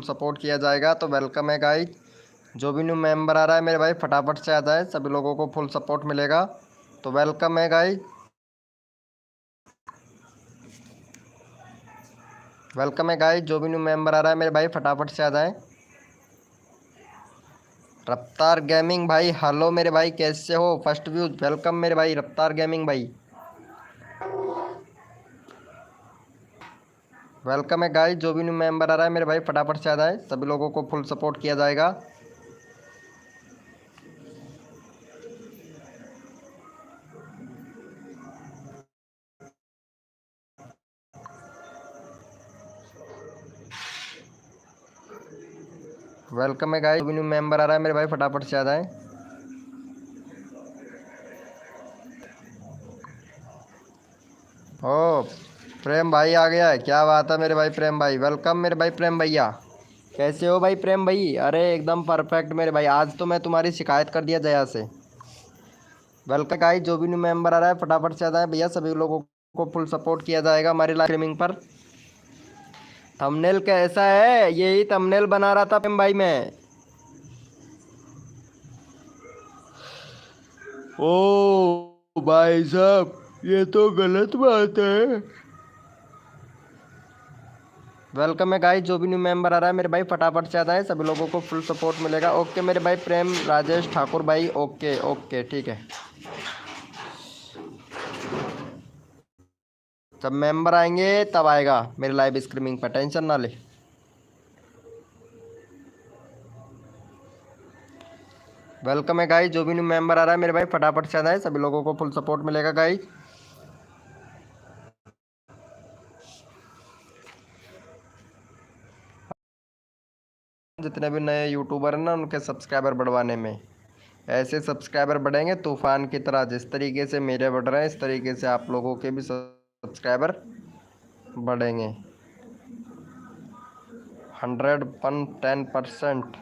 Support किया जाएगा। तो वेलकम है गाइज, जो भी न्यू मेंबर आ रहा है मेरे भाई फटाफट से आ जाए, सभी लोगों को फुल सपोर्ट मिलेगा। तो वेलकम है गाइज, वेलकम है गाइज, जो भी न्यू मेंबर आ रहा है मेरे भाई फटाफट से आ जाए। रफ्तार गेमिंग भाई हेलो मेरे भाई, कैसे हो? फर्स्ट व्यू वेलकम मेरे भाई रफ्तार गेमिंग भाई, वेलकम है गाइज, जो भी न्यू मेंबर आ रहा है मेरे भाई फटाफट से आ जाए, सभी लोगों को फुल सपोर्ट किया जाएगा। वेलकम है गाइस, जो भी न्यू मेंबर आ रहा है मेरे भाई फटाफट से आ जाए। ओ प्रेम भाई आ गया है, क्या बात है मेरे भाई प्रेम भाई, वेलकम मेरे भाई प्रेम भैया, कैसे हो भाई प्रेम भाई? अरे एकदम परफेक्ट मेरे भाई, आज तो मैं तुम्हारी शिकायत कर दिया जया से। वेलकम गाइस, जो भी न्यू मेंबर आ रहा है फटाफट से आ जाए भैया, सभी लोगों को फुल सपोर्ट किया जाएगा हमारी लाइव स्ट्रीमिंग पर। थंबनेल कैसा है? यही थंबनेल बना रहा था प्रेम भाई मैं। ओ भाई साहब, ये तो गलत बात है। वेलकम है गाइस, जो भी न्यू मेंबर आ रहा है मेरे भाई फटाफट से आ जाए, सभी लोगों को फुल सपोर्ट मिलेगा। ओके मेरे भाई प्रेम राजेश ठाकुर भाई, ओके ओके ठीक है। जब मेंबर आएंगे तब आएगा मेरे लाइव स्ट्रीमिंग पर, टेंशन ना ले। वेलकम है गाइस, जो भी न्यू मेंबर आ रहा है मेरे भाई फटाफट से आ जाए, सभी लोगों को फुल सपोर्ट मिलेगा गाइस। जितने भी नए यूट्यूबर हैं ना, उनके सब्सक्राइबर बढ़वाने में, ऐसे सब्सक्राइबर बढ़ेंगे तूफान की तरह। जिस तरीके से मेरे बढ़ रहे हैं इस तरीके से आप लोगों के भी सब्सक्राइबर बढ़ेंगे 110%।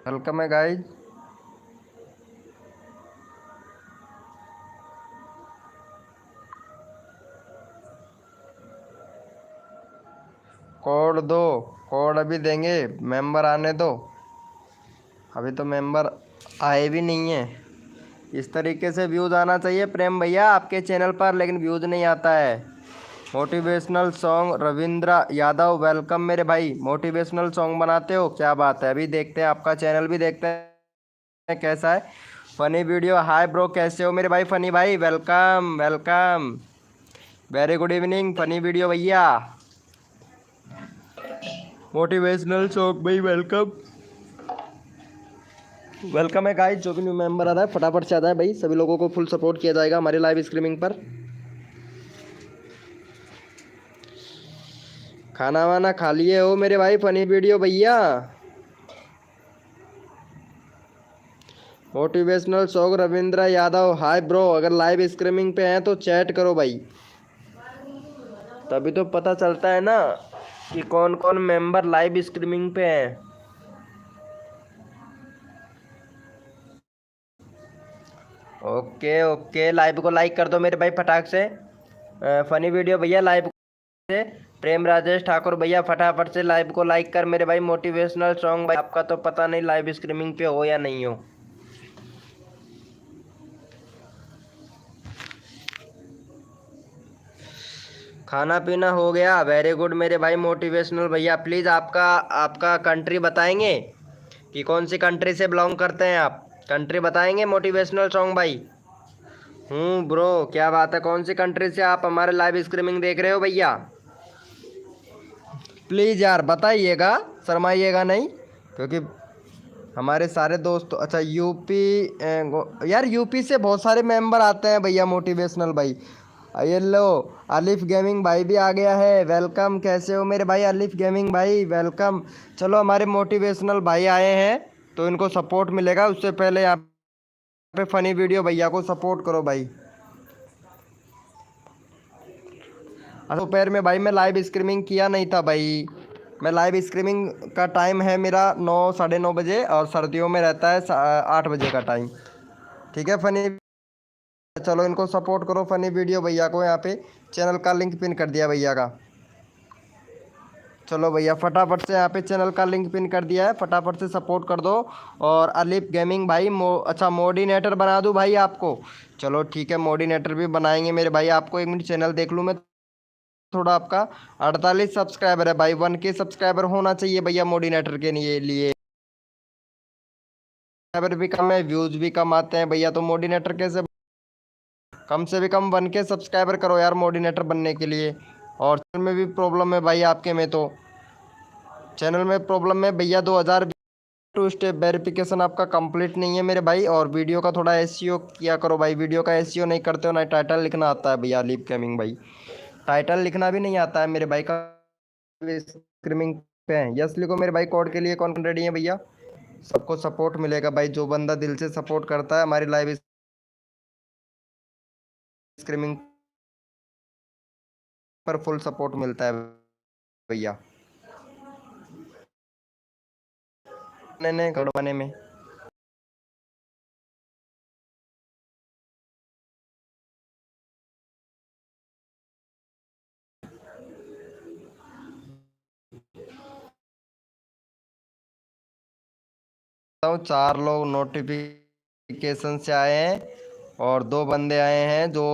वेलकम है गाइज, कोड दो, कोड अभी देंगे, मेंबर आने दो, अभी तो मेंबर आए भी नहीं है। इस तरीके से व्यूज़ आना चाहिए प्रेम भैया आपके चैनल पर, लेकिन व्यूज़ नहीं आता है। Motivational song Ravindra Yadav, welcome मेरे भाई, मोटिवेशनल सॉन्ग बनाते हो, क्या बात है। अभी देखते हैं आपका चैनल भी देखते हैं कैसा है। फनी वीडियो, हाय ब्रो कैसे हो मेरे भाई फनी भाई, welcome welcome, very good evening funny video भैया, मोटिवेशनल सॉन्ग भाई वेलकम। वेलकम है गाइस, जो भी न्यू मेंबर आ रहा है फटाफट से आ जाए भाई, सभी लोगों को फुल सपोर्ट किया जाएगा हमारे लाइव स्ट्रीमिंग पर। खाना वाना खा लिए हो मेरे भाई फनी वीडियो भैया? Motivational song Ravindra Yadav, hi bro, अगर लाइव स्ट्रीमिंग पे हैं तो चैट करो भाई, तभी तो पता चलता है ना कि कौन कौन मेंबर लाइव स्ट्रीमिंग पे हैं। ओके ओके, लाइव को लाइक कर दो मेरे भाई फटाक से। फनी वीडियो भैया लाइव से, प्रेम राजेश ठाकुर भैया फटाफट से लाइव को लाइक कर मेरे भाई। मोटिवेशनल सॉन्ग भाई आपका तो पता नहीं लाइव स्ट्रीमिंग पे हो या नहीं हो। खाना पीना हो गया, वेरी गुड मेरे भाई मोटिवेशनल भैया। प्लीज़ आपका आपका कंट्री बताएंगे कि कौन सी कंट्री से बिलोंग करते हैं आप, कंट्री बताएंगे मोटिवेशनल सॉन्ग भाई। ब्रो, क्या बात है, कौन सी कंट्री से आप हमारे लाइव स्ट्रीमिंग देख रहे हो भैया? प्लीज़ यार बताइएगा, शर्माइएगा नहीं, क्योंकि हमारे सारे दोस्त, अच्छा यूपी, यार यूपी से बहुत सारे मेंबर आते हैं भैया मोटिवेशनल भाई। ये लो, अलिफ गेमिंग भाई भी आ गया है, वेलकम, कैसे हो मेरे भाई अलिफ गेमिंग भाई, वेलकम। चलो हमारे मोटिवेशनल भाई आए हैं तो इनको सपोर्ट मिलेगा, उससे पहले यहाँ पे फनी वीडियो भैया को सपोर्ट करो भाई। दोपहर में भाई मैं लाइव स्ट्रीमिंग किया नहीं था भाई, मैं लाइव स्ट्रीमिंग का टाइम है मेरा 9 साढ़े 9 बजे, और सर्दियों में रहता है 8 बजे का टाइम। ठीक है फनी चलो इनको सपोर्ट करो, फनी वीडियो भैया को यहाँ पे चैनल का लिंक पिन कर दिया भैया का। चलो भैया फटाफट से यहाँ पे चैनल का लिंक पिन कर दिया है, फटाफट से सपोर्ट कर दो। और अलीफ गेमिंग भाई अच्छा मोडिनेटर बना दूँ भाई आपको? चलो ठीक है, मोडिनेटर भी बनाएंगे मेरे भाई आपको। 1 मिनट चैनल देख लूँ मैं थोड़ा। आपका 48 सब्सक्राइबर है भाई, 1K सब्सक्राइबर होना चाहिए भैया मोडिनेटर के लिए। सब्सक्राइबर भी कम है, व्यूज भी कम आते हैं भैया, तो मोडिनेटर कैसे? कम से भी कम 1K सब्सक्राइबर करो यार मोडिनेटर बनने के लिए। और चैनल में भी प्रॉब्लम है भाई आपके में, तो चैनल में प्रॉब्लम है भैया। 2000 टू स्टेप वेरिफिकेशन आपका कंप्लीट नहीं है मेरे भाई। और वीडियो का थोड़ा एसईओ किया करो भाई, वीडियो का एसईओ नहीं करते हो ना टाइटल लिखना आता है भैया। लीप गेमिंग भाई टाइटल लिखना भी नहीं आता है मेरे भाई का। स्क्रीमिंग पे है, यस लिखो मेरे भाई। कोड के लिए कौन कौन रेडी है भैया? सबको सपोर्ट मिलेगा भाई, जो बंदा दिल से सपोर्ट करता है हमारी लाइव स्क्रीमिंग पर फुल सपोर्ट मिलता है भैया नए घर बने में। तो 4 लोग नोटिफिकेशन से आए हैं और 2 बंदे आए हैं जो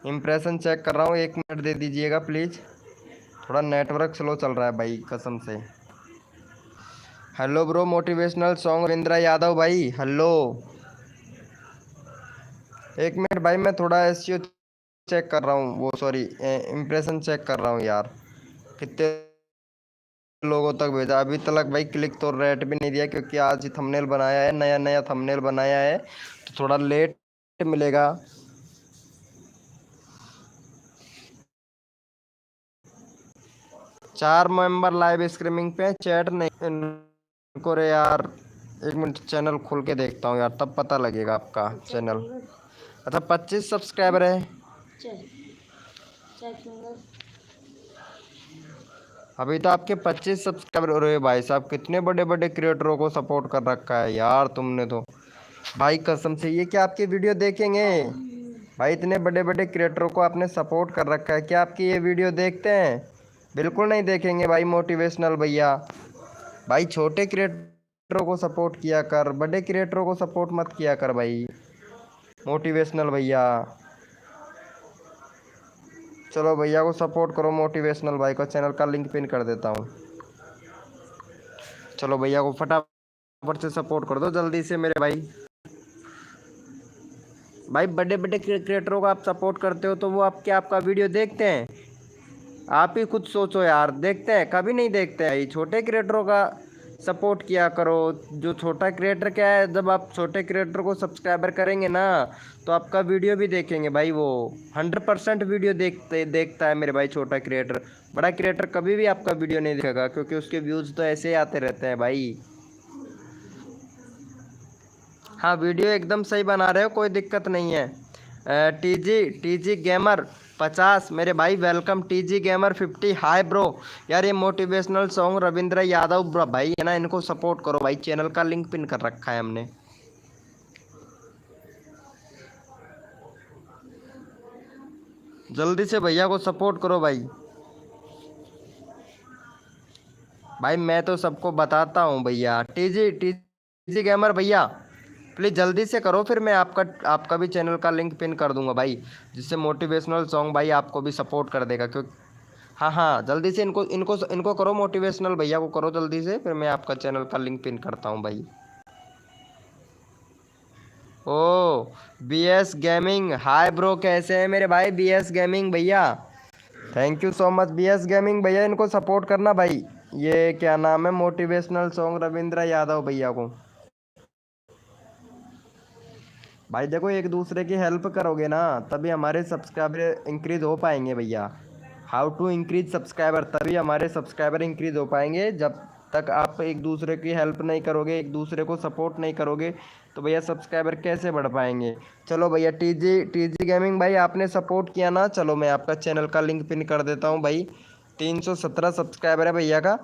इम्प्रेशन चेक कर रहा हूँ। 1 मिनट दे दीजिएगा प्लीज़, थोड़ा नेटवर्क स्लो चल रहा है भाई कसम से। Hello bro, motivational song Ravindra Yadav भाई, हेलो। 1 मिनट भाई, मैं थोड़ा एसईओ चेक कर रहा हूँ, वो सॉरी इम्प्रेशन चेक कर रहा हूँ यार, कितने लोगों तक भेजा अभी तक भाई। क्लिक तो रेट भी नहीं दिया क्योंकि आज ही थंबनेल बनाया है, नया नया थंबनेल बनाया है, तो थोड़ा लेट मिलेगा। चार मेंबर लाइव स्ट्रीमिंग पे, चैट नहीं इनको रे यार। 1 मिनट चैनल खोल के देखता हूँ यार, तब पता लगेगा आपका चैनल। अच्छा 25 सब्सक्राइबर है अभी तो आपके 25 सब्सक्राइबर हो रहे हैं भाई साहब। कितने बड़े बड़े क्रिएटरों को सपोर्ट कर रखा है यार तुमने तो भाई कसम से। ये क्या आपकी वीडियो देखेंगे भाई? इतने बड़े बड़े क्रिएटरों को आपने सपोर्ट कर रखा है, क्या आपकी ये वीडियो देखते हैं? बिल्कुल नहीं देखेंगे भाई मोटिवेशनल भैया। भाई छोटे क्रिएटरों को सपोर्ट किया कर, बड़े क्रिएटरों को सपोर्ट मत किया कर भाई मोटिवेशनल भैया। चलो भैया को सपोर्ट करो, मोटिवेशनल भाई को चैनल का लिंक पिन कर देता हूँ। चलो भैया को फटाफट से सपोर्ट कर दो जल्दी से मेरे भाई। भाई बड़े बड़े क्रिएटरों को आप सपोर्ट करते हो तो वो आप क्या आपका वीडियो देखते हैं? आप ही खुद सोचो यार, देखते हैं? कभी नहीं देखते हैं। छोटे क्रिएटरों का सपोर्ट किया करो। जो छोटा क्रिएटर क्या है, जब आप छोटे क्रिएटर को सब्सक्राइबर करेंगे ना तो आपका वीडियो भी देखेंगे भाई। वो 100% वीडियो देखता है मेरे भाई छोटा क्रिएटर। बड़ा क्रिएटर कभी भी आपका वीडियो नहीं देखेगा क्योंकि उसके व्यूज़ तो ऐसे ही आते रहते हैं भाई। हाँ वीडियो एकदम सही बना रहे हो, कोई दिक्कत नहीं है। टीजी गेमर 50 मेरे भाई welcome. TG gamer 50 hi bro. यार ये motivational song Ravindra Yadav bro भाई है ना, इनको सपोर्ट करो भाई, चैनल का लिंक पिन कर रखा है हमने। जल्दी से भैया को सपोर्ट करो भाई। भाई मैं तो सबको बताता हूँ भैया। टीजी गेमर भैया प्लीज़ जल्दी से करो, फिर मैं आपका भी चैनल का लिंक पिन कर दूंगा भाई, जिससे मोटिवेशनल सॉन्ग भाई आपको भी सपोर्ट कर देगा। क्योंकि हाँ हाँ जल्दी से इनको इनको इनको करो, मोटिवेशनल भैया को करो जल्दी से, फिर मैं आपका चैनल का लिंक पिन करता हूँ भाई। ओ बीएस गेमिंग हाय ब्रो, कैसे हैं मेरे भाई बीएस गेमिंग भैया? Thank you so much BS gaming भैया, इनको सपोर्ट करना भाई। ये क्या नाम है, मोटिवेशनल सॉन्ग रविंद्र यादव भैया को। भाई देखो एक दूसरे की हेल्प करोगे ना तभी हमारे सब्सक्राइबर इंक्रीज हो पाएंगे भैया। हाउ टू इंक्रीज सब्सक्राइबर, तभी हमारे सब्सक्राइबर इंक्रीज हो पाएंगे। जब तक आप एक दूसरे की हेल्प नहीं करोगे, एक दूसरे को सपोर्ट नहीं करोगे, तो भैया सब्सक्राइबर कैसे बढ़ पाएंगे? चलो भैया टीजी गेमिंग भाई आपने सपोर्ट किया ना, चलो मैं आपका चैनल का लिंक पिन कर देता हूँ भाई। 317 सब्सक्राइबर है भैया का।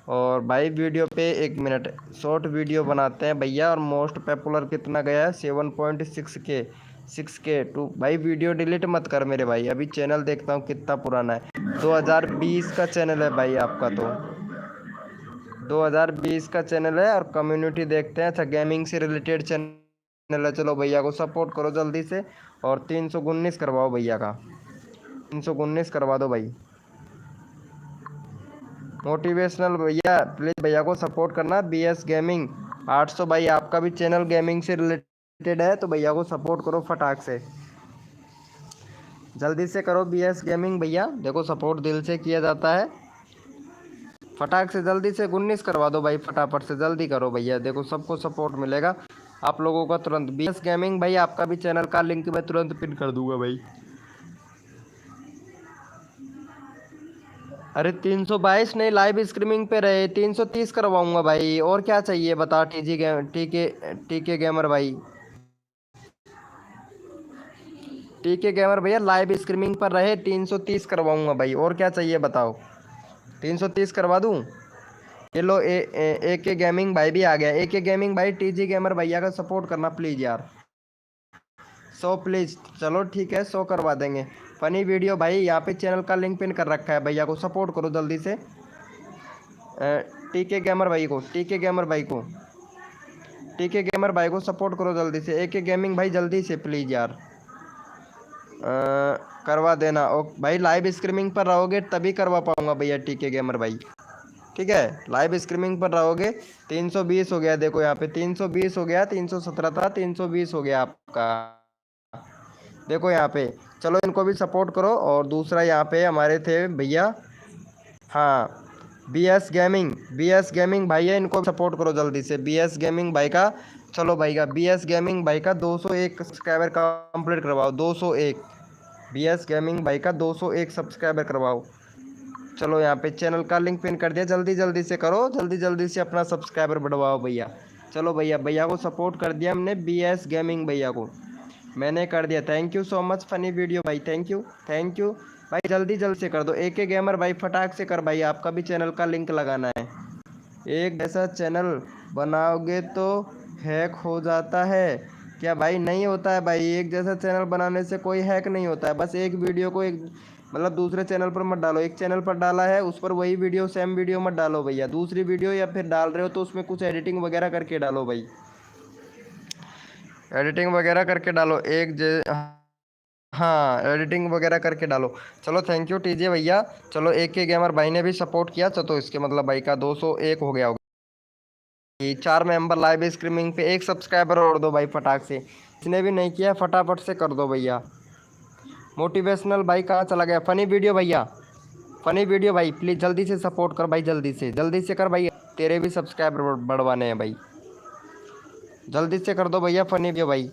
और भाई वीडियो पे 1 मिनट शॉर्ट वीडियो बनाते हैं भैया। और मोस्ट पॉपुलर कितना गया है 7.6K 6K टू। भाई वीडियो डिलीट मत कर मेरे भाई, अभी चैनल देखता हूँ कितना पुराना है। 2020 का चैनल है भाई आपका, तो 2020 का चैनल है। और कम्युनिटी देखते हैं, अच्छा गेमिंग से रिलेटेड चैनल है। चलो भैया को सपोर्ट करो जल्दी से। और 319 करवाओ भैया का, 319 करवा दो भाई। मोटिवेशनल भैया प्लीज़ भैया को सपोर्ट करना। BS गेमिंग 800 भाई आपका भी चैनल गेमिंग से रिलेटेड है, तो भैया को सपोर्ट करो फटाक से, जल्दी से करो। BS गेमिंग भैया देखो सपोर्ट दिल से किया जाता है। फटाक से जल्दी से 19 करवा दो भाई, फटाफट से जल्दी करो भैया, देखो सबको सपोर्ट मिलेगा आप लोगों का तुरंत। BS गेमिंग भाई आपका भी चैनल का लिंक मैं तुरंत पिन कर दूंगा भाई। अरे 322 नहीं, लाइव स्ट्रीमिंग पे रहे, 330 करवाऊंगा भाई। और क्या चाहिए बता टीके गेमर भाई। टीके गेमर भैया लाइव स्ट्रीमिंग पर रहे, 330 करवाऊंगा भाई। और क्या चाहिए बताओ, 330 करवा दूं। ये लो AK गेमिंग भाई भी आ गया। AK गेमिंग भाई TG गेमर भैया का सपोर्ट करना प्लीज़ यार, 100 प्लीज़। चलो ठीक है 100 करवा देंगे। फनी वीडियो भाई यहाँ पे चैनल का लिंक पिन कर रखा है, भैया को सपोर्ट करो जल्दी से। टीके गेमर भाई को, टीके गेमर भाई को, टीके गेमर भाई को सपोर्ट करो जल्दी से। AK गेमिंग भाई जल्दी से प्लीज़ यार करवा देना। ओ भाई लाइव स्ट्रीमिंग पर रहोगे तभी करवा पाऊंगा भैया टीके गेमर भाई, ठीक है। लाइव स्ट्रीमिंग पर रहोगे। 320 हो गया, देखो यहाँ पे 320 हो गया, 317 था, 320 हो गया आपका, देखो यहाँ पे। चलो इनको भी सपोर्ट करो। और दूसरा यहाँ पे हमारे थे भैया, हाँ BS गेमिंग भाई है, इनको सपोर्ट करो जल्दी से। BS गेमिंग भाई का, चलो भाई का BS गेमिंग भाई का 201 सब्सक्राइबर कंप्लीट करवाओ, 201। BS गेमिंग भाई का 201 सब्सक्राइबर करवाओ। चलो यहाँ पे चैनल का लिंक पिन कर दिया, जल्दी जल्दी से करो, जल्दी जल्दी से अपना सब्सक्राइबर बढ़वाओ भैया। चलो भैया, भैया को सपोर्ट कर दिया हमने, BS गेमिंग भैया को मैंने कर दिया। Thank you so much funny video भाई, थैंक यू थैंक यू भाई। जल्दी जल्दी से कर दो। AK गेमर भाई फटाक से कर भाई, आपका भी चैनल का लिंक लगाना है। एक जैसा चैनल बनाओगे तो हैक हो जाता है क्या भाई? नहीं होता है भाई, एक जैसा चैनल बनाने से कोई हैक नहीं होता है। बस एक वीडियो को एक मतलब दूसरे चैनल पर मत डालो। एक चैनल पर डाला है उस पर वही वीडियो सेम वीडियो मत डालो भैया। दूसरी वीडियो या फिर डाल रहे हो तो उसमें कुछ एडिटिंग वगैरह करके डालो भाई, एडिटिंग वगैरह करके डालो। हाँ एडिटिंग वगैरह करके डालो। चलो थैंक यू TJ भैया। चलो AK गेमर भाई ने भी सपोर्ट किया, चलो इसके मतलब भाई का 201 हो गया होगा। ये 4 मेंबर लाइव स्ट्रीमिंग पे, एक सब्सक्राइबर और दो भाई फटाक से। इसने भी नहीं किया, फटाफट से कर दो भैया। मोटिवेशनल भाई कहाँ चला गया? फनी वीडियो भैया, फनी वीडियो भाई प्लीज़ जल्दी से सपोर्ट कर भाई, जल्दी से कर भाई, तेरे भी सब्सक्राइबर बढ़वाने हैं भाई, जल्दी से कर दो भैया फनी वीडियो भाई।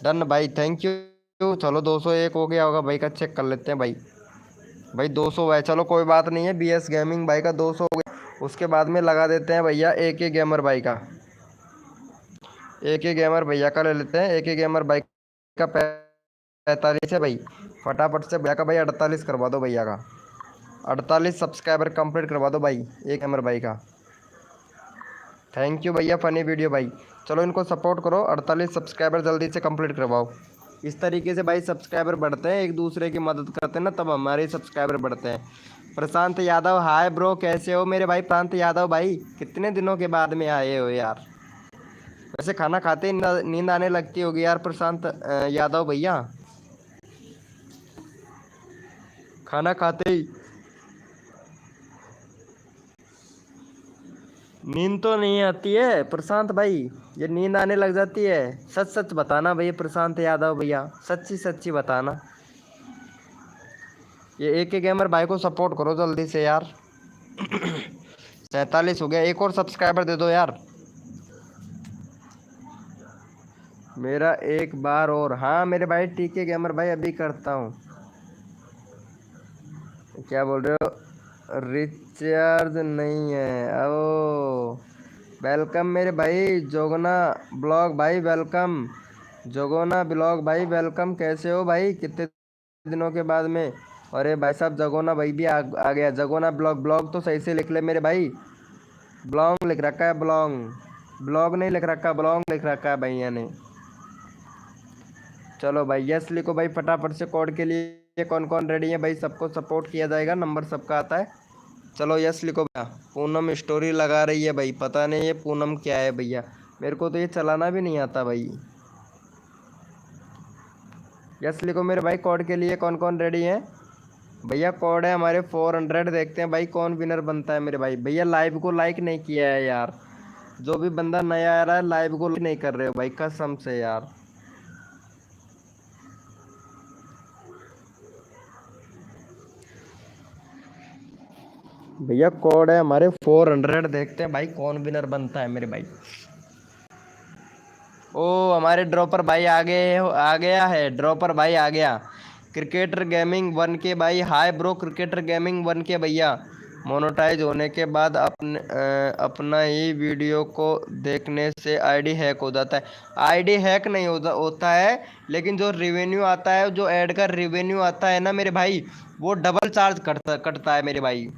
डन भाई, थैंक यू। चलो 201 हो गया होगा भाई का, चेक कर लेते हैं भाई। भाई 200 है, चलो कोई बात नहीं है। BS गेमिंग भाई का 200 हो गया। उसके बाद में लगा देते हैं भैया AK गेमर भाई का, AK गेमर भैया का ले लेते हैं। AK गेमर भाई का 45 है भाई, फटाफट से भैया का भाई 48 करवा दो भैया का। 48 सब्सक्राइबर कंप्लीट करवा दो भाई AK गेमर भाई का। थैंक यू भैया फनी वीडियो भाई। चलो इनको सपोर्ट करो, 48 सब्सक्राइबर जल्दी से कंप्लीट करवाओ। इस तरीके से भाई सब्सक्राइबर बढ़ते हैं, एक दूसरे की मदद करते हैं ना, तब हमारे सब्सक्राइबर बढ़ते हैं। प्रशांत यादव, हाय ब्रो, कैसे हो मेरे भाई? प्रशांत यादव भाई कितने दिनों के बाद में आए हो यार? वैसे खाना खाते ही नींद आने लगती होगी यार प्रशांत यादव भैया, खाना खाते ही नींद तो नहीं आती है प्रशांत भाई, ये नींद आने लग जाती है? सच सच बताना भैया प्रशांत यादव भैया, सच्ची सच्ची बताना। ये AK गेमर भाई को सपोर्ट करो जल्दी से यार। 47 हो गया, एक और सब्सक्राइबर दे दो यार मेरा एक बार और। हाँ मेरे भाई TK गेमर भाई अभी करता हूँ। क्या बोल रहे हो? रिचार्ज नहीं है? ओ वेलकम मेरे भाई जोगना ब्लॉग भाई, वेलकम जोगोना ब्लॉग भाई, वेलकम। कैसे हो भाई? कितने दिनों के बाद में अरे भाई साहब जगोना भाई भी आ गया। जगोना ब्लॉग, ब्लॉग तो सही से लिख ले मेरे भाई। ब्लॉग लिख रखा है, ब्लॉग, ब्लॉग नहीं लिख रखा, ब्लॉग लिख रखा है भैया ने। चलो भाई यस लिखो भाई फटाफट से। कोड के लिए कौन कौन रेडी है भाई? सबको सपोर्ट किया जाएगा, नंबर सबका आता है। चलो यस लिखो भैया। पूनम स्टोरी लगा रही है भाई, पता नहीं ये पूनम क्या है भैया, मेरे को तो ये चलाना भी नहीं आता भाई। यस लिखो मेरे भाई। कोड के लिए कौन कौन रेडी है भैया? कोड है हमारे 400। देखते हैं भाई कौन विनर बनता है मेरे भाई। भैया लाइव को लाइक नहीं किया है यार, जो भी बंदा नया आ रहा है लाइव को नहीं कर रहे हो भाई, कसम से यार। भैया कोड है हमारे 400। देखते हैं भाई कौन विनर बनता है मेरे भाई। ओ हमारे ड्रॉपर भाई आ गया है। ड्रॉपर भाई आ गया। क्रिकेटर गेमिंग 1 के भाई, हाय ब्रो क्रिकेटर गेमिंग 1 के भैया। मोनेटाइज होने के बाद अपना ही वीडियो को देखने से आईडी हैक हो जाता है। आईडी हैक नहीं होता है, लेकिन जो रेवेन्यू आता है, जो ऐड का रेवेन्यू आता है ना मेरे भाई, वो डबल चार्ज कटता है मेरे भाई।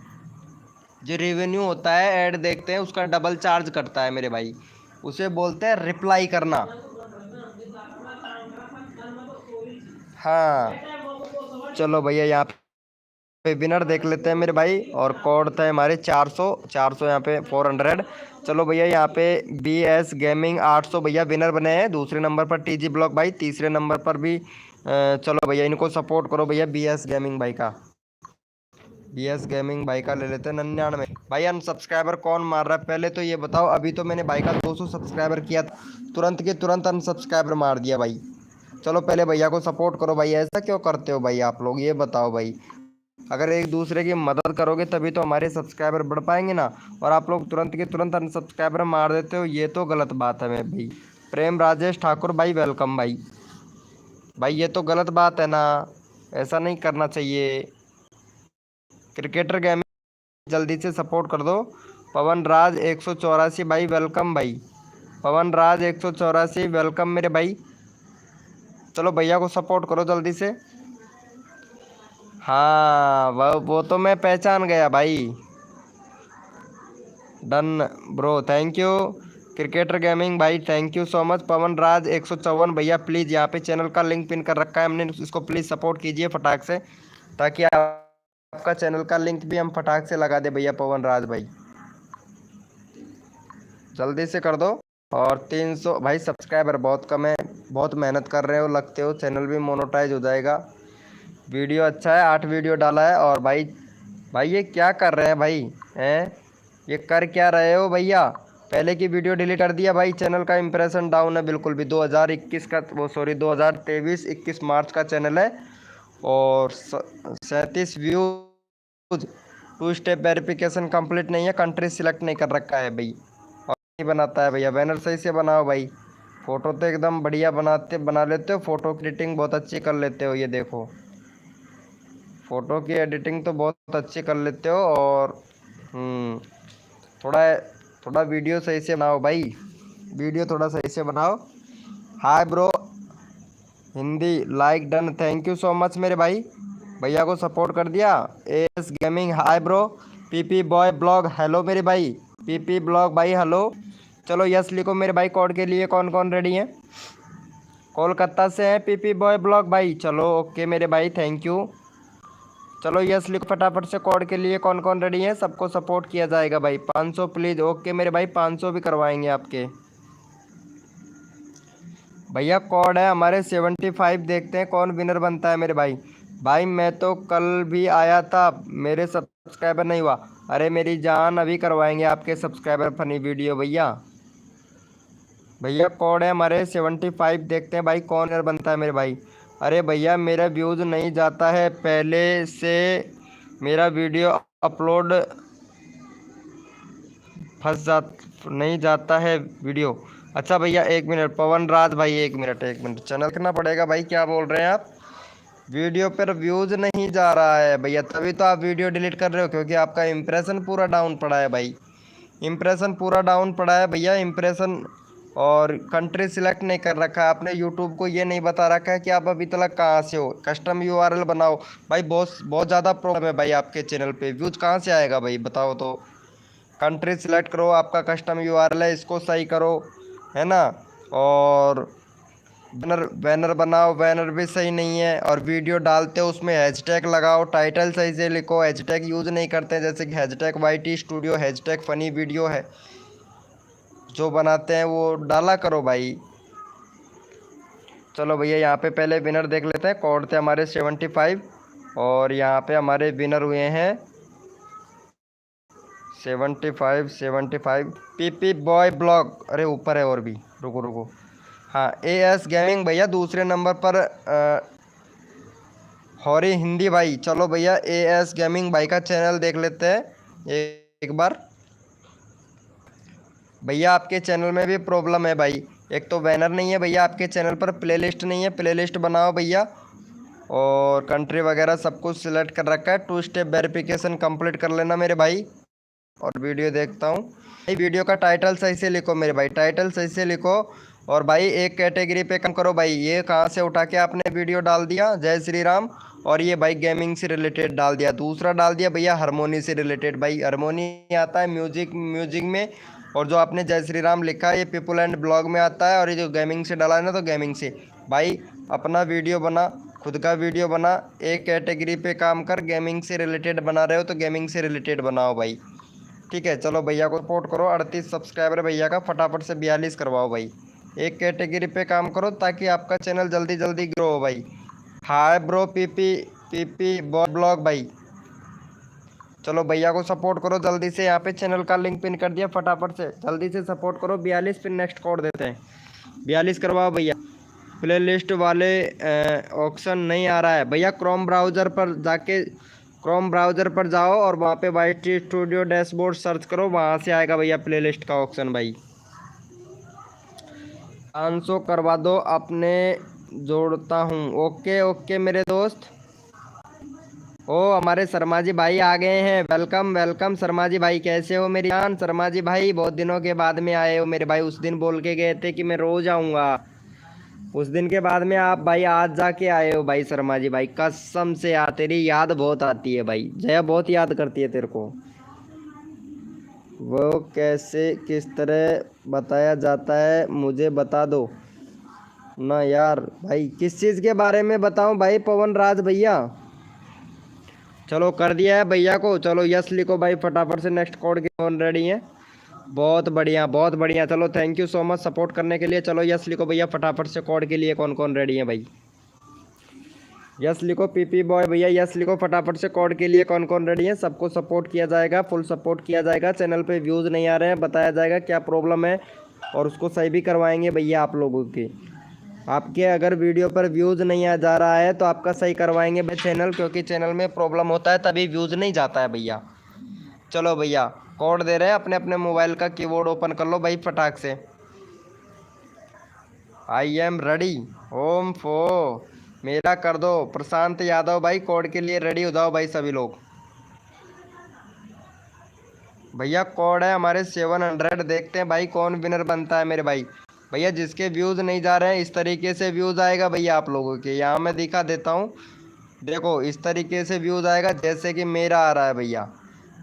जो रेवेन्यू होता है ऐड देखते हैं उसका डबल चार्ज कटता है मेरे भाई, उसे बोलते हैं रिप्लाई करना। हाँ चलो भैया यहाँ पे विनर देख लेते हैं मेरे भाई। और कोड था हमारे 400, 400 यहाँ पे 400। चलो भैया यहाँ पे BS गेमिंग 800 भैया विनर बने हैं। दूसरे नंबर पर TG ब्लॉक भाई, तीसरे नंबर पर भी चलो भैया इनको सपोर्ट करो भैया। BS गेमिंग भाई का, BS गेमिंग भाई का ले लेते हैं 99 भाई। अनसब्सक्राइबर कौन मार रहा है पहले तो ये बताओ? अभी तो मैंने भाई का 200 सब्सक्राइबर किया, तुरंत के तुरंत अनसब्सक्राइबर मार दिया भाई। चलो पहले भैया को सपोर्ट करो भाई, ऐसा क्यों करते हो भाई आप लोग, ये बताओ भाई। अगर एक दूसरे की मदद करोगे तभी तो हमारे सब्सक्राइबर बढ़ पाएंगे ना। और आप लोग तुरंत के तुरंत अनसब्सक्राइबर मार देते हो, ये तो गलत बात है मेरे भाई। प्रेम राजेश ठाकुर भाई वेलकम भाई। भाई ये तो गलत बात है ना, ऐसा नहीं करना चाहिए। क्रिकेटर गेमिंग जल्दी से सपोर्ट कर दो। पवन राज 184 भाई वेलकम भाई। पवन राज 184 वेलकम मेरे भाई। चलो भैया को सपोर्ट करो जल्दी से। हाँ वो तो मैं पहचान गया भाई। Done bro, thank you. Cricketer gaming भाई थैंक यू सो मच। पवन राज 154 भैया प्लीज़, यहाँ पे चैनल का लिंक पिन कर रखा है हमने, इसको प्लीज़ सपोर्ट कीजिए फटाक से, ताकि आपका चैनल का लिंक भी हम फटाक से लगा दे भैया। पवन राज भाई जल्दी से कर दो। और 300 भाई सब्सक्राइबर बहुत कम है, बहुत मेहनत कर रहे हो लगते हो, चैनल भी मोनेटाइज हो जाएगा। वीडियो अच्छा है, 8 वीडियो डाला है। और भाई भाई ये क्या कर रहे हैं भाई, हैं ये कर क्या रहे हो भैया? पहले की वीडियो डिलीट कर दिया भाई। चैनल का इंप्रेशन डाउन है बिल्कुल भी। 2021 का वो सॉरी 2023 21 मार्च का चैनल है। और 37 व्यूज। 2 स्टेप वेरिफिकेशन कंप्लीट नहीं है, कंट्री सिलेक्ट नहीं कर रखा है भाई। और नहीं बनाता है भैया, बैनर सही से बनाओ भाई। फ़ोटो तो एकदम बढ़िया बना लेते हो, फ़ोटो की एडिटिंग बहुत अच्छी कर लेते हो, ये देखो फ़ोटो की एडिटिंग तो बहुत अच्छी कर लेते हो। और थोड़ा थोड़ा वीडियो सही से बनाओ भाई, वीडियो थोड़ा सही से बनाओ। Hi bro Hindi like done, thank you so much मेरे भाई। भैया को सपोर्ट कर दिया। S gaming hi bro. PP boy blog hello मेरे भाई। PP ब्लॉग भाई हेलो। चलो यस लिखो मेरे भाई। कोड के लिए कौन कौन रेडी है? कोलकाता से है PP बॉय ब्लॉग भाई। चलो ओके मेरे भाई थैंक यू। चलो यस लिखो फटाफट से। कोड के लिए कौन कौन रेडी है? सबको सपोर्ट किया जाएगा भाई। 500 प्लीज़। ओके मेरे भाई 500 भी करवाएंगे आपके भैया। कोड है हमारे 75। देखते हैं कौन विनर बनता है मेरे भाई। भाई मैं तो कल भी आया था, मेरे सब्सक्राइबर नहीं हुआ। अरे मेरी जान अभी करवाएंगे आपके सब्सक्राइबर फनी वीडियो भैया। भैया कोड है हमारे 75। देखते हैं भाई कौन विनर बनता है मेरे भाई। अरे भैया मेरा व्यूज़ नहीं जाता है, पहले से मेरा वीडियो अपलोड नहीं जाता है वीडियो। अच्छा भैया 1 मिनट पवन राज भाई, 1 मिनट चैनल करना पड़ेगा भाई। क्या बोल रहे हैं आप? वीडियो पर व्यूज़ नहीं जा रहा है भैया, तभी तो आप वीडियो डिलीट कर रहे हो, क्योंकि आपका इंप्रेशन पूरा डाउन पड़ा है भाई। इंप्रेशन पूरा डाउन पड़ा है भैया। इंप्रेशन और कंट्री सिलेक्ट नहीं कर रखा है आपने, यूट्यूब को ये नहीं बता रखा है कि आप अभी तक कहाँ से हो। कस्टम यूआरएल बनाओ भाई, बहुत बहुत ज़्यादा प्रॉब्लम है भाई आपके चैनल पे, व्यूज़ कहाँ से आएगा भाई बताओ तो। कंट्री सिलेक्ट करो, आपका कस्टम यूआरएल है इसको सही करो, है ना। और बैनर बैनर बनाओ, बैनर भी सही नहीं है। और वीडियो डालते हो उसमें हैशटैग लगाओ, टाइटल सही से लिखो, हैशटैग यूज़ नहीं करते जैसे कि hashtag YT studio, hashtag funny video है जो बनाते हैं वो डाला करो भाई। चलो भैया यहाँ पे पहले विनर देख लेते हैं। कोड थे हमारे 75 और यहाँ पे हमारे विनर हुए हैं 75 PP बॉय ब्लॉग। अरे ऊपर है और भी, रुको रुको। हाँ AS गेमिंग भैया दूसरे नंबर पर हौरी हिंदी भाई। चलो भैया AS गेमिंग भाई का चैनल देख लेते हैं एक बार। भैया आपके चैनल में भी प्रॉब्लम है भाई, एक तो बैनर नहीं है भैया आपके चैनल पर, प्लेलिस्ट नहीं है, प्लेलिस्ट बनाओ भैया। और कंट्री वगैरह सब कुछ सिलेक्ट कर रखा है। 2 स्टेप वेरिफिकेशन कंप्लीट कर लेना मेरे भाई। और वीडियो देखता हूँ भाई, वीडियो का टाइटल सही से लिखो मेरे भाई, टाइटल सही से लिखो। और भाई एक कैटेगरी पे कम करो भाई। ये कहाँ से उठा के आपने वीडियो डाल दिया, जय श्री राम। और ये भाई गेमिंग से रिलेटेड डाल दिया। दूसरा डाल दिया भैया हारमोनी से रिलेटेड, भाई हारमोनी आता है म्यूजिक में। और जो आपने जय श्री राम लिखा है ये पीपल एंड ब्लॉग में आता है। और ये जो गेमिंग से डाला है ना, तो गेमिंग से भाई अपना वीडियो बना, खुद का वीडियो बना। एक कैटेगरी पे काम कर, गेमिंग से रिलेटेड बना रहे हो तो गेमिंग से रिलेटेड बनाओ भाई, ठीक है। चलो भैया को सपोर्ट करो, 38 सब्सक्राइबर भैया का, फटाफट से 42 करवाओ भाई। एक कैटेगरी पे काम करो ताकि आपका चैनल जल्दी जल्दी ग्रो हो भाई। हाय ब्रो पीपी ब्लॉग भाई। चलो भैया को सपोर्ट करो जल्दी से, यहाँ पे चैनल का लिंक पिन कर दिया, फटाफट से जल्दी से सपोर्ट करो। 42 फिर नेक्स्ट कोड देते हैं, 42 करवाओ भैया। प्ले लिस्ट वाले ऑप्शन नहीं आ रहा है भैया, क्रोम ब्राउज़र पर जाके, क्रोम ब्राउज़र पर जाओ और वहाँ पे YT स्टूडियो डैशबोर्ड सर्च करो, वहाँ से आएगा भैया प्ले लिस्ट का ऑप्शन भाई। 500 करवा दो, अपने जोड़ता हूँ। ओके ओके मेरे दोस्त। ओ हमारे शर्मा जी भाई आ गए हैं, वेलकम वेलकम शर्मा जी भाई, कैसे हो मेरी जान। शर्मा जी भाई बहुत दिनों के बाद में आए हो मेरे भाई, उस दिन बोल के गए थे कि मैं रोज आऊँगा, उस दिन के बाद में आप भाई आज जाके आए हो भाई। शर्मा जी भाई कसम से यार तेरी याद बहुत आती है भाई, जया बहुत याद करती है तेरे को। वो कैसे किस तरह बताया जाता है मुझे बता दो ना यार भाई, किस चीज़ के बारे में बताऊं भाई पवन राज भैया। चलो कर दिया है भैया को, चलो यस लिखो भाई फटाफट से, नेक्स्ट कोड के ऑन रेडी है। बहुत बढ़िया बहुत बढ़िया, चलो thank you so much support करने के लिए। चलो यस लिखो भैया फटाफट से, कोड के लिए कौन कौन रेडी है भाई। यस लिखो PP बॉय भैया, यस लिखो फटाफट से, कोड के लिए कौन कौन रेडी है। सबको सपोर्ट किया जाएगा, फुल सपोर्ट किया जाएगा। चैनल पे व्यूज़ नहीं आ रहे हैं, बताया जाएगा क्या प्रॉब्लम है और उसको सही भी करवाएंगे भैया आप लोगों के। आपके अगर वीडियो पर व्यूज़ नहीं आ जा रहा है तो आपका सही करवाएंगे भाई चैनल, क्योंकि चैनल में प्रॉब्लम होता है तभी व्यूज़ नहीं जाता है भैया। चलो भैया कोड दे रहे हैं, अपने अपने मोबाइल का कीबोर्ड ओपन कर लो भाई फटाक से। आई एम रेडी होम फो, मेरा कर दो प्रशांत यादव भाई, कोड के लिए रेडी हो जाओ भाई सभी लोग। भैया कोड है हमारे 700, देखते हैं भाई कौन विनर बनता है मेरे भाई। भैया जिसके व्यूज़ नहीं जा रहे हैं इस तरीके से व्यूज़ आएगा भैया आप लोगों के, यहाँ मैं दिखा देता हूँ। देखो इस तरीके से व्यूज़ आएगा जैसे कि मेरा आ रहा है भैया,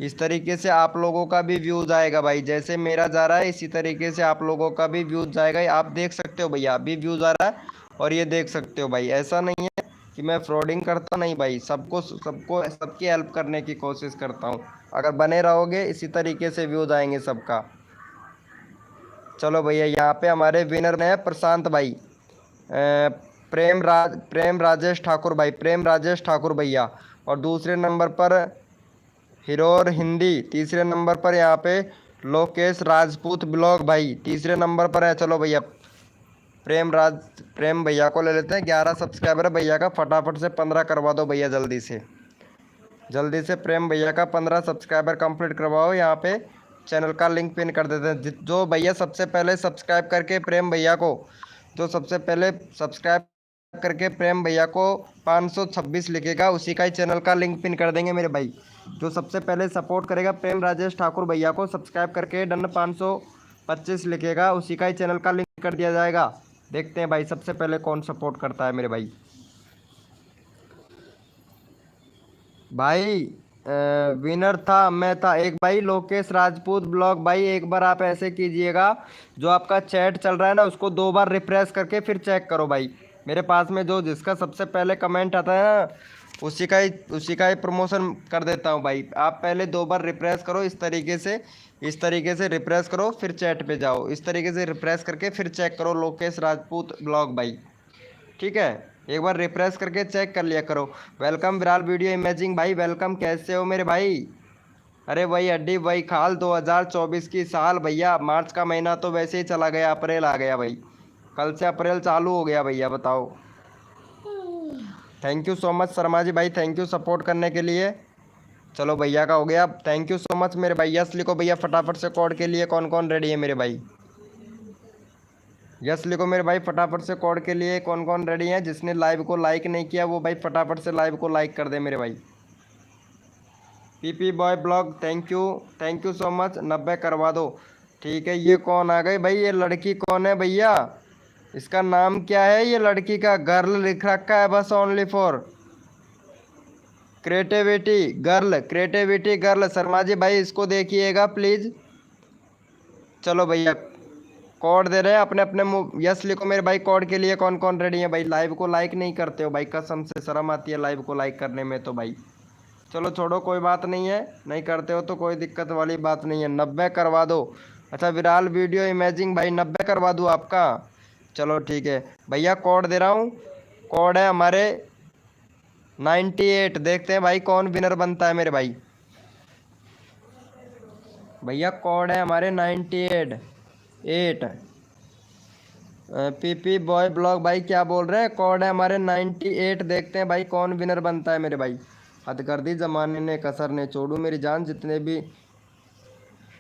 इस तरीके से आप लोगों का भी व्यूज़ आएगा भाई। जैसे मेरा जा रहा है इसी तरीके से आप लोगों का भी व्यूज़ जाएगा। आप देख सकते हो भैया अभी व्यूज़ आ रहा है, और ये देख सकते हो भाई। ऐसा नहीं है कि मैं फ्रॉडिंग करता, नहीं भाई, सबको सबको सबकी हेल्प करने की कोशिश करता हूँ। अगर बने रहोगे इसी तरीके से व्यूज़ आएंगे सबका। चलो भैया यहाँ पे हमारे विनर में है प्रशांत भाई, प्रेम राजेश ठाकुर भाई, प्रेम राजेश ठाकुर भैया। और दूसरे नंबर पर हिरोर हिंदी, तीसरे नंबर पर यहाँ पे लोकेश राजपूत ब्लॉग भाई, तीसरे नंबर पर है। चलो भैया प्रेम भैया को ले लेते हैं, 11 सब्सक्राइबर है भैया का, फटाफट से 15 करवा दो भैया जल्दी से, जल्दी से प्रेम भैया का 15 सब्सक्राइबर कंप्लीट करवाओ। यहाँ पे चैनल का लिंक पिन कर देते हैं। जो भैया सबसे पहले सब्सक्राइब करके प्रेम भैया को, जो सबसे पहले सब्सक्राइब करके प्रेम भैया को 526 लिखेगा उसी का ही चैनल का लिंक पिन कर देंगे मेरे भाई। जो सबसे पहले सपोर्ट करेगा प्रेम राजेश ठाकुर भैया को सब्सक्राइब करके डन 25 लिखेगा उसी का ही चैनल का लिंक कर दिया जाएगा। देखते हैं भाई सबसे पहले कौन सपोर्ट करता है मेरे भाई। भाई विनर था, मैं था एक भाई, लोकेश राजपूत ब्लॉग भाई। एक बार आप ऐसे कीजिएगा, जो आपका चैट चल रहा है ना उसको 2 बार रिफ्रेश करके फिर चेक करो भाई। मेरे पास में जो जिसका सबसे पहले कमेंट आता है ना उसी का ही प्रमोशन कर देता हूँ भाई। आप पहले 2 बार रिफ्रेश करो इस तरीके से रिफ्रेश करो, फिर चैट पे जाओ, इस तरीके से रिफ्रेश करके फिर चेक करो लोकेश राजपूत ब्लॉग भाई। ठीक है, एक बार रिफ्रेश करके चेक कर लिया करो। वेलकम विराल वीडियो इमेजिंग भाई, वेलकम, कैसे हो मेरे भाई। अरे भाई अड्डी भाई खाल 2024 की साल भैया, मार्च का महीना तो वैसे ही चला गया, अप्रैल आ गया भाई, कल से अप्रैल चालू हो गया भैया, बताओ। Thank you so much Sharma ji भाई, थैंक यू सपोर्ट करने के लिए। चलो भैया का हो गया, थैंक यू सो मच मेरे भाई। यस लिखो भैया फटाफट से, कोड के लिए कौन कौन रेडी है मेरे भाई। यस लिखो मेरे भाई फटाफट से, कोड के लिए कौन कौन रेडी है। जिसने लाइव को लाइक नहीं किया वो भाई फटाफट से लाइव को लाइक कर दे मेरे भाई। PP boy blog thank you so much, 90 करवा दो। ठीक है, ये कौन आ गई भाई, ये लड़की कौन है भैया, इसका नाम क्या है, ये लड़की का गर्ल लिख रखा है बस, only for creativity girl. Sharma ji भाई इसको देखिएगा प्लीज़। चलो भैया कोड दे रहे हैं अपने अपने मुँह। यस लिखो मेरे भाई, कोड के लिए कौन कौन रेडी है भाई। लाइव को लाइक नहीं करते हो भाई, कसम से शर्म आती है लाइव को लाइक करने में तो भाई। चलो छोड़ो कोई बात नहीं है, नहीं करते हो तो कोई दिक्कत वाली बात नहीं है। 90 करवा दो। अच्छा विराल वीडियो इमेजिंग भाई 90 करवा दूँ आपका। चलो ठीक है भैया, कोड दे रहा हूँ, कोड है हमारे 98। देखते हैं भाई कौन विनर बनता है मेरे भाई। भैया कोड है हमारे 98 पीपी बॉय ब्लॉग भाई क्या बोल रहे हैं, कोड है हमारे 98। देखते हैं भाई कौन विनर बनता है मेरे भाई। हद कर दी जमाने ने कसर ने छोड़ू मेरी जान, जितने भी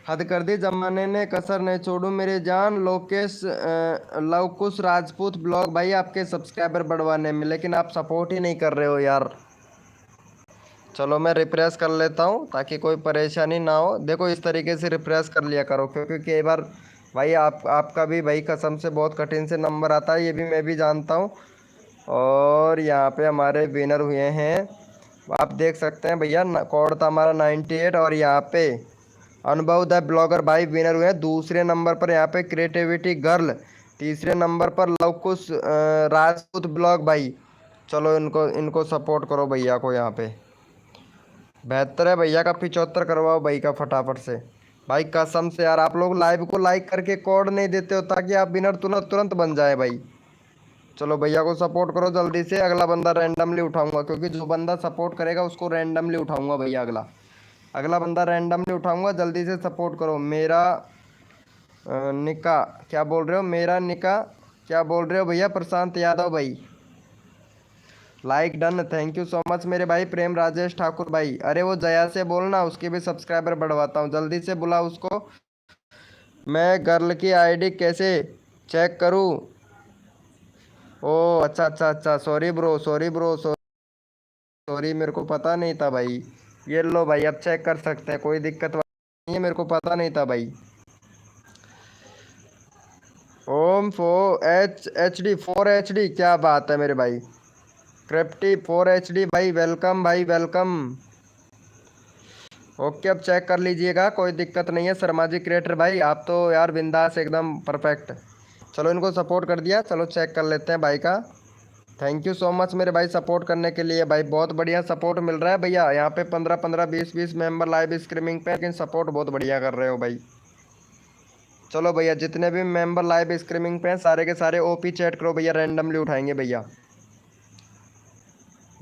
हद कर दी जमाने ने कसर ने छोड़ू मेरी जान। लोकेश लवकुश राजपूत ब्लॉग भाई, आपके सब्सक्राइबर बढ़वाने में, लेकिन आप सपोर्ट ही नहीं कर रहे हो यार। चलो मैं रिफ्रेश कर लेता हूँ ताकि कोई परेशानी ना हो। देखो इस तरीके से रिफ्रेश कर लिया करो, क्योंकि कई बार भाई आपका भी भाई कसम से बहुत कठिन से नंबर आता है, ये भी मैं भी जानता हूँ। और यहाँ पे हमारे विनर हुए हैं, आप देख सकते हैं भैया, कोड था हमारा 98। और यहाँ पे अनुभव द ब्लॉगर भाई विनर हुए हैं। दूसरे नंबर पर यहाँ पे क्रिएटिविटी गर्ल, तीसरे नंबर पर लवकुश राजपूत ब्लॉग भाई। चलो इनको इनको सपोर्ट करो भैया को, यहाँ पे 72 है भैया का, 75 करवाओ भाई का फटाफट से। भाई कसम से यार आप लोग लाइव को लाइक करके कोड नहीं देते हो ताकि आप विनर तुरंत तुरंत बन जाए भाई। चलो भैया को सपोर्ट करो जल्दी से, अगला बंदा रैंडमली उठाऊंगा, क्योंकि जो बंदा सपोर्ट करेगा उसको रैंडमली उठाऊंगा भैया। अगला अगला बंदा रैंडमली उठाऊंगा, जल्दी से सपोर्ट करो। मेरा निका क्या बोल रहे हो, मेरा निका क्या बोल रहे हो भैया, प्रशांत यादव भाई like done, thank you so much मेरे भाई। प्रेम राजेश ठाकुर भाई, अरे वो जया से बोलना, उसके भी सब्सक्राइबर बढ़वाता हूँ, जल्दी से बुला उसको। मैं गर्ल की आईडी कैसे चेक करूँ, ओ अच्छा अच्छा अच्छा, सॉरी मेरे को पता नहीं था भाई। ये लो भाई अब चेक कर सकते हैं, कोई दिक्कत नहीं है, मेरे को पता नहीं था भाई। ओम फोर एच डी क्या बात है मेरे भाई। क्रिप्टी 4 HD भाई वेलकम भाई वेलकम। ओके अब चेक कर लीजिएगा, कोई दिक्कत नहीं है। शर्मा जी क्रिएटर भाई आप तो यार बिंदास एकदम परफेक्ट। चलो इनको सपोर्ट कर दिया, चलो चेक कर लेते हैं भाई का। थैंक यू सो मच मेरे भाई सपोर्ट करने के लिए भाई, बहुत बढ़िया सपोर्ट मिल रहा है भैया। यहाँ पे 15-15 20-20 मेंबर लाइव स्ट्रीमिंग पे, लेकिन सपोर्ट बहुत बढ़िया कर रहे हो भाई। चलो भैया जितने भी मेंबर लाइव स्ट्रीमिंग पे हैं सारे के सारे ओपी चैट करो भैया, रैंडमली उठाएंगे भैया।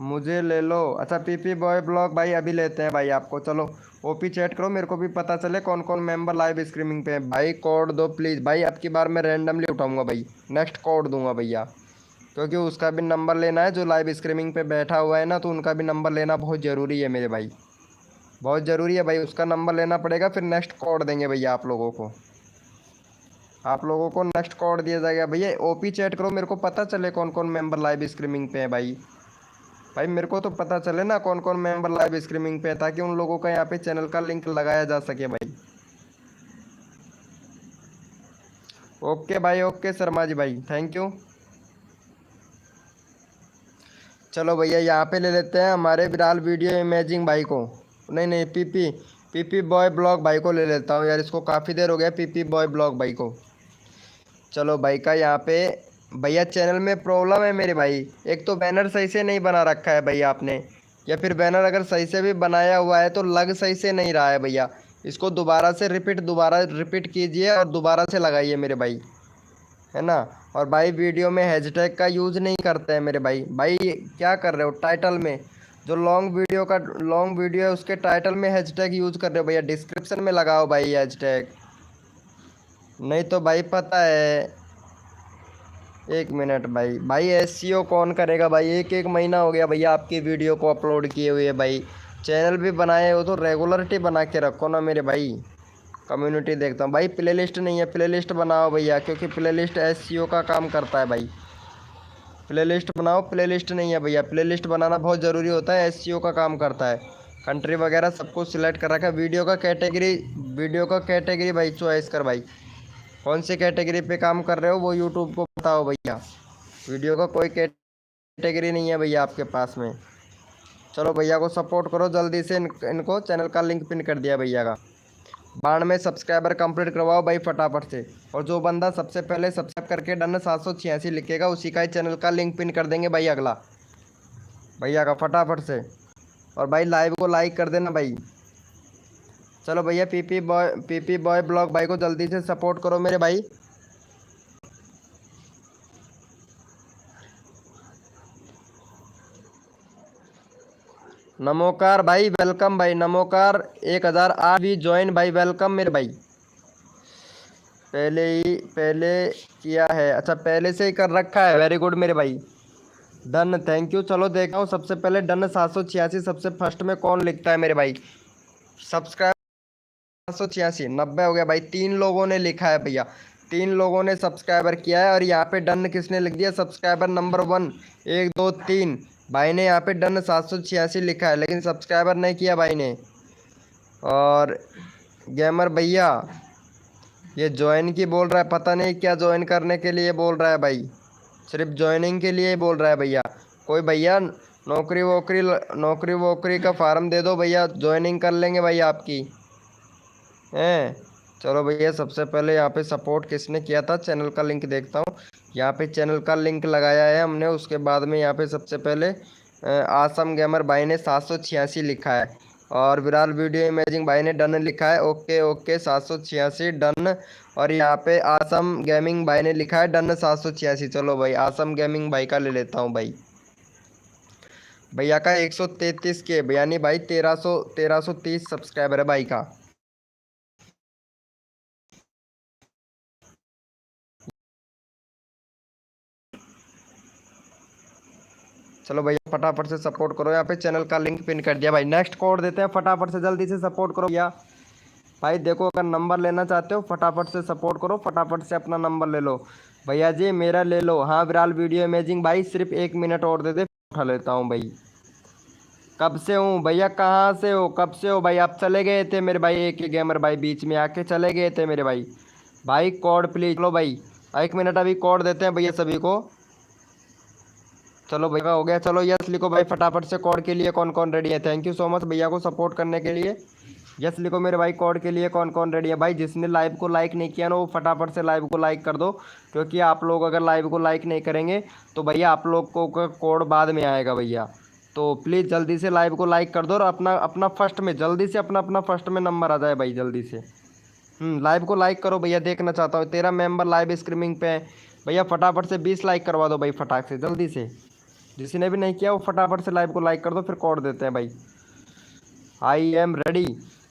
मुझे ले लो, अच्छा पीपी बॉय ब्लॉग भाई अभी लेते हैं भाई आपको। चलो ओपी चैट करो, मेरे को भी पता चले कौन कौन मेंबर लाइव स्ट्रीमिंग पे है भाई। कोड दो प्लीज़ भाई, अब की बार मैं रैंडमली उठाऊंगा भाई, नेक्स्ट कोड दूंगा भैया, क्योंकि उसका भी नंबर लेना है जो लाइव स्ट्रीमिंग पे बैठा हुआ है ना, तो उनका भी नंबर लेना बहुत ज़रूरी है मेरे भाई, बहुत ज़रूरी है भाई, उसका नंबर लेना पड़ेगा, फिर नेक्स्ट कोड देंगे भैया आप लोगों को। आप लोगों को नेक्स्ट कोड दिया जाएगा भैया। ओपी चैट करो, मेरे को पता चले कौन कौन मेंबर लाइव स्ट्रीमिंग पे है भाई। भाई मेरे को तो पता चले ना कौन कौन मेंबर लाइव स्ट्रीमिंग पे है, ताकि उन लोगों का यहाँ पे चैनल का लिंक लगाया जा सके भाई। ओके भाई, ओके शर्मा जी भाई, थैंक यू। चलो भैया यहाँ पे ले लेते हैं हमारे विराल वीडियो इमेजिंग भाई को। नहीं नहीं, पीपी पीपी बॉय ब्लॉग भाई को ले लेता हूँ यार, इसको काफ़ी देर हो गया पीपी बॉय ब्लॉग भाई को। चलो भाई का यहाँ पे। भैया चैनल में प्रॉब्लम है मेरे भाई, एक तो बैनर सही से नहीं बना रखा है भैया आपने, या फिर बैनर अगर सही से भी बनाया हुआ है तो लग सही से नहीं रहा है भैया। इसको दोबारा रिपीट कीजिए और दोबारा से लगाइए मेरे भाई, है ना। और भाई वीडियो में हैशटैग का यूज़ नहीं करते हैं मेरे भाई। भाई क्या कर रहे हो टाइटल में, जो लॉन्ग वीडियो है उसके टाइटल में हैशटैग यूज़ कर रहे हो भैया, डिस्क्रिप्शन में लगाओ भाई हैशटैग। नहीं तो भाई पता है, एक मिनट भाई, एसईओ कौन करेगा भाई, एक एक महीना हो गया भैया आपकी वीडियो को अपलोड किए हुए भाई। चैनल भी बनाए हो तो रेगुलरिटी बना के रखो ना मेरे भाई। कम्युनिटी देखता हूँ भाई, प्लेलिस्ट नहीं है, प्लेलिस्ट बनाओ भैया, क्योंकि प्लेलिस्ट एसईओ का काम करता है भाई। प्लेलिस्ट बनाओ, प्लेलिस्ट नहीं है भैया, प्लेलिस्ट बनाना बहुत ज़रूरी होता है, एसईओ का काम करता है। कंट्री वगैरह सब कुछ सिलेक्ट कर रखा है। वीडियो का कैटेगरी भाई चॉइस कर भाई, कौन सी कैटेगरी पे काम कर रहे हो वो यूट्यूब को बताओ भैया। वीडियो का कोई कैटेगरी नहीं है भैया आपके पास में। चलो भैया को सपोर्ट करो जल्दी से, इनको चैनल का लिंक पिन कर दिया भैया का। 92 सब्सक्राइबर कंप्लीट करवाओ भाई फटाफट से। और जो बंदा सबसे पहले सब्सक्राइब करके डन 786 लिखेगा उसी का ही चैनल का लिंक पिन कर देंगे भाई अगला, भैया का फटाफट से। और भाई लाइव को लाइक कर देना भाई। चलो भैया पीपी बॉय ब्लॉग भाई को जल्दी से सपोर्ट करो मेरे भाई। नमोकार भाई, वेलकम भाई, नमोकार 1008 भी ज्वाइन भाई, वेलकम मेरे भाई। पहले किया है, अच्छा पहले से ही कर रखा है, वेरी गुड मेरे भाई, डन, थैंक यू। चलो देखा हूँ सबसे पहले डन 786 सबसे फर्स्ट में कौन लिखता है मेरे भाई। सब्सक्राइब 786 90 हो गया भाई, 3 लोगों ने लिखा है भैया, 3 लोगों ने सब्सक्राइबर किया है। और यहाँ पे डन किसने लिख दिया, सब्सक्राइबर नंबर 1 1 2 3 भाई ने यहाँ पे डन 786 लिखा है, लेकिन सब्सक्राइबर नहीं किया भाई ने। और गेमर भैया ये ज्वाइन की बोल रहा है, पता नहीं क्या ज्वाइन करने के लिए बोल रहा है भाई, सिर्फ ज्वाइनिंग के लिए ही बोल रहा है भैया। कोई भैया नौकरी वोकरी का फार्म दे दो भैया, ज्वाइनिंग कर लेंगे भाई आपकी, हैं। चलो भैया सबसे पहले यहाँ पे सपोर्ट किसने किया था, चैनल का लिंक देखता हूँ। यहाँ पे चैनल का लिंक लगाया है हमने, उसके बाद में यहाँ पे सबसे पहले आसम गेमर भाई ने 786 लिखा है। और विराल वीडियो इमेजिंग भाई ने डन लिखा है, ओके ओके 786 डन। और यहाँ पे आसम गेमिंग भाई ने लिखा है डन 786। चलो भाई आसम गेमिंग भाई का ले लेता हूँ भाई। भैया का 133 के, यानी भाई 1330 सब्सक्राइबर है भाई का। चलो भैया फटाफट से सपोर्ट करो, यहाँ पे चैनल का लिंक पिन कर दिया भाई। नेक्स्ट कोड देते हैं, फटाफट से जल्दी से सपोर्ट करो भैया। भाई देखो अगर नंबर लेना चाहते हो फटाफट से सपोर्ट करो, फटाफट से अपना नंबर ले लो भैया जी, मेरा ले लो। हाँ विराल वीडियो इमेजिंग भाई सिर्फ 1 मिनट और दे दे, उठा लेता हूँ भाई। कब से हूँ भैया, कहाँ से हो, कब से हो भाई, आप चले गए थे मेरे भाई, एक ही गेमर भाई बीच में आके चले गए थे मेरे भाई। भाई कोड प्लीज लो भाई, 1 मिनट अभी कोड देते हैं भैया सभी को। चलो भैया हो गया, चलो यस लिखो भाई फटाफट से, कोड के लिए कौन कौन रेडी है। थैंक यू सो मच भैया को सपोर्ट करने के लिए। यस लिखो मेरे भाई, कोड के लिए कौन कौन रेडी है। भाई जिसने लाइव को लाइक नहीं किया ना वो फटाफट से लाइव को लाइक कर दो, क्योंकि आप लोग अगर लाइव को लाइक नहीं करेंगे तो भैया आप लोग को कोड बाद में आएगा भैया। तो प्लीज़ जल्दी से लाइव को लाइक कर दो, और अपना अपना फर्स्ट में जल्दी से अपना फर्स्ट में नंबर आ जाए भाई जल्दी से। लाइव को लाइक करो भैया, देखना चाहता हूँ 13 मेंबर लाइव स्ट्रीमिंग पे है भैया। फटाफट से 20 लाइक करवा दो भाई, फटाक से जल्दी से। जिसने भी नहीं किया वो फटाफट से लाइव को लाइक कर दो, फिर कोड देते हैं भाई। I am ready.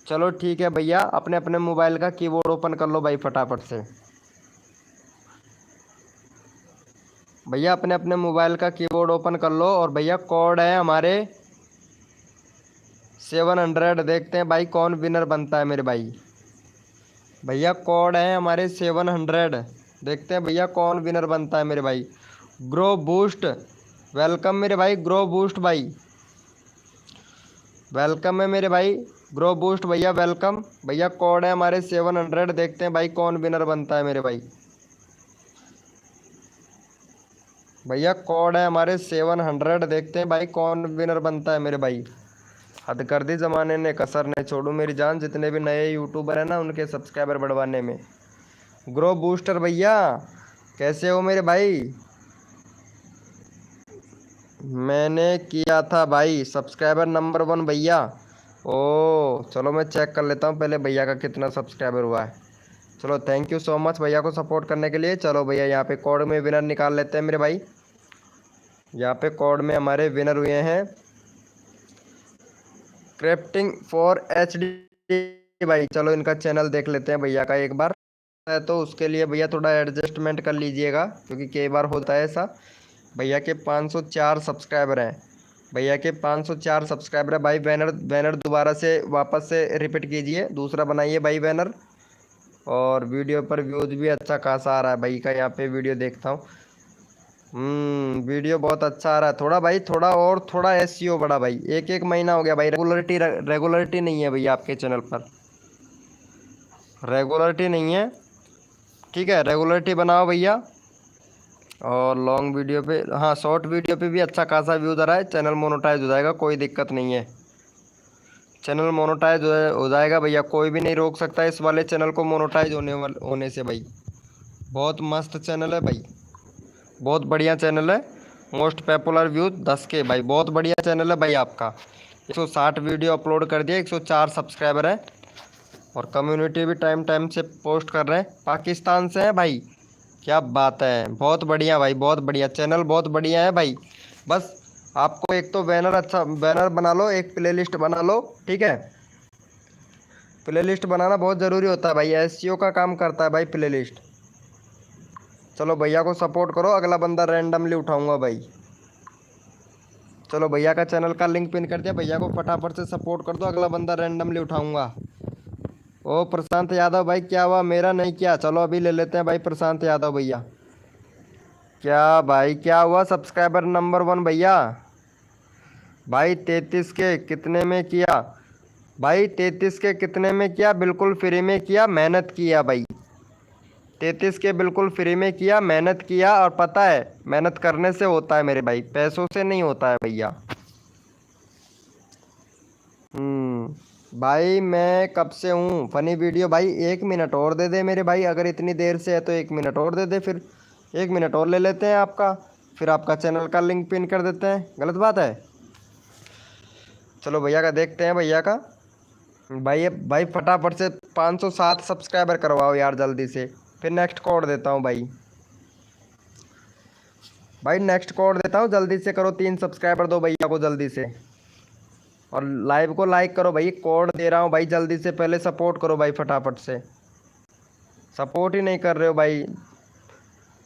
चलो ठीक है भैया, अपने अपने मोबाइल का कीबोर्ड ओपन कर लो भाई फटाफट से। भैया अपने अपने मोबाइल का कीबोर्ड ओपन कर लो, और भैया कोड है हमारे 700। देखते हैं भाई कौन विनर बनता है मेरे भाई। भैया कोड है हमारे 700, देखते हैं भैया कौन विनर बनता है मेरे भाई। ग्रो बूस्ट, वेलकम मेरे भाई, ग्रो बूस्ट भाई, वेलकम है मेरे भाई, ग्रो बूस्ट भैया वेलकम। भैया कोड है हमारे 700, देखते हैं भाई कौन विनर बनता है मेरे भाई। भैया कोड है हमारे 700। देखते हैं भाई कौन विनर बनता है मेरे भाई। हद कर दी जमाने ने, कसर नहीं छोड़ू मेरी जान। जितने भी नए यूट्यूबर हैं ना, उनके सब्सक्राइबर बढ़वाने में। ग्रो बूस्टर भैया, कैसे हो मेरे भाई? मैंने किया था भाई, सब्सक्राइबर नंबर 1 भैया। ओ चलो मैं चेक कर लेता हूँ पहले भैया का कितना सब्सक्राइबर हुआ है। चलो थैंक यू सो मच भैया को सपोर्ट करने के लिए। चलो भैया यहाँ पे कोड में विनर निकाल लेते हैं मेरे भाई। यहाँ पे कोड में हमारे विनर हुए हैं क्राफ्टिंग फॉर HD भाई। चलो इनका चैनल देख लेते हैं भैया का एक बार। है तो उसके लिए भैया थोड़ा एडजस्टमेंट कर लीजिएगा, क्योंकि कई बार होता है ऐसा। भैया के 504 सब्सक्राइबर हैं। भैया के 504 सब्सक्राइबर है भाई। बैनर बैनर दोबारा से वापस से रिपीट कीजिए, दूसरा बनाइए भाई बैनर। और वीडियो पर व्यूज भी अच्छा खासा आ रहा है भाई का। यहाँ पे वीडियो देखता हूँ, वीडियो बहुत अच्छा आ रहा है। थोड़ा भाई, थोड़ा और थोड़ा SEO बढ़ा भाई। एक एक महीना हो गया भाई, रेगुलरिटी नहीं है भैया आपके चैनल पर। रेगुलरिटी नहीं है, ठीक है, रेगुलरिटी बनाओ भैया। और लॉन्ग वीडियो पे, हाँ शॉर्ट वीडियो पे भी अच्छा खासा व्यूज आ रहा है। चैनल मोनेटाइज हो जाएगा, कोई दिक्कत नहीं है। चैनल मोनेटाइज हो जाएगा भैया, कोई भी नहीं रोक सकता इस वाले चैनल को मोनेटाइज होने से भाई। बहुत मस्त चैनल है भाई, बहुत बढ़िया चैनल है। मोस्ट पॉपुलर व्यूज 10 के भाई, बहुत बढ़िया चैनल है भाई आपका। 160 वीडियो अपलोड कर दिया, 104 सब्सक्राइबर है। और कम्युनिटी भी टाइम टाइम से पोस्ट कर रहे हैं। पाकिस्तान से है भाई, क्या बात है, बहुत बढ़िया भाई, बहुत बढ़िया चैनल, बहुत बढ़िया है भाई। बस आपको एक तो बैनर, अच्छा बैनर बना लो, एक प्लेलिस्ट बना लो, ठीक है। प्लेलिस्ट बनाना बहुत ज़रूरी होता है भाई, SEO का काम करता है भाई प्लेलिस्ट। चलो भैया को सपोर्ट करो, अगला बंदा रैंडमली उठाऊंगा भाई। चलो भैया का चैनल का लिंक पिन कर दिया, भैया को फटाफट से सपोर्ट कर दो, अगला बंदा रैंडमली उठाऊंगा। ओ प्रशांत यादव भाई, क्या हुआ? मेरा नहीं किया, चलो अभी ले लेते हैं भाई प्रशांत यादव भैया। क्या भाई क्या हुआ? सब्सक्राइबर नंबर 1 भैया। भाई 33 के कितने में किया? भाई 33 के कितने में किया? बिल्कुल फ्री में किया, मेहनत किया भाई। 33 के बिल्कुल फ्री में किया, मेहनत किया। और पता है मेहनत करने से होता है मेरे भाई, पैसों से नहीं होता है भैया। भाई मैं कब से हूँ फनी वीडियो भाई। 1 मिनट और दे दे मेरे भाई, अगर इतनी देर से है तो 1 मिनट और दे दे। फिर 1 मिनट और ले लेते हैं आपका, फिर आपका चैनल का लिंक पिन कर देते हैं। गलत बात है? चलो भैया का देखते हैं, भैया का। भाई भाई फटाफट से 507 सब्सक्राइबर करवाओ यार जल्दी से। फिर नेक्स्ट कोड देता हूँ भाई। भाई नेक्स्ट कोड देता हूँ, जल्दी से करो। 3 सब्सक्राइबर दो भैया को जल्दी से। और लाइव को लाइक करो भाई, कोड दे रहा हूँ भाई, जल्दी से पहले सपोर्ट करो भाई फटाफट से। सपोर्ट ही नहीं कर रहे हो भाई।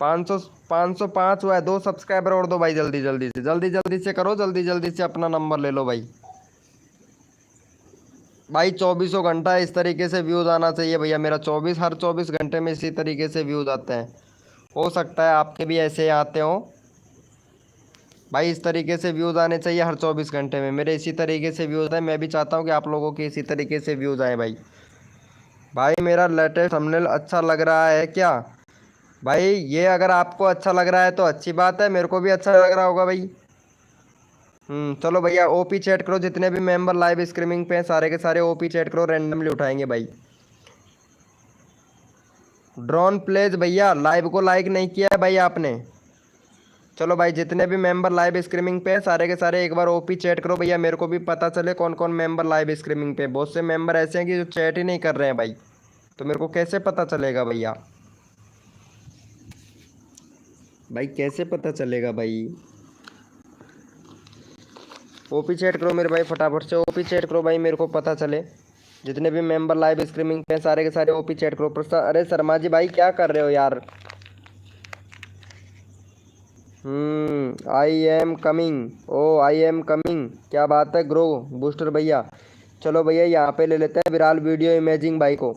505 हुआ है, 2 सब्सक्राइबर और दो भाई, जल्दी जल्दी से, जल्दी जल्दी से करो, जल्दी जल्दी से अपना नंबर ले लो भाई। भाई 24 घंटा इस तरीके से व्यूज़ आना चाहिए भैया मेरा। हर 24 घंटे में इसी तरीके से व्यूज़ आते हैं। हो सकता है आपके भी ऐसे आते हो भाई। इस तरीके से व्यूज़ आने चाहिए हर 24 घंटे में। मेरे इसी तरीके से व्यूज़ आए, मैं भी चाहता हूँ कि आप लोगों के इसी तरीके से व्यूज़ आए भाई। भाई मेरा लेटेस्ट थंबनेल अच्छा लग रहा है क्या? भाई ये अगर आपको अच्छा लग रहा है तो अच्छी बात है, मेरे को भी अच्छा लग रहा होगा भाई। चलो भैया OP चैट करो, जितने भी मेंबर लाइव स्ट्रीमिंग पे हैं सारे के सारे OP चैट करो, रैंडमली उठाएंगे भाई। ड्रोन प्लेज भैया, लाइव को लाइक नहीं किया है भाई आपने। चलो भाई जितने भी मेंबर लाइव स्ट्रीमिंग पे हैं सारे के सारे एक बार OP चैट करो भैया, मेरे को भी पता चले कौन कौन मेंबर लाइव स्ट्रीमिंग पे। बहुत से मेंबर ऐसे हैं कि जो चैट ही नहीं कर रहे हैं भाई, तो मेरे को कैसे पता चलेगा भैया? भाई कैसे पता चलेगा भाई? OP चैट करो मेरे भाई, फटाफट से OP चैट करो भाई, मेरे को पता चले। जितने भी मेंबर लाइव स्ट्रीमिंग पे हैं सारे के सारे OP चैट करो। प्रसाद, अरे शर्मा जी भाई क्या कर रहे हो यार? I am coming. ओ आई एम कमिंग, क्या बात है ग्रो बूस्टर भैया। चलो भैया यहाँ पे ले लेते हैं विराल वीडियो इमेजिंग भाई को।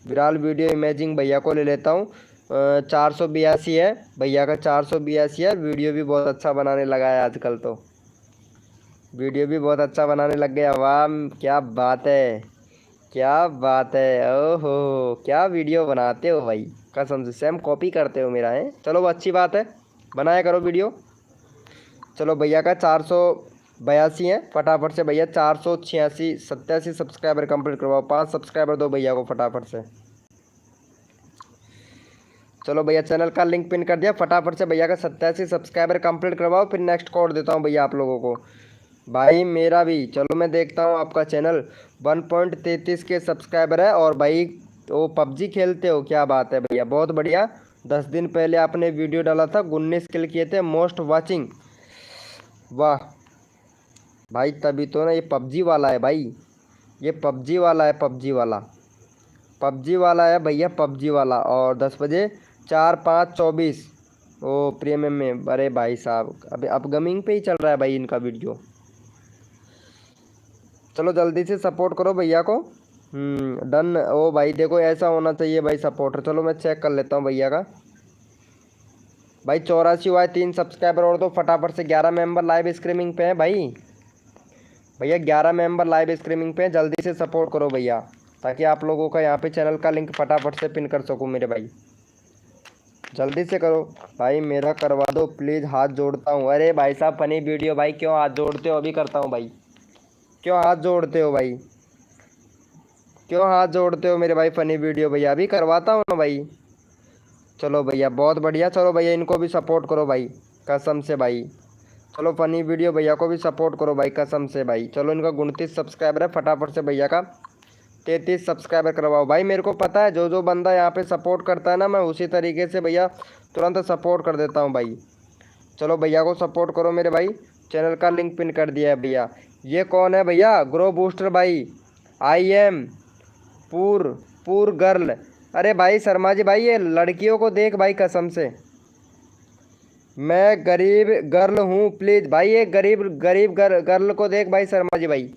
विराल वीडियो इमेजिंग भैया को ले लेता हूँ। 482 है भैया का, 482 है। वीडियो भी बहुत अच्छा बनाने लगा है आजकल तो, वीडियो भी बहुत अच्छा बनाने लग गया। वाह क्या बात है, क्या बात है। ओहो क्या वीडियो बनाते हो भाई, कसम से सेम कॉपी करते हो मेरा है। चलो वो अच्छी बात है। बनाया करो वीडियो। चलो भैया का 482 है, फटाफट से भैया 486 सब्सक्राइबर कंप्लीट करवाओ। 5 सब्सक्राइबर दो भैया को फटाफट से। चलो भैया चैनल का लिंक पिन कर दिया, फटाफट से भैया का 87 सब्सक्राइबर कंप्लीट करवाओ, फिर नेक्स्ट कोड देता हूँ भैया आप लोगों को। भाई मेरा भी चलो मैं देखता हूँ आपका चैनल 1.33 के सब्सक्राइबर है। और भाई वो पबजी खेलते हो, क्या बात है भैया, बहुत बढ़िया। 10 दिन पहले आपने वीडियो डाला था, 19 किल किए थे, मोस्ट वाचिंग, वाह भाई। तभी तो ना, ये पबजी वाला है भाई, ये पबजी वाला है, पबजी वाला, पबजी वाला है भैया, पबजी वाला। और 10 बजे 4/5/24 ओ प्रीमियम में। अरे भाई साहब अभी अपकमिंग पे ही चल रहा है भाई इनका वीडियो। चलो जल्दी से सपोर्ट करो भैया को। डन। ओ भाई देखो ऐसा होना चाहिए भाई सपोर्टर। चलो मैं चेक कर लेता हूँ भैया का। भाई 84 हुआ है, 3 सब्सक्राइबर और दो फटाफट से। 11 मेंबर लाइव स्ट्रीमिंग पे हैं भाई, भैया 11 मेंबर लाइव स्ट्रीमिंग पे हैं। जल्दी से सपोर्ट करो भैया, ताकि आप लोगों का यहाँ पे चैनल का लिंक फटाफट से पिन कर सकूँ मेरे भाई। जल्दी से करो भाई, मेरा करवा दो प्लीज़, हाथ जोड़ता हूँ। अरे भाई साहब फनी वीडियो भाई, क्यों हाथ जोड़ते हो, अभी करता हूँ भाई। क्यों हाथ जोड़ते हो भाई, क्यों हाथ जोड़ते हो मेरे भाई, फनी वीडियो भैया अभी करवाता हूँ ना भाई। चलो भैया बहुत बढ़िया। चलो भैया इनको भी सपोर्ट करो भाई, कसम से भाई। चलो फनी वीडियो भैया को भी सपोर्ट करो भाई, कसम से भाई। चलो इनका 29 सब्सक्राइबर है, फटाफट से भैया का 33 सब्सक्राइबर करवाओ भाई। मेरे को पता है जो जो बंदा यहाँ पे सपोर्ट करता है ना, मैं उसी तरीके से भैया तुरंत सपोर्ट कर देता हूँ भाई। चलो भैया को सपोर्ट करो मेरे भाई, चैनल का लिंक पिन कर दिया है भैया। ये कौन है भैया, ग्रो बूस्टर भाई, आई एम पूर पूर गर्ल। अरे भाई शर्मा जी भाई, ये लड़कियों को देख भाई, कसम से मैं गरीब गर्ल हूँ प्लीज़ भाई। ये गरीब गरीब गर्ल को देख भाई शर्मा जी भाई,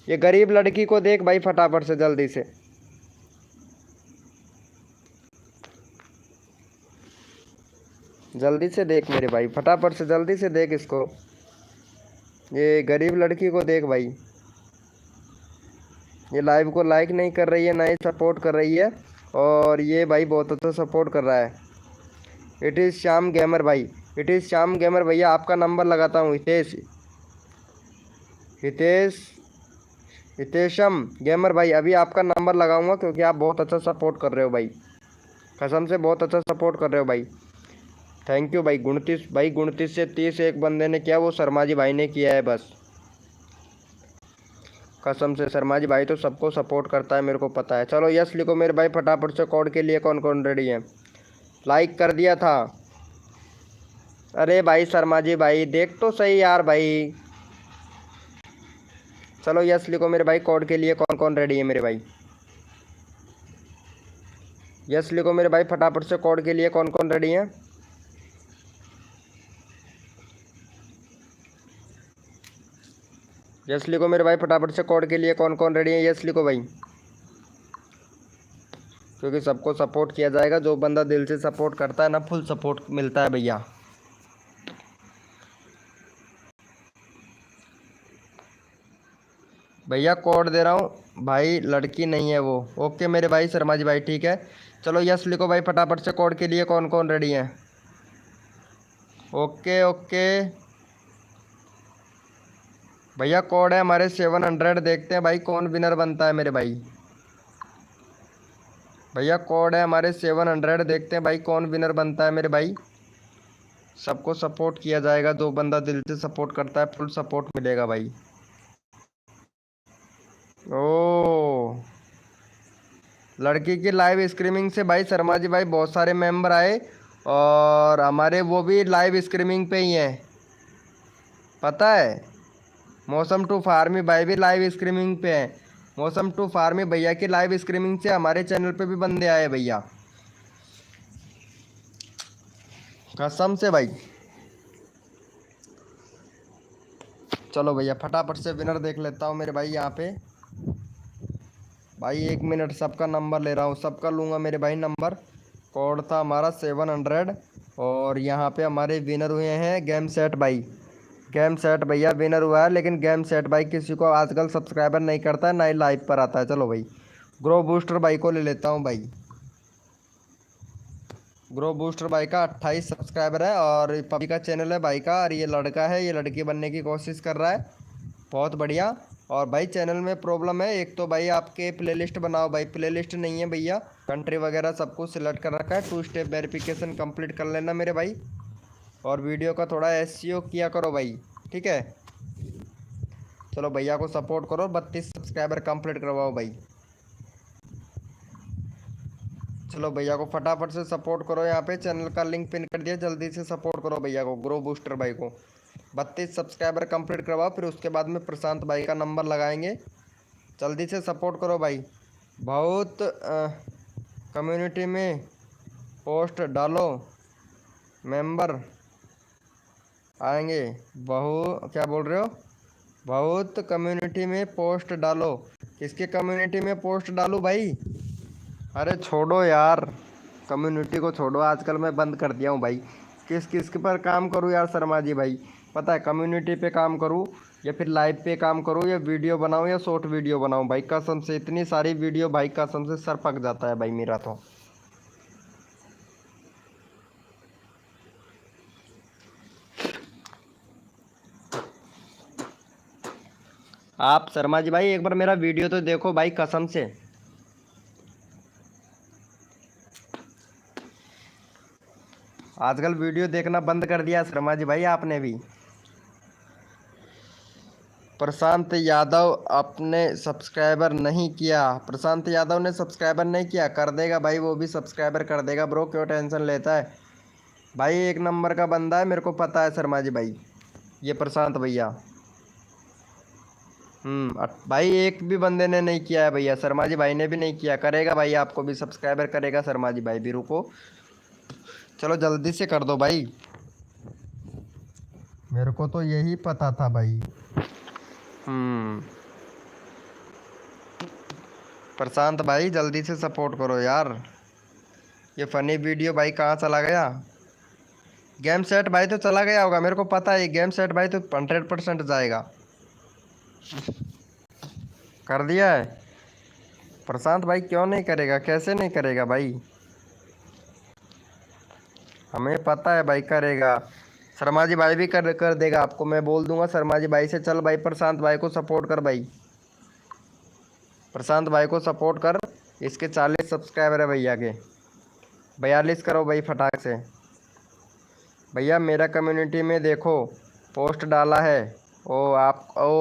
ये गरीब लड़की को देख भाई फटाफट से, जल्दी से। जल्दी से देख मेरे भाई, फटाफट से जल्दी से देख इसको, ये गरीब लड़की को देख भाई। ये लाइव को लाइक नहीं कर रही है, ना ही सपोर्ट कर रही है, और ये भाई बहुत अच्छा सपोर्ट कर रहा है। इट इज़ श्याम गेमर भाई, इट इज़ श्याम गेमर भैया, आपका नंबर लगाता हूँ। हितेशम गेमर भाई, अभी आपका नंबर लगाऊंगा, क्योंकि आप बहुत अच्छा सपोर्ट कर रहे हो भाई, कसम से बहुत अच्छा सपोर्ट कर रहे हो भाई। थैंक यू भाई। 29 भाई, 29 से 30 एक बंदे ने किया, वो शर्मा जी भाई ने किया है बस, कसम से। शर्मा जी भाई तो सबको सपोर्ट करता है, मेरे को पता है। चलो यस लिखो मेरे भाई फटाफट से। कोड के लिए कौन कौन रेडी है, लाइक कर दिया था। अरे भाई शर्मा जी भाई देख तो सही यार भाई। चलो यस लिखो मेरे भाई, कोड के लिए कौन कौन रेडी है मेरे भाई। यस लिखो मेरे भाई फटाफट से, कोड के लिए कौन कौन रेडी है। यस लिखो मेरे भाई फटाफट से, कोड के लिए कौन कौन रेडी है। यस लिखो भाई, क्योंकि सबको सपोर्ट किया जाएगा। जो बंदा दिल से सपोर्ट करता है ना, फुल सपोर्ट मिलता है भैया। भैया कोड दे रहा हूँ भाई, लड़की नहीं है वो। ओके मेरे भाई शर्मा जी भाई, ठीक है। चलो यस लिखो भाई फटाफट से, कोड के लिए कौन कौन रेडी है। ओके ओके भैया, कोड है हमारे 700। देखते हैं भाई कौन विनर बनता है मेरे भाई। भैया कोड है हमारे 700, देखते हैं भाई कौन विनर बनता है मेरे भाई। सबको सपोर्ट किया जाएगा, जो बंदा दिल से सपोर्ट करता है फुल सपोर्ट मिलेगा भाई। ओ लड़की की लाइव स्ट्रीमिंग से भाई शर्मा जी भाई बहुत सारे मेंबर आए, और हमारे वो भी लाइव स्ट्रीमिंग पे ही हैं, पता है। मौसम टू फार्मी भाई भी लाइव स्ट्रीमिंग पे हैं। मौसम टू फार्मी भैया की लाइव स्ट्रीमिंग से हमारे चैनल पे भी बंदे आए भैया, कसम से भाई। चलो भैया फटाफट से विनर देख लेता हूँ मेरे भाई यहाँ पे। भाई 1 मिनट, सबका नंबर ले रहा हूँ, सबका लूँगा मेरे भाई नंबर। कोड था हमारा 700, और यहाँ पे हमारे विनर हुए हैं गेम सेट भाई। गेम सेट भैया विनर हुआ है, लेकिन गेम सेट भाई किसी को आजकल सब्सक्राइबर नहीं करता है, ना ही लाइव पर आता है। चलो भाई ग्रो बूस्टर भाई को ले लेता हूँ भाई। ग्रो बूस्टर भाई का 28 सब्सक्राइबर है और पबजी का चैनल है भाई का। और ये लड़का है, ये लड़की बनने की कोशिश कर रहा है, बहुत बढ़िया। और भाई चैनल में प्रॉब्लम है एक तो भाई, आपके प्लेलिस्ट बनाओ भाई, प्लेलिस्ट नहीं है भैया। कंट्री वगैरह सब कुछ सिलेक्ट कर रखा है, 2 स्टेप वेरिफिकेशन कंप्लीट कर लेना मेरे भाई। और वीडियो का थोड़ा एसईओ किया करो भाई, ठीक है। चलो भैया को सपोर्ट करो, 32 सब्सक्राइबर कंप्लीट करवाओ भाई। चलो भैया को फटाफट से सपोर्ट करो, यहाँ पे चैनल का लिंक पिन कर दिया, जल्दी से सपोर्ट करो भैया को, ग्रो बूस्टर भाई को। 32 सब्सक्राइबर कंप्लीट करवाओ, फिर उसके बाद में प्रशांत भाई का नंबर लगाएंगे। जल्दी से सपोर्ट करो भाई। बहुत कम्युनिटी में पोस्ट डालो, मेंबर आएंगे। क्या बोल रहे हो? बहुत कम्युनिटी में पोस्ट डालो। किसके कम्युनिटी में पोस्ट डालूँ भाई? अरे छोड़ो यार, कम्युनिटी को छोड़ो, आजकल मैं बंद कर दिया हूँ भाई। किस किस के पर काम करूँ यार शर्मा जी भाई? पता है, कम्युनिटी पे काम करूँ या फिर लाइव पे काम करूँ या वीडियो बनाऊँ या शॉर्ट वीडियो बनाऊँ भाई? कसम से इतनी सारी वीडियो भाई, कसम से सर पक जाता है भाई मेरा तो। आप शर्मा जी भाई एक बार मेरा वीडियो तो देखो भाई, कसम से। आजकल वीडियो देखना बंद कर दिया शर्मा जी भाई आपने भी। प्रशांत यादव अपने सब्सक्राइबर नहीं किया, प्रशांत यादव ने सब्सक्राइबर नहीं किया, कर देगा भाई, वो भी सब्सक्राइबर कर देगा ब्रो, क्यों टेंशन लेता है भाई? एक नंबर का बंदा है, मेरे को पता है शर्मा जी भाई, ये प्रशांत भैया। भाई एक भी बंदे ने नहीं किया है भैया, शर्मा जी भाई ने भी नहीं किया, करेगा भाई, आपको भी सब्सक्राइबर करेगा शर्मा जी भाई भी, रुको। चलो जल्दी से कर दो भाई, मेरे को तो यही पता था भाई। प्रशांत भाई जल्दी से सपोर्ट करो यार। ये फनी वीडियो भाई कहाँ चला गया? गेम सेट भाई तो चला गया होगा, मेरे को पता है, गेम सेट भाई तो 100% जाएगा। कर दिया है प्रशांत भाई, क्यों नहीं करेगा, कैसे नहीं करेगा भाई? हमें पता है भाई करेगा। शर्मा जी भाई भी कर देगा आपको, मैं बोल दूंगा शर्मा जी भाई से, चल भाई प्रशांत भाई को सपोर्ट कर भाई, प्रशांत भाई को सपोर्ट कर। इसके 40 सब्सक्राइबर है भैया के, 42 करो भाई फटाक से। भैया मेरा कम्युनिटी में देखो, पोस्ट डाला है। ओ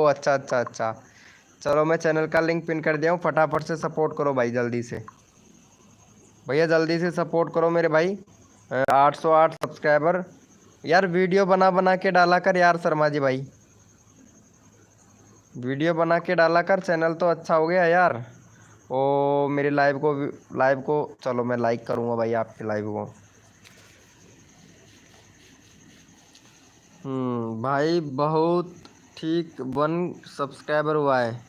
अच्छा अच्छा अच्छा, चलो मैं चैनल का लिंक पिन कर दिया हूँ, फटाफट से सपोर्ट करो भाई जल्दी से। भैया जल्दी से सपोर्ट करो मेरे भाई। 808 सब्सक्राइबर। यार वीडियो बना बना के डाला कर यार शर्मा जी भाई, वीडियो बना के डाला कर, चैनल तो अच्छा हो गया यार। ओ मेरी लाइव को चलो मैं लाइक करूँगा भाई आपके लाइव को। भाई बहुत ठीक, 1 सब्सक्राइबर हुआ है।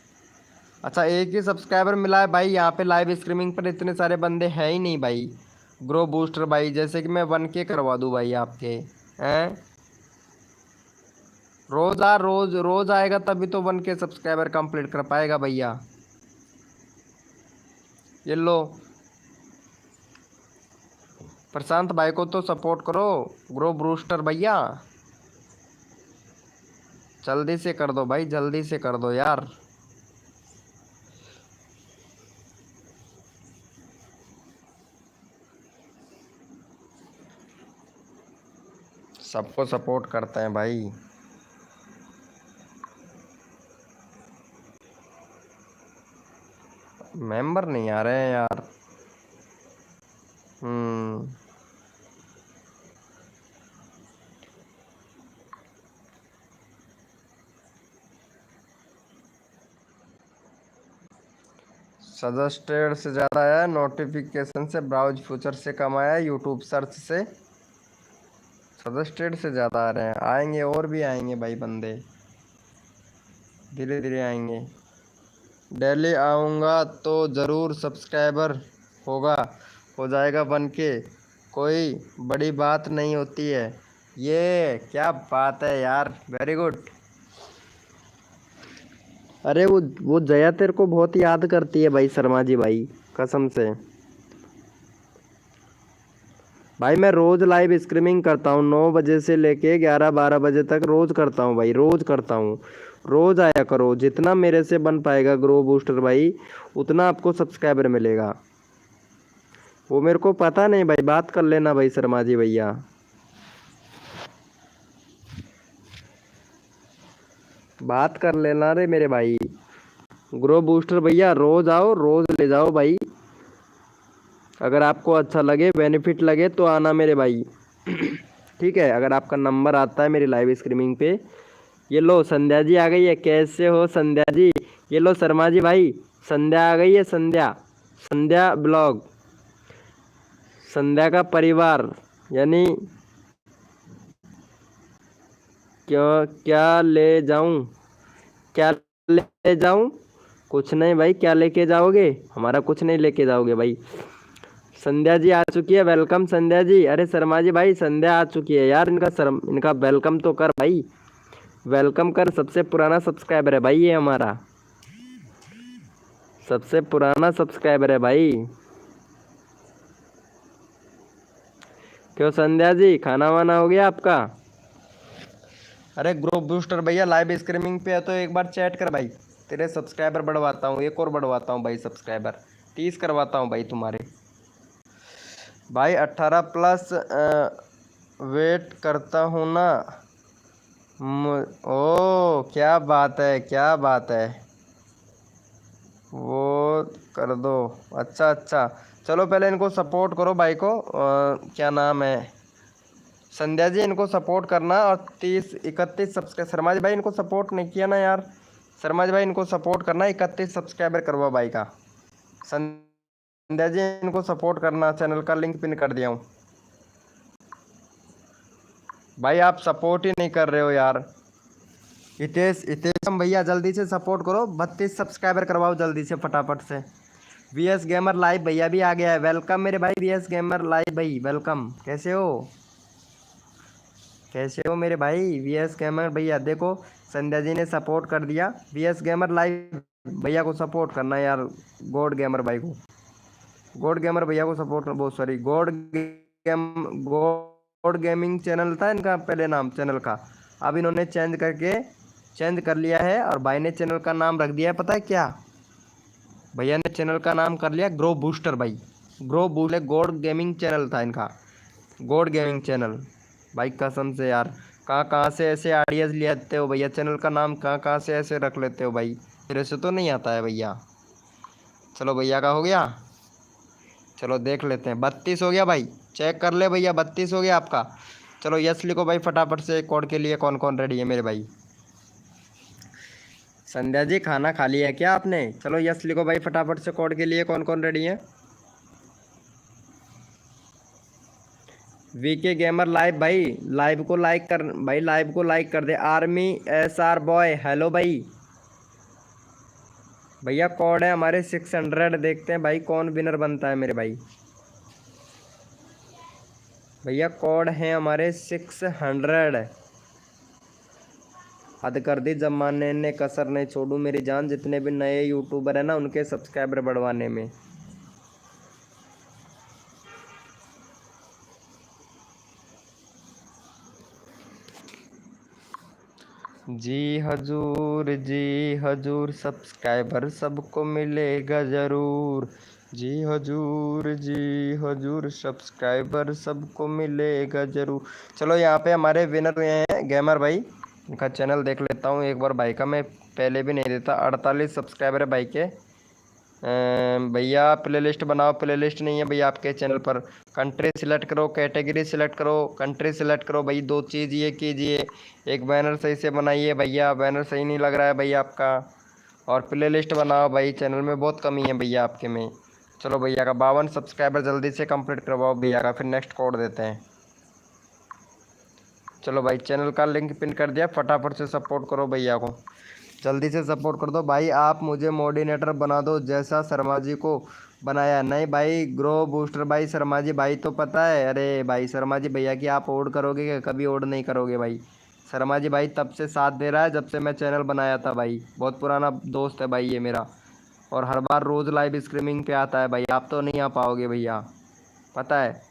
अच्छा एक ही सब्सक्राइबर मिला है भाई, यहाँ पे लाइव स्ट्रीमिंग पर इतने सारे बंदे हैं ही नहीं भाई। ग्रो बूस्टर भाई, जैसे कि मैं 1K करवा दूँ भाई आपके, हैं? रोज रोज आएगा तभी तो 1K सब्सक्राइबर कंप्लीट कर पाएगा भैया। ये लो, प्रशांत भाई को तो सपोर्ट करो, ग्रो बूस्टर भैया, जल्दी से कर दो भाई, जल्दी से कर दो यार। सबको सपोर्ट करते हैं भाई। मेंबर नहीं आ रहे हैं यार। सजेस्टेड से ज़्यादा आया, नोटिफिकेशन से, ब्राउज फ्यूचर से कम आया, यूट्यूब सर्च से। सजेस्टेड से ज़्यादा आ रहे हैं, आएंगे और भी आएंगे भाई बंदे, धीरे धीरे आएंगे। डेली आऊँगा तो ज़रूर सब्सक्राइबर होगा, हो जाएगा 1K, कोई बड़ी बात नहीं होती है। ये क्या बात है यार, वेरी गुड। अरे वो जया तेरे को बहुत याद करती है भाई शर्मा जी भाई, कसम से। भाई मैं रोज़ लाइव स्ट्रीमिंग करता हूँ 9 बजे से लेके 11-12 बजे तक, रोज़ करता हूँ भाई, रोज़ करता हूँ। रोज़ आया करो, जितना मेरे से बन पाएगा ग्रो बूस्टर भाई उतना आपको सब्सक्राइबर मिलेगा। वो मेरे को पता नहीं भाई, बात कर लेना भाई शर्मा जी भैया, बात कर लेना रे मेरे भाई। ग्रो बूस्टर भैया रोज़ आओ, रोज़ ले जाओ भाई, अगर आपको अच्छा लगे बेनिफिट लगे तो आना मेरे भाई। ठीक है, अगर आपका नंबर आता है मेरी लाइव स्ट्रीमिंग पे। ये लो संध्या जी आ गई है, कैसे हो संध्या जी? ये लो शर्मा जी भाई, संध्या आ गई है, संध्या, संध्या ब्लॉग, संध्या का परिवार, यानी क्यों, क्या ले जाऊं, क्या ले जाऊं? कुछ नहीं भाई, क्या लेके जाओगे? हमारा कुछ नहीं लेके जाओगे भाई। संध्या जी आ चुकी है, वेलकम संध्या जी। अरे शर्मा जी भाई संध्या आ चुकी है यार, इनका वेलकम तो कर भाई, वेलकम कर। सबसे पुराना सब्सक्राइबर है भाई ये हमारा, सबसे पुराना सब्सक्राइबर है भाई। क्यों संध्या जी, खाना वाना हो गया आपका? अरे ग्रुप बूस्टर भैया लाइव स्ट्रीमिंग पे है तो एक बार चैट कर भाई, तेरे सब्सक्राइबर बढ़वाता हूँ, एक और बढ़वाता हूँ भाई सब्सक्राइबर, 30 करवाता हूँ भाई तुम्हारे। भाई 18+ वेट करता हूँ ना। ओ क्या बात है, क्या बात है, वो कर दो। अच्छा अच्छा, चलो पहले इनको सपोर्ट करो भाई को, क्या नाम है, संध्या जी इनको सपोर्ट करना। और 30-31 सब्सक्राइब, शर्मा जी भाई इनको सपोर्ट नहीं किया ना यार, शर्मा जी भाई इनको सपोर्ट करना, 31 सब्सक्राइबर करवा भाई का। संध्या जी इनको सपोर्ट करना, चैनल का लिंक पिन कर दिया हूँ भाई, आप सपोर्ट ही नहीं कर रहे हो यार। हितेश, हितेशम भैया जल्दी से सपोर्ट करो, 32 सब्सक्राइबर करवाओ जल्दी से फटाफट से। वीएस गेमर लाइव भैया भी आ गया है, वेलकम मेरे भाई वीएस गेमर लाइव भाई, वेलकम। कैसे हो, कैसे हो मेरे भाई वीएस गेमर भैया? देखो संध्या जी ने सपोर्ट कर दिया, वीएस गेमर लाइव भैया को सपोर्ट करना यार, गॉड गेमर भाई को, गॉड गेमर भैया को सपोर्ट, बहुत सॉरी, गॉड गेमिंग चैनल था इनका पहले नाम चैनल का, अब इन्होंने चेंज कर लिया है, और भाई ने चैनल का नाम रख दिया है, पता है क्या? भैया ने चैनल का नाम कर लिया ग्रो बूस्टर भाई, grow booster, God gaming channel था इनका, गॉड गेमिंग चैनल। भाई कसम से यार, कहाँ कहाँ से ऐसे आइडियाज़ ले आते हो भैया, चैनल का नाम कहाँ कहाँ से ऐसे रख लेते हो भाई, मेरे से तो नहीं आता है भैया। चलो भैया का हो गया, चलो देख लेते हैं, 32 हो गया भाई, चेक कर ले भैया, 32 हो गया आपका। चलो यस लिखो भाई फटाफट से, कोड के लिए कौन कौन रेडी है मेरे भाई? संध्या जी खाना खा लिया है क्या आपने? चलो यस लिखो भाई फटाफट से, कोड के लिए कौन कौन रेडी है? वीके गेमर लाइव भाई, लाइव को लाइक कर भाई, लाइव को लाइक कर दे। आर्मी SR बॉय हेलो भाई, भैया कोड है हमारे 600, देखते हैं भाई कौन विनर बनता है मेरे भाई। भैया कोड है हमारे 600, हद कर दी जमाने ने, कसर नहीं छोड़ू मेरी जान, जितने भी नए यूट्यूबर है ना उनके सब्सक्राइबर बढ़वाने में। जी हजूर सब्सक्राइबर सबको मिलेगा ज़रूर, जी हजूर सब्सक्राइबर सबको मिलेगा ज़रूर। चलो यहाँ पे हमारे विनर हुए हैं गेमर भाई, इनका चैनल देख लेता हूँ एक बार भाई का, मैं पहले भी नहीं देता। 48 सब्सक्राइबर है भाई के। भैया प्ले लिस्ट बनाओ, प्ले लिस्ट नहीं है भैया आपके चैनल पर। कंट्री सिलेक्ट करो, कैटेगरी सिलेक्ट करो, कंट्री सिलेक्ट करो भाई, 2 चीज़ ये कीजिए, एक बैनर सही से बनाइए भैया, बैनर सही नहीं लग रहा है भैया आपका, और प्ले लिस्ट बनाओ भाई, चैनल में बहुत कमी है भैया आपके में। चलो भैया का 52 सब्सक्राइबर जल्दी से कंप्लीट करवाओ भैया का, फिर नेक्स्ट कोड देते हैं। चलो भाई चैनल का लिंक पिन कर दिया, फटाफट से सपोर्ट करो भैया को, जल्दी से सपोर्ट कर दो भाई। आप मुझे मोडिनेटर बना दो जैसा शर्मा जी को बनाया। नहीं भाई ग्रो बूस्टर भाई, शर्मा जी भाई तो पता है, अरे भाई शर्मा जी भैया की आप ओड करोगे क्या? कभी ओड नहीं करोगे भाई। शर्मा जी भाई तब से साथ दे रहा है जब से मैं चैनल बनाया था भाई, बहुत पुराना दोस्त है भाई ये मेरा, और हर बार रोज़ लाइव स्ट्रीमिंग पे आता है भाई, आप तो नहीं आ पाओगे भैया, पता है।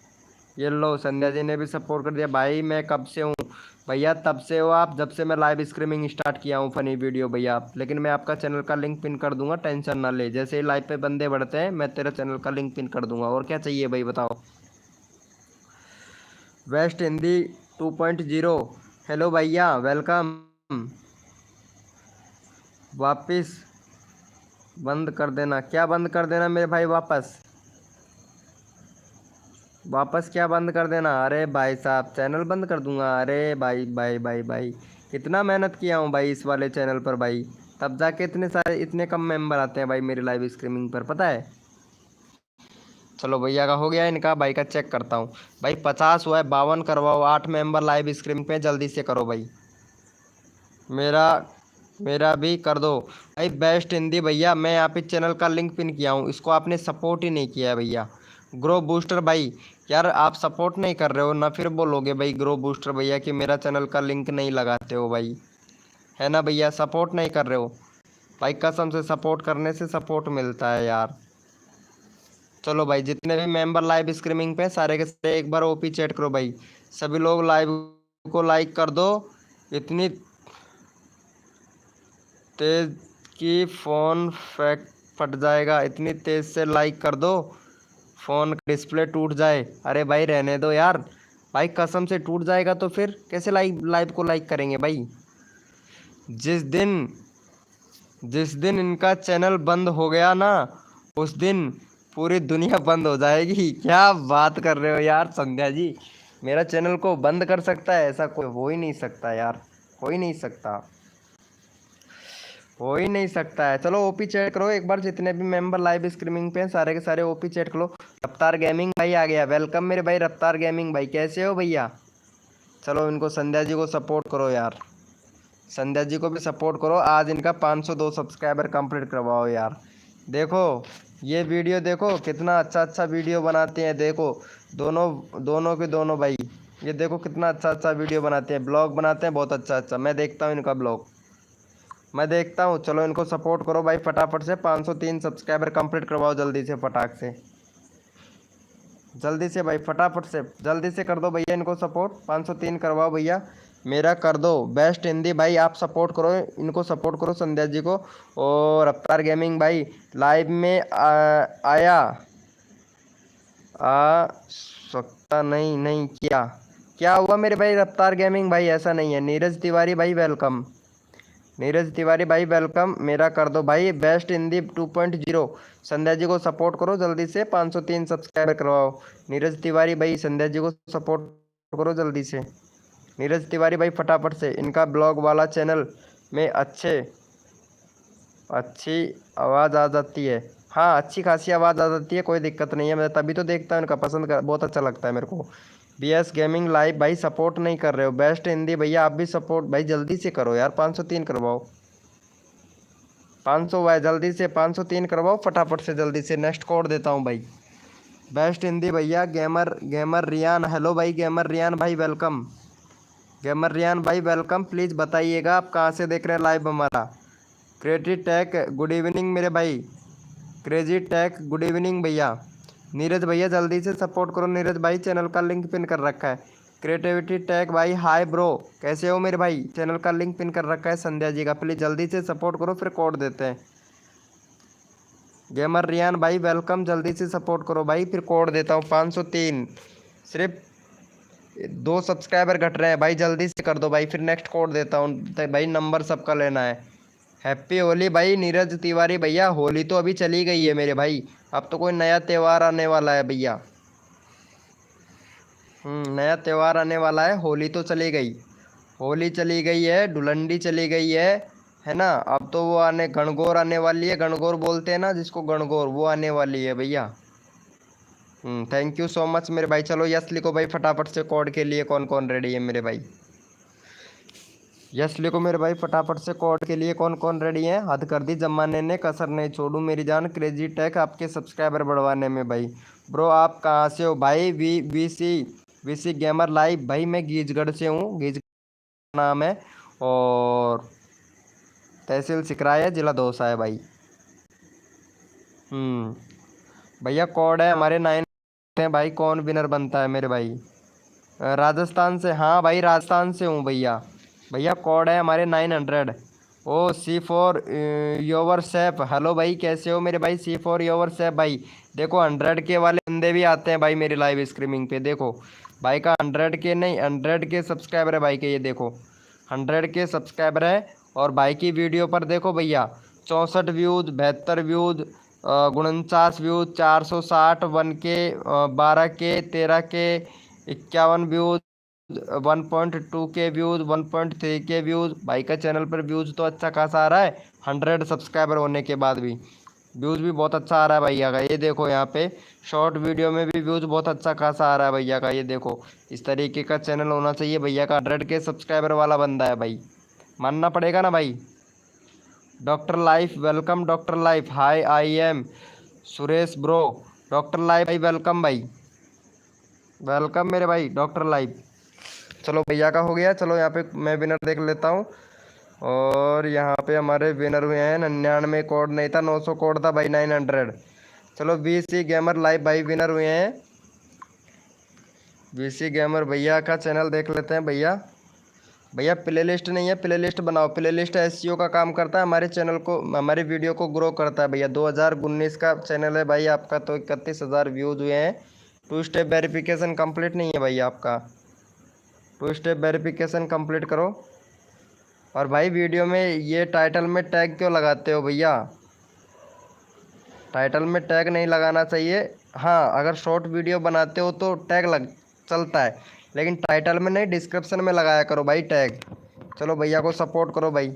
ये लो, संध्या जी ने भी सपोर्ट कर दिया भाई। मैं कब से हूँ भैया? तब से हो आप, जब से मैं लाइव स्ट्रीमिंग स्टार्ट किया हूँ फनी वीडियो भैया आप। लेकिन मैं आपका चैनल का लिंक पिन कर दूंगा, टेंशन ना ले। जैसे ही लाइव पे बंदे बढ़ते हैं मैं तेरा चैनल का लिंक पिन कर दूंगा। और क्या चाहिए भाई बताओ? वेस्ट हिंदी 2.0, हेलो भैया वेलकम। वापिस बंद कर देना? क्या बंद कर देना मेरे भाई? वापस वापस क्या बंद कर देना? अरे भाई साहब चैनल बंद कर दूंगा? अरे भाई भाई भाई भाई, इतना मेहनत किया हूँ भाई इस वाले चैनल पर भाई, तब जाके इतने सारे इतने कम मेंबर आते हैं भाई मेरी लाइव स्ट्रीमिंग पर, पता है? चलो भैया का हो गया, इनका भाई का चेक करता हूँ। भाई 50 हुआ है, 52 करवाओ। 8 मेंबर लाइव स्ट्रीमिंग पे, जल्दी से करो भाई। मेरा मेरा भी कर दो भाई। बेस्ट हिंदी भैया, मैं यहाँ पे चैनल का लिंक पिन किया हूँ, इसको आपने सपोर्ट ही नहीं किया है भैया। ग्रो बूस्टर भाई, यार आप सपोर्ट नहीं कर रहे हो ना, फिर बोलोगे भाई ग्रो बूस्टर भैया कि मेरा चैनल का लिंक नहीं लगाते हो भाई, है ना भैया? सपोर्ट नहीं कर रहे हो भाई, कसम से सपोर्ट करने से सपोर्ट मिलता है यार। चलो भाई, जितने भी मेंबर लाइव स्ट्रीमिंग पे सारे के सारे एक बार ओपी चैट करो भाई। सभी लोग लाइव को लाइक कर दो। इतनी तेज कि फ़ोन फट जाएगा, इतनी तेज़ से लाइक कर दो फ़ोन का डिस्प्ले टूट जाए। अरे भाई रहने दो यार भाई, कसम से टूट जाएगा तो फिर कैसे लाइव लाइव को लाइक करेंगे भाई? जिस दिन जिस दिन इनका चैनल बंद हो गया ना, उस दिन पूरी दुनिया बंद हो जाएगी। क्या बात कर रहे हो यार संध्या जी? मेरा चैनल को बंद कर सकता है? ऐसा कोई हो ही नहीं सकता यार, हो ही नहीं सकता, हो ही नहीं सकता है। चलो ओपी चैट करो एक बार, जितने भी मेंबर लाइव स्ट्रीमिंग पे हैं सारे के सारे ओपी चैट करो। रफ्तार गेमिंग भाई आ गया, वेलकम मेरे भाई रफ्तार गेमिंग भाई, कैसे हो भैया? चलो इनको संध्या जी को सपोर्ट करो यार, संध्या जी को भी सपोर्ट करो। आज इनका 502 सब्सक्राइबर कंप्लीट करवाओ यार। देखो ये वीडियो, देखो कितना अच्छा अच्छा वीडियो बनाते हैं, देखो दोनों दोनों के दोनों भाई, ये देखो कितना अच्छा अच्छा वीडियो बनाते हैं, ब्लॉग बनाते हैं बहुत अच्छा अच्छा। मैं देखता हूँ इनका ब्लॉग, मैं देखता हूँ। चलो इनको सपोर्ट करो भाई फटाफट से, 503 सब्सक्राइबर कंप्लीट करवाओ जल्दी से, फटाक से, जल्दी से भाई, फटाफट से जल्दी से कर दो भैया इनको सपोर्ट। 503 करवाओ भैया, मेरा कर दो। बेस्ट हिंदी भाई आप सपोर्ट करो, इनको सपोर्ट करो संध्या जी को। और रफ्तार गेमिंग भाई लाइव में आया आ सकता नहीं, नहीं क्या? क्या हुआ मेरे भाई रफ्तार गेमिंग भाई? ऐसा नहीं है। नीरज तिवारी भाई वेलकम, नीरज तिवारी भाई वेलकम, मेरा कर दो भाई। बेस्ट हिंदी 2.0 संध्या जी को सपोर्ट करो जल्दी से, 503 सब्सक्राइबर करवाओ। नीरज तिवारी भाई संध्या जी को सपोर्ट करो जल्दी से। नीरज तिवारी भाई फटाफट से, इनका ब्लॉग वाला चैनल में अच्छी आवाज़ आ जाती है। हाँ अच्छी खासी आवाज़ आ जाती है, कोई दिक्कत नहीं है, मैं तभी तो देखता हूँ इनका, पसंद कर, बहुत अच्छा लगता है मेरे को। बी एस गेमिंग लाइव भाई सपोर्ट नहीं कर रहे हो। बेस्ट हिंदी भैया आप भी सपोर्ट भाई जल्दी से करो यार, 503 करवाओ। 500 भाई जल्दी से 503 करवाओ फटाफट से, जल्दी से। नेक्स्ट कोड देता हूँ भाई। बेस्ट हिंदी भैया गेमर गेमर रियान, हेलो भाई गेमर रियान भाई वेलकम, गेमर रियान भाई वेलकम। प्लीज़ बताइएगा आप कहाँ से देख रहे हैं लाइव हमारा। क्रेजी टेक गुड इवनिंग मेरे भाई, क्रेजी टेक गुड इवनिंग भैया। नीरज भैया जल्दी से सपोर्ट करो, नीरज भाई चैनल का लिंक पिन कर रखा है। क्रिएटिविटी टैग भाई हाय ब्रो, कैसे हो मेरे भाई? चैनल का लिंक पिन कर रखा है संध्या जी का, प्लीज़ जल्दी से सपोर्ट करो फिर कोड देते हैं। गेमर रियान भाई वेलकम, जल्दी से सपोर्ट करो भाई फिर कोड देता हूँ। 503, सिर्फ 2 सब्सक्राइबर घट रहे हैं भाई, जल्दी से कर दो भाई फिर नेक्स्ट कोड देता हूँ। तो भाई नंबर सबका लेना है। हैप्पी होली भाई नीरज तिवारी भैया, होली तो अभी चली गई है मेरे भाई, अब तो कोई नया त्यौहार आने वाला है भैया। नया त्यौहार आने वाला है, होली तो चली गई, होली चली गई है, धुलंडी चली गई है ना? अब तो वो आने, गणगौर आने वाली है, गणगौर बोलते हैं ना जिसको, गणगौर, वो आने वाली है भैया। थैंक यू सो मच मेरे भाई। चलो यस लिखो भाई फटाफट से, कोड के लिए कौन कौन रेडी है मेरे भाई? यस लिखो मेरे भाई फटाफट से, कोड के लिए कौन कौन रेडी है? हद कर दी जमाने ने, कसर नहीं छोड़ू मेरी जान, क्रेजी टैक आपके सब्सक्राइबर बढ़वाने में भाई। ब्रो आप कहाँ से हो भाई? वी सी गेमर लाइव भाई, मैं गीजगढ़ से हूँ, गीजगढ़ नाम है, और तहसील सिकराय है, जिला दौसा है भाई। भैया कोड है हमारे 9 देखते हैं भाई कौन विनर बनता है मेरे भाई। राजस्थान से, हाँ भाई राजस्थान से हूँ भैया। भैया कोड है हमारे 900। ओ C4 योवर सेफ, हेलो भाई कैसे हो मेरे भाई C4 योवर सेफ भाई। देखो 100 के वाले बंदे भी आते हैं भाई मेरी लाइव स्ट्रीमिंग पे। देखो भाई का 100 के नहीं 100 के सब्सक्राइबर है भाई के, ये देखो 100 के सब्सक्राइबर है। और भाई की वीडियो पर देखो भैया 64 views, 72 views, 49 views, 460, 1K, 12K, 13K, 51 views, 1.2K views, 1.3K views. भाई का चैनल पर व्यूज़ तो अच्छा खासा आ रहा है, 100 सब्सक्राइबर होने के बाद भी व्यूज़ भी बहुत अच्छा आ रहा है भैया का। ये देखो यहाँ पे शॉर्ट वीडियो में भी व्यूज़ बहुत अच्छा खासा आ रहा है भैया का। ये देखो इस तरीके का चैनल होना चाहिए भैया का। 100 के सब्सक्राइबर वाला बंदा है भाई, मानना पड़ेगा ना भाई। Doctor life welcome, doctor life hi I am Suresh bro. Doctor life भाई वेलकम भाई, वेलकम मेरे भाई डॉक्टर लाइफ। चलो भैया का हो गया। चलो यहाँ पे मैं विनर देख लेता हूँ। और यहाँ पे हमारे विनर हुए हैं 99 कोड नहीं था, 900 कोड था भाई 900। चलो VC गेमर लाइव भाई विनर हुए हैं। VC गेमर भैया का चैनल देख लेते हैं भैया। भैया प्ले लिस्ट नहीं है, प्ले लिस्ट बनाओ। प्ले लिस्ट SEO का काम करता है, हमारे चैनल को हमारी वीडियो को ग्रो करता है भैया। 2019 का चैनल है भाई आपका, तो 31,000 व्यूज़ हुए हैं। 2 स्टेप वेरिफिकेशन कंप्लीट नहीं है भाई आपका, 2 स्टेप वेरिफिकेशन कंप्लीट करो। और भाई वीडियो में ये टाइटल में टैग क्यों लगाते हो भैया, टाइटल में टैग नहीं लगाना चाहिए। हाँ अगर शॉर्ट वीडियो बनाते हो तो टैग लग चलता है, लेकिन टाइटल में नहीं, डिस्क्रिप्शन में लगाया करो भाई टैग। चलो भैया को सपोर्ट करो भाई।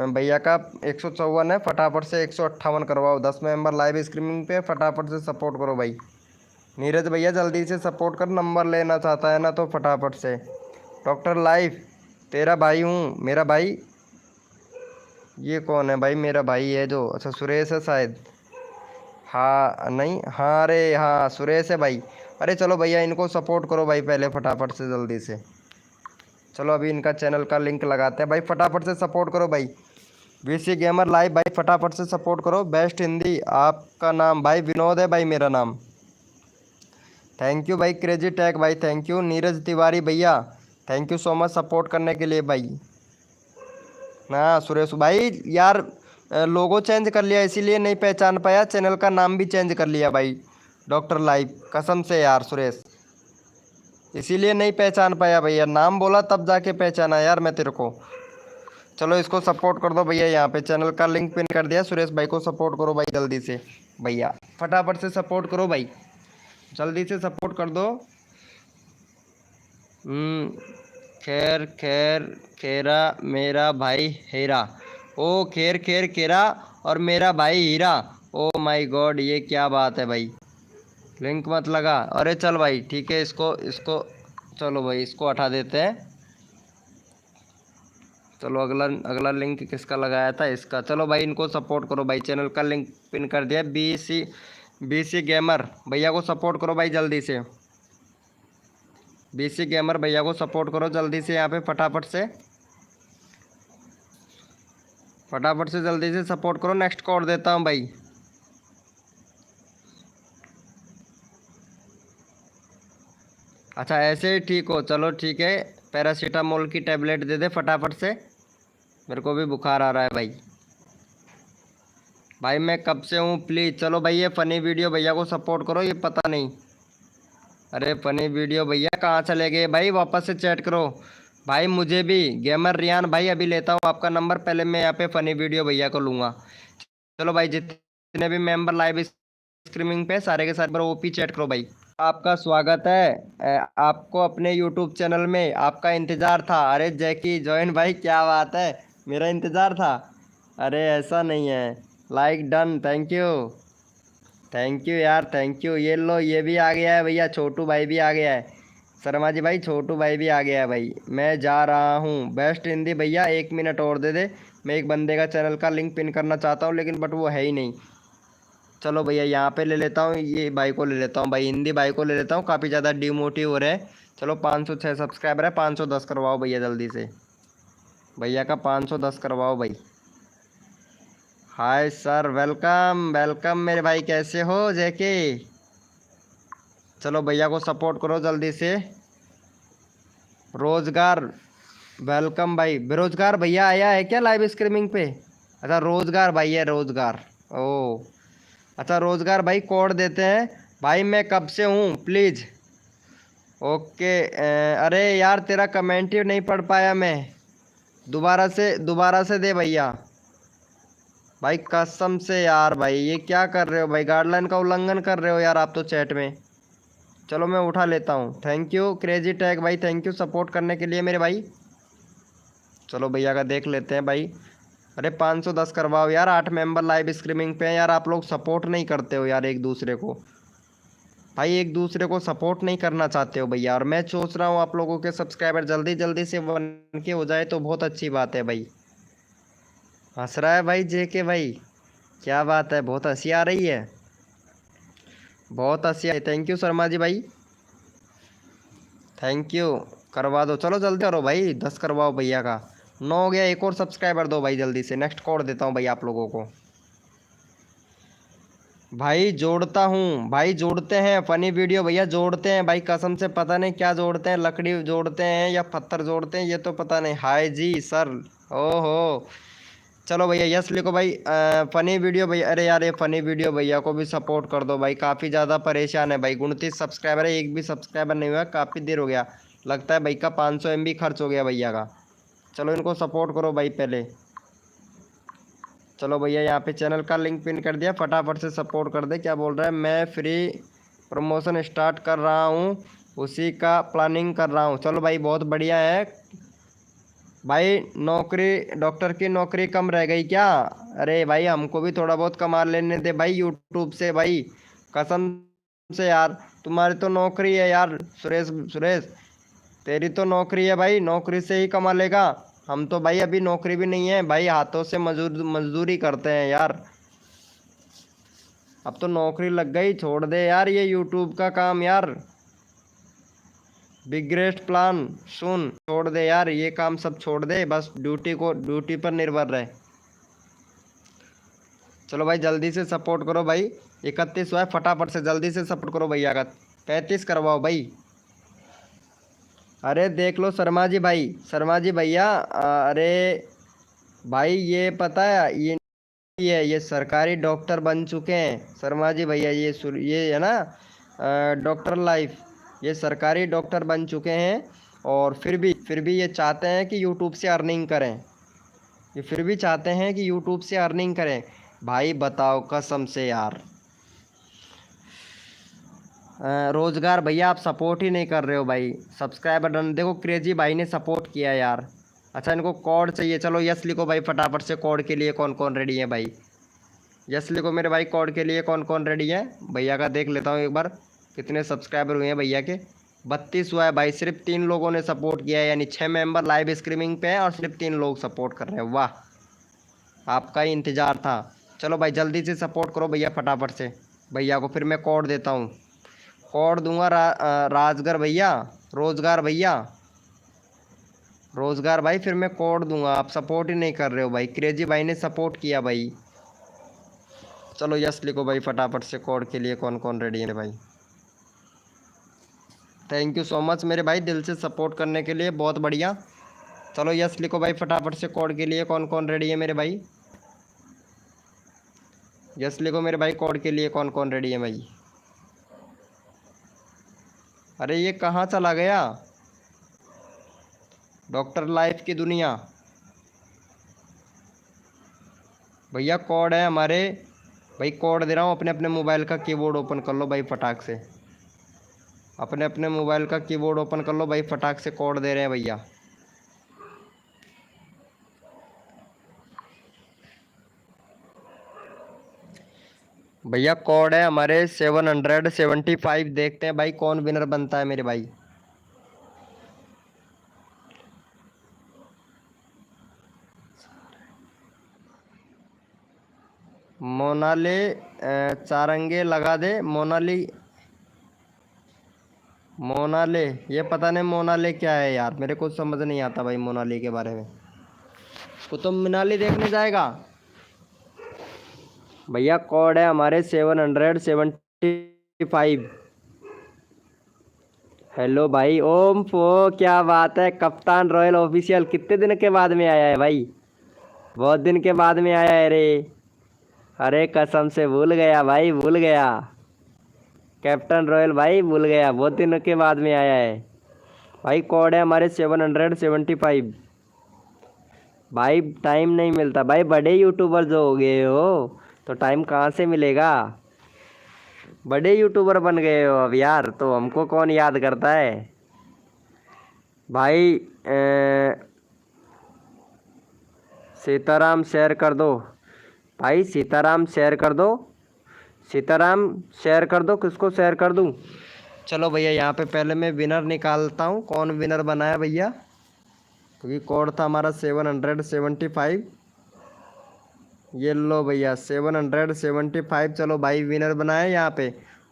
भैया का 154 है, फटाफट से 158 करवाओ। 10 मेंबर लाइव स्ट्रीमिंग पे, फटाफट से सपोर्ट करो भाई। नीरज भैया जल्दी से सपोर्ट कर, नंबर लेना चाहता है ना तो फटाफट से। डॉक्टर लाइफ तेरा भाई हूँ, मेरा भाई। ये कौन है भाई, मेरा भाई है जो, अच्छा सुरेश है शायद। हाँ नहीं, हाँ अरे हाँ सुरेश है भाई। अरे चलो भैया इनको सपोर्ट करो भाई पहले फटाफट से जल्दी से। चलो अभी इनका चैनल का लिंक लगाते हैं भाई, फटाफट से सपोर्ट करो भाई। VC गेमर लाइव भाई फटाफट से सपोर्ट करो। बेस्ट हिंदी, आपका नाम भाई विनोद है भाई मेरा नाम। थैंक यू भाई क्रेजी टैग भाई, थैंक यू। नीरज तिवारी भैया thank you so much support करने के लिए भाई। हाँ सुरेश भाई यार लोगो चेंज कर लिया इसीलिए नहीं पहचान पाया, चैनल का नाम भी चेंज कर लिया भाई। डॉक्टर लाइव कसम से यार सुरेश, इसीलिए नहीं पहचान पाया भैया, नाम बोला तब जाके पहचाना यार मैं तेरे को। चलो इसको सपोर्ट कर दो भैया, यहाँ पे चैनल का लिंक पिन कर दिया। सुरेश भाई को सपोर्ट करो भाई जल्दी से भैया, फटाफट से सपोर्ट करो भाई, जल्दी से सपोर्ट कर दो। खैर खैर खेरा मेरा भाई हीरा। ओ खैर खैर खेरा और मेरा भाई हीरा। ओ माय गॉड ये क्या बात है भाई, लिंक मत लगा। अरे चल भाई ठीक है, इसको इसको चलो भाई इसको हटा देते हैं। चलो अगला अगला लिंक किसका लगाया था, इसका। चलो भाई इनको सपोर्ट करो भाई, चैनल का लिंक पिन कर दिया। BC गेमर भैया को सपोर्ट करो भाई जल्दी से। BC गेमर भैया को सपोर्ट करो जल्दी से यहाँ पे, फटाफट से फटाफट से जल्दी से सपोर्ट करो। नेक्स्ट कोड देता हूँ भाई। अच्छा ऐसे ही ठीक हो, चलो ठीक है। पैरासीटामोल की टैबलेट दे दे फटाफट से, मेरे को भी बुखार आ रहा है भाई। भाई मैं कब से हूँ प्लीज़। चलो भाई ये फ़नी वीडियो भैया को सपोर्ट करो, ये पता नहीं। अरे फ़नी वीडियो भैया कहाँ चले गए भाई, वापस से चैट करो भाई। मुझे भी गेमर रियान भाई अभी लेता हूँ आपका नंबर, पहले मैं यहाँ पे फ़नी वीडियो भैया को लूँगा। चलो भाई जितने भी मेंबर लाइव स्ट्रीमिंग पे सारे के सारे OP चैट करो भाई। आपका स्वागत है आपको अपने यूट्यूब चैनल में, आपका इंतज़ार था। अरे जैकी जॉइन भाई क्या बात है, मेरा इंतज़ार था। अरे ऐसा नहीं है, लाइक डन, थैंक यू यार थैंक यू। ये लो ये भी आ गया है भैया, छोटू भाई भी आ गया है। शर्मा जी भाई छोटू भाई भी आ गया है भाई। मैं जा रहा हूँ बेस्ट हिंदी भैया, 1 मिनट और दे दे। मैं एक बंदे का चैनल का लिंक पिन करना चाहता हूँ लेकिन बट वो है ही नहीं। चलो भैया यहाँ पे ले लेता हूँ, ये भाई को ले लेता हूँ भाई, हिंदी भाई को ले लेता हूँ। काफ़ी ज़्यादा डिमोटिव हो रहे हैं। चलो 506 सब्सक्राइबर है, 510 करवाओ भैया जल्दी से। भैया का 510 करवाओ भाई। हाय सर वेलकम वेलकम मेरे भाई, कैसे हो जेके। चलो भैया को सपोर्ट करो जल्दी से। रोजगार वेलकम भाई। बेरोजगार भैया आया है क्या लाइव स्ट्रीमिंग पे? अच्छा रोजगार भाई है, रोजगार। ओ अच्छा रोजगार भाई कोड देते हैं भाई। मैं कब से हूँ प्लीज़। ओके अरे यार तेरा कमेंट ही नहीं पढ़ पाया मैं। दोबारा से दे भैया। भाई कसम से यार भाई ये क्या कर रहे हो भाई, गाइडलाइन का उल्लंघन कर रहे हो यार आप तो चैट में। चलो मैं उठा लेता हूँ। थैंक यू क्रेजी टैग भाई, थैंक यू सपोर्ट करने के लिए मेरे भाई। चलो भैया का देख लेते हैं भाई। अरे 510 करवाओ यार, 8 मेंबर लाइव स्ट्रीमिंग पे हैं यार। आप लोग सपोर्ट नहीं करते हो यार एक दूसरे को। भाई एक दूसरे को सपोर्ट नहीं करना चाहते हो भैया। और मैं सोच रहा हूँ आप लोगों के सब्सक्राइबर जल्दी जल्दी से 1K हो जाए तो बहुत अच्छी बात है भाई। हंस रहा है भाई जेके भाई, क्या बात है, बहुत हंसी आ रही है, बहुत हंसी आई। थैंक यू शर्मा जी भाई, थैंक यू। करवा दो चलो जल्दी करो भाई, 10 करवाओ भैया का। 9 हो गया, एक और सब्सक्राइबर दो भाई जल्दी से। नेक्स्ट कोड देता हूँ भाई आप लोगों को। भाई जोड़ता हूँ भाई, जोड़ते हैं फनी वीडियो भैया, जोड़ते हैं भाई कसम से। पता नहीं क्या जोड़ते हैं, लकड़ी जोड़ते हैं या पत्थर जोड़ते हैं ये तो पता नहीं। हाय जी सर। ओहो चलो भैया यस लिखो भाई। फनी वीडियो भैया, अरे यार ये फनी वीडियो भैया को भी सपोर्ट कर दो भाई, काफ़ी ज़्यादा परेशान है भाई। 29 सब्सक्राइबर है, एक भी सब्सक्राइबर नहीं हुआ, काफ़ी देर हो गया। लगता है भाई का 500 MB खर्च हो गया भैया का। चलो इनको सपोर्ट करो भाई पहले। चलो भैया यहाँ पे चैनल का लिंक पिन कर दिया, फटाफट से सपोर्ट कर दे। क्या बोल रहा है, मैं फ्री प्रमोशन स्टार्ट कर रहा हूँ, उसी का प्लानिंग कर रहा हूँ। चलो भाई बहुत बढ़िया है भाई। नौकरी डॉक्टर की नौकरी कम रह गई क्या? अरे भाई हमको भी थोड़ा बहुत कमा लेने दे भाई यूट्यूब से भाई, कसम से यार। तुम्हारी तो नौकरी है यार सुरेश, सुरेश तेरी तो नौकरी है भाई, नौकरी से ही कमा लेगा। हम तो भाई अभी नौकरी भी नहीं है भाई, हाथों से मजदूरी करते हैं यार। अब तो नौकरी लग गई, छोड़ दे यार ये यूट्यूब का काम यार। बिगेस्ट प्लान सुन, छोड़ दे यार ये काम सब छोड़ दे, बस ड्यूटी पर निर्भर रहे। चलो भाई जल्दी से सपोर्ट करो भाई। 31 हुआ है, फटाफट से जल्दी से सपोर्ट करो भैया का। 35 करवाओ भाई। अरे देख लो शर्मा जी भाई, शर्मा जी भैया अरे भाई ये पता है ये सरकारी डॉक्टर बन चुके हैं शर्मा जी भैया। ये है ना डॉक्टर लाइफ, ये सरकारी डॉक्टर बन चुके हैं। और फिर भी ये चाहते हैं कि यूट्यूब से अर्निंग करें। ये फिर भी चाहते हैं कि यूट्यूब से अर्निंग करें। भाई बताओ कसम से यार। रोजगार भैया आप सपोर्ट ही नहीं कर रहे हो भाई। सब्सक्राइबर डन देखो, क्रेजी भाई ने सपोर्ट किया यार। अच्छा इनको कोड चाहिए, चलो यस लिखो भाई फटाफट से। कोड के लिए कौन कौन रेडी है भाई? यस लिखो मेरे भाई, कोड के लिए कौन कौन रेडी है? भैया का देख लेता हूँ एक बार कितने सब्सक्राइबर हुए हैं भैया के। 32 हुआ है भाई। सिर्फ 3 लोगों ने सपोर्ट किया है, यानी 6 मेंबर लाइव स्ट्रीमिंग पे हैं और सिर्फ 3 लोग सपोर्ट कर रहे हैं। वाह आपका ही इंतज़ार था। चलो भाई जल्दी से सपोर्ट करो भैया फटाफट से भैया को। फिर मैं कोड देता हूँ, कोड दूंगा राजगर भैया, रोजगार भैया, रोजगार भाई। फिर मैं कोड दूंगा, आप सपोर्ट ही नहीं कर रहे हो भाई। क्रेजी भाई ने सपोर्ट किया भाई। चलो यस लिखो भाई फटाफट से। कोड के लिए कौन कौन रेडी है भाई? थैंक यू सो मच मेरे भाई दिल से सपोर्ट करने के लिए, बहुत बढ़िया। चलो यस लिखो भाई फटाफट से। कोड के लिए कौन कौन रेडी है मेरे भाई? यस लिखो मेरे भाई, कोड के लिए कौन कौन रेडी है भाई? अरे ये कहाँ चला गया डॉक्टर लाइफ की दुनिया? भैया कोड है हमारे भाई, कोड दे रहा हूँ। अपने अपने मोबाइल का कीबोर्ड ओपन कर लो भाई फटाक से। अपने अपने मोबाइल का कीबोर्ड ओपन कर लो भाई फटाक से। कोड दे रहे हैं भैया। भैया कोड है हमारे 775। देखते हैं भाई कौन विनर बनता है मेरे भाई। मोनाले चारंगे लगा दे। मोनाली, मोनाले ये पता नहीं मोनाले क्या है यार, मेरे को समझ नहीं आता भाई मोनाली के बारे में। कुतुब मीनाली देखने जाएगा भैया? कोड है हमारे 775। हेलो भाई ओम फो, क्या बात है कप्तान रॉयल ऑफिशियल, कितने दिन के बाद में आया है भाई। बहुत दिन के बाद में आया है रे। अरे कसम से भूल गया भाई, भूल गया। कैप्टन रॉयल भाई भूल गया, बहुत दिनों के बाद में आया है। भाई कोड है हमारे 775। भाई टाइम नहीं मिलता भाई, बड़े यूट्यूबर जो हो गए हो तो टाइम कहाँ से मिलेगा। बड़े यूट्यूबर बन गए हो अब यार, तो हमको कौन याद करता है भाई। सीताराम शेयर कर दो। भाई सीताराम शेयर कर दो। सीताराम शेयर कर दो, किसको शेयर कर दूं। चलो भैया यहाँ पे पहले मैं विनर निकालता हूँ, कौन विनर बनाया भैया, क्योंकि कोड था हमारा 775। ये लो भैया 775। चलो भाई विनर बनाए यहाँ पे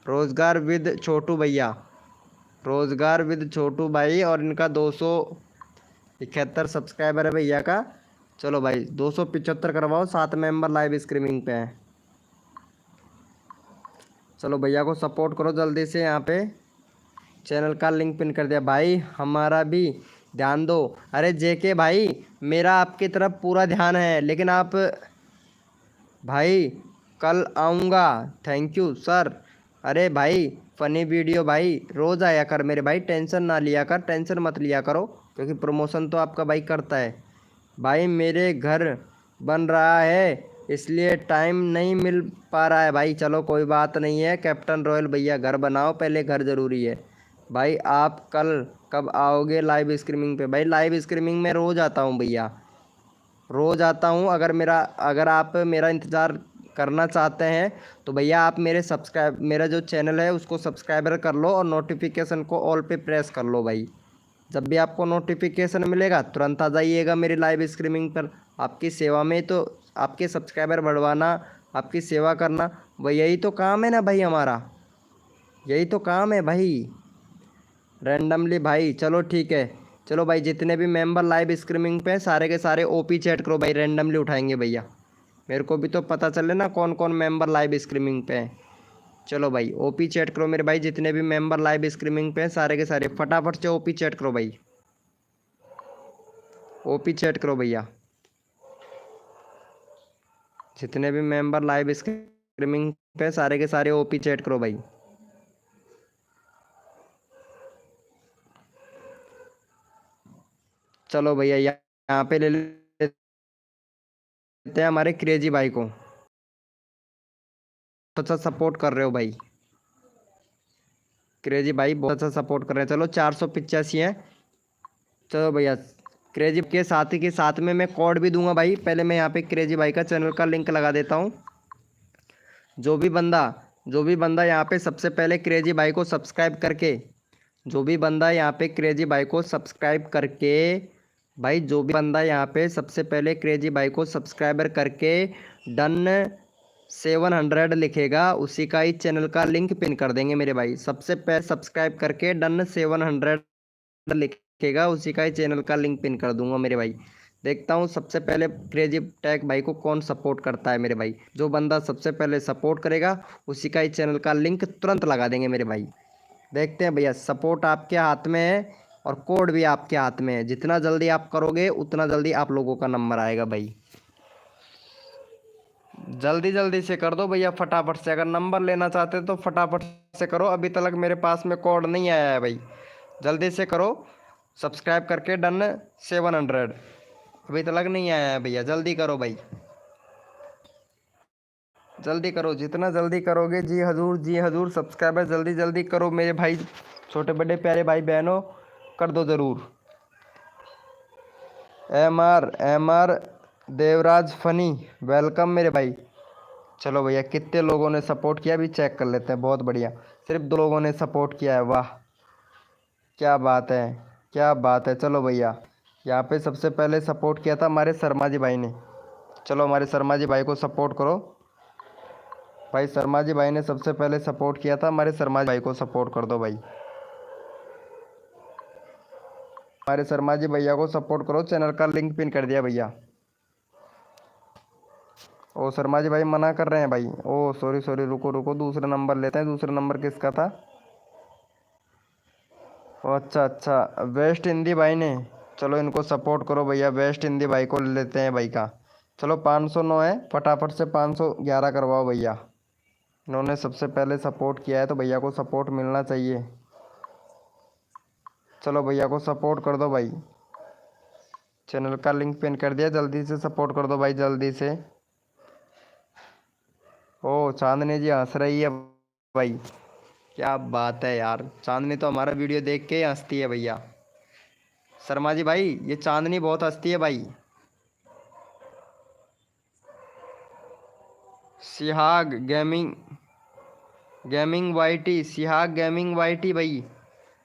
रोजगार विद छोटू भैया, रोजगार विद छोटू भाई, और इनका 271 सब्सक्राइबर है भैया का। चलो भाई 275 करवाओ, 7 मेंबर लाइव स्ट्रीमिंग पे हैं। चलो भैया को सपोर्ट करो जल्दी से, यहाँ पे चैनल का लिंक पिन कर दिया भाई, हमारा भी ध्यान दो। अरे जेके भाई मेरा आपकी तरफ पूरा ध्यान है, लेकिन आप भाई कल आऊँगा। Thank you sir. अरे भाई फ़नी वीडियो भाई रोज़ आया कर मेरे भाई, टेंशन ना लिया कर, टेंशन मत लिया करो, क्योंकि प्रमोशन तो आपका भाई करता है। भाई मेरे घर बन रहा है इसलिए टाइम नहीं मिल पा रहा है भाई। चलो कोई बात नहीं है कैप्टन रॉयल भैया, घर बनाओ पहले, घर ज़रूरी है। भाई आप कल कब आओगे लाइव स्ट्रीमिंग पे। भाई लाइव स्ट्रीमिंग में रोज़ आता हूँ भैया, रोज़ आता हूँ। अगर आप मेरा इंतज़ार करना चाहते हैं तो भैया आप मेरा जो चैनल है उसको सब्सक्राइबर कर लो, और नोटिफिकेशन को ऑल पे प्रेस कर लो भाई। जब भी आपको नोटिफिकेशन मिलेगा तुरंत आ जाइएगा मेरी लाइव स्ट्रीमिंग पर। आपकी सेवा में तो, आपके सब्सक्राइबर बढ़वाना, आपकी सेवा करना, वही यही तो काम है ना भाई हमारा, यही तो काम है भाई। रैंडमली भाई चलो ठीक है। चलो भाई जितने भी मेंबर लाइव स्ट्रीमिंग पे हैं सारे के सारे ओपी चैट करो भाई, रैंडमली उठाएंगे भैया, मेरे को भी तो पता चले ना कौन कौन मेंबर लाइव स्ट्रीमिंग पे हैं। चलो भाई ओपी चैट करो मेरे भाई, जितने भी मेंबर लाइव स्ट्रीमिंग पे हैं सारे के सारे फटाफट से ओपी चैट करो भाई, ओपी चैट करो भैया। जितने भी मेंबर लाइव स्ट्रीमिंग पे सारे के सारे ओपी चैट करो भाई। चलो भैया यहाँ पे ले लेते हैं हमारे क्रेजी भाई को, अच्छा सपोर्ट कर रहे हो भाई, क्रेजी भाई बहुत अच्छा सपोर्ट कर रहे हैं। चलो 485 हैं। चलो भैया क्रेजी के साथ ही के साथ में मैं कोड भी दूंगा भाई। पहले मैं यहाँ पे क्रेजी भाई का चैनल का लिंक लगा देता हूँ। जो भी बंदा जो भी बंदा यहाँ पे सबसे पहले क्रेजी भाई को सब्सक्राइब करके, जो भी बंदा यहाँ पे क्रेजी भाई को सब्सक्राइब करके, भाई जो भी बंदा यहाँ पे सबसे पहले क्रेजी भाई को सब्सक्राइबर करके डन 700 लिखेगा, उसी का ही चैनल का लिंक पिन कर देंगे मेरे भाई। सबसे पहले सब्सक्राइब करके डन 700 लिखेगा, उसी का ही चैनल का लिंक पिन कर दूंगा मेरे भाई। देखता हूँ सबसे पहले क्रेजी टैग भाई को कौन सपोर्ट करता है मेरे भाई। जो बंदा सबसे पहले सपोर्ट करेगा उसी का ही चैनल का लिंक तुरंत लगा देंगे मेरे भाई। देखते हैं भैया, सपोर्ट आपके हाथ में है और कोड भी आपके हाथ में है, जितना जल्दी आप करोगे उतना जल्दी आप लोगों का नंबर आएगा भाई। जल्दी जल्दी से कर दो भैया फटाफट से, अगर नंबर लेना चाहते तो फटाफट से करो। अभी तक मेरे पास में कोड नहीं आया है भाई, जल्दी से करो सब्सक्राइब करके डन 700। अभी तक नहीं आया है भैया, जल्दी करो भाई, जल्दी करो। जितना जल्दी करोगे जी हजूर, जी हजूर, सब्सक्राइबर जल्दी जल्दी करो मेरे भाई, छोटे बड़े प्यारे भाई बहनों, कर दो ज़रूर। M R Devraj funny, welcome मेरे भाई। चलो भैया कितने लोगों ने सपोर्ट किया अभी चेक कर लेते हैं। बहुत बढ़िया, सिर्फ 2 लोगों ने सपोर्ट किया है, वाह क्या बात है, क्या बात है। चलो भैया यहाँ पे सबसे पहले सपोर्ट किया था हमारे शर्मा जी भाई ने। चलो हमारे शर्मा जी भाई को सपोर्ट करो भाई, शर्मा जी भाई ने सबसे पहले सपोर्ट किया था, हमारे शर्मा जी भाई को सपोर्ट कर दो भाई। हमारे शर्मा जी भैया को सपोर्ट करो, चैनल का लिंक पिन कर दिया भैया। ओ शर्मा जी भाई मना कर रहे हैं भाई, ओ सॉरी सॉरी, रुको रुको, दूसरा नंबर लेते हैं। दूसरा नंबर किसका था, अच्छा अच्छा, वेस्ट हिंदी भाई ने। चलो इनको सपोर्ट करो भैया, वेस्ट हिंदी भाई को ले लेते हैं भाई का। चलो 509 है, फटाफट से 511 करवाओ भैया। इन्होंने सबसे पहले सपोर्ट किया है तो भैया को सपोर्ट मिलना चाहिए। चलो भैया को सपोर्ट कर दो भाई। चैनल का लिंक पिन कर दिया, जल्दी से सपोर्ट कर दो भाई, जल्दी से। ओ चांदनी जी हंस रही है भाई, क्या बात है यार। चांदनी तो हमारा वीडियो देख के ही हंसती है भैया। शर्मा जी भाई, ये चांदनी बहुत हंसती है भाई। Sihag gaming, gaming YT, Sihag gaming YT भाई।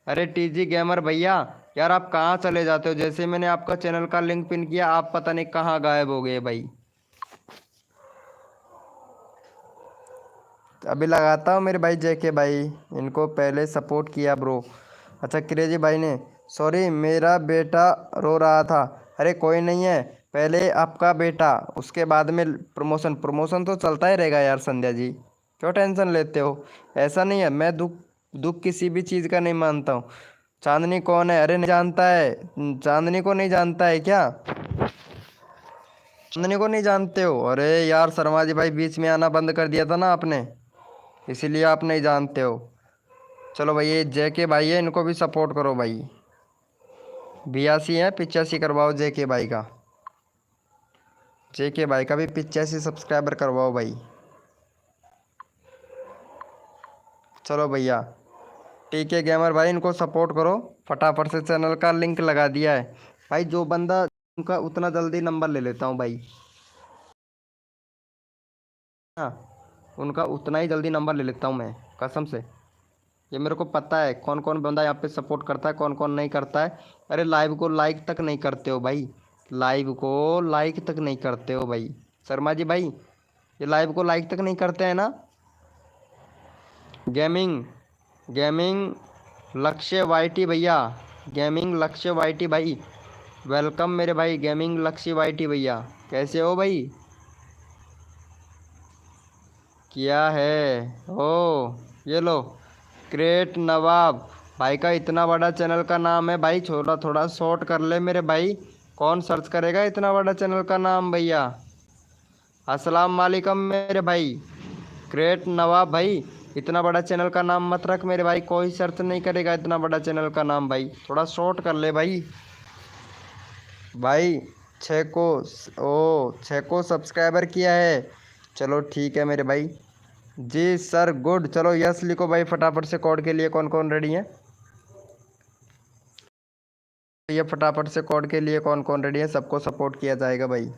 अरे टीजी गेमर भैया, यार आप कहाँ चले जाते हो? जैसे मैंने आपका चैनल का लिंक पिन किया, आप पता नहीं कहाँ गायब हो गए भाई। अभी लगाता हूँ मेरे भाई जेके भाई, इनको पहले सपोर्ट किया ब्रो। अच्छा क्रेजी भाई ने, सॉरी मेरा बेटा रो रहा था। अरे कोई नहीं है, पहले आपका बेटा, उसके बाद में प्रमोशन। प्रमोशन तो चलता ही रहेगा यार संध्या जी, क्यों टेंशन लेते हो? ऐसा नहीं है, मैं दुख दुख किसी भी चीज़ का नहीं मानता हूँ। चांदनी कौन है? अरे नहीं जानता है? चांदनी को नहीं जानता है क्या? चांदनी को नहीं जानते हो? अरे यार शर्मा जी भाई, बीच में आना बंद कर दिया था ना आपने, इसीलिए आप नहीं जानते हो। चलो भाई, ये जेके भाई है, इनको भी सपोर्ट करो भाई। 82 है, 85 करवाओ जेके भाई का। जेके भाई का भी 85 सब्सक्राइबर करवाओ भाई। चलो भैया, ठीक है गेमर भाई, इनको सपोर्ट करो। फटाफट से चैनल का लिंक लगा दिया है भाई। जो बंदा उनका उतना जल्दी नंबर ले लेता हूँ भाई, हाँ, उनका उतना ही जल्दी नंबर ले लेता हूँ मैं, कसम से। ये मेरे को पता है कौन कौन बंदा यहाँ पे सपोर्ट करता है, कौन कौन नहीं करता है। अरे लाइव को लाइक तक नहीं करते हो भाई, लाइव को लाइक तक नहीं करते हो भाई। शर्मा जी भाई, ये लाइव को लाइक तक नहीं करते हैं ना। गेमिंग, गेमिंग लक्ष्य वाईटी भैया, गेमिंग लक्ष्य वाईटी भाई, वेलकम मेरे भाई। गेमिंग लक्ष्य वाईटी भैया, कैसे हो भाई? क्या है ओ, ये लो। क्रेट नवाब भाई का इतना बड़ा चैनल का नाम है भाई, छोटा थोड़ा शॉर्ट कर ले मेरे भाई। कौन सर्च करेगा इतना बड़ा चैनल का नाम भैया? अस्सलाम वालेकुम मेरे भाई। क्रेट नवाब भाई, इतना बड़ा चैनल का नाम मत रख मेरे भाई, कोई सर्च नहीं करेगा इतना बड़ा चैनल का नाम भाई, थोड़ा शॉर्ट कर ले भाई। भाई छः को, ओ 6 को सब्सक्राइबर किया है। चलो ठीक है मेरे भाई। जी सर गुड। चलो यस लिखो भाई फटाफट से। कोड के लिए कौन कौन रेडी है? ये फटाफट से कोड के लिए कौन कौन रेडी है? सबको सपोर्ट किया जाएगा भाई।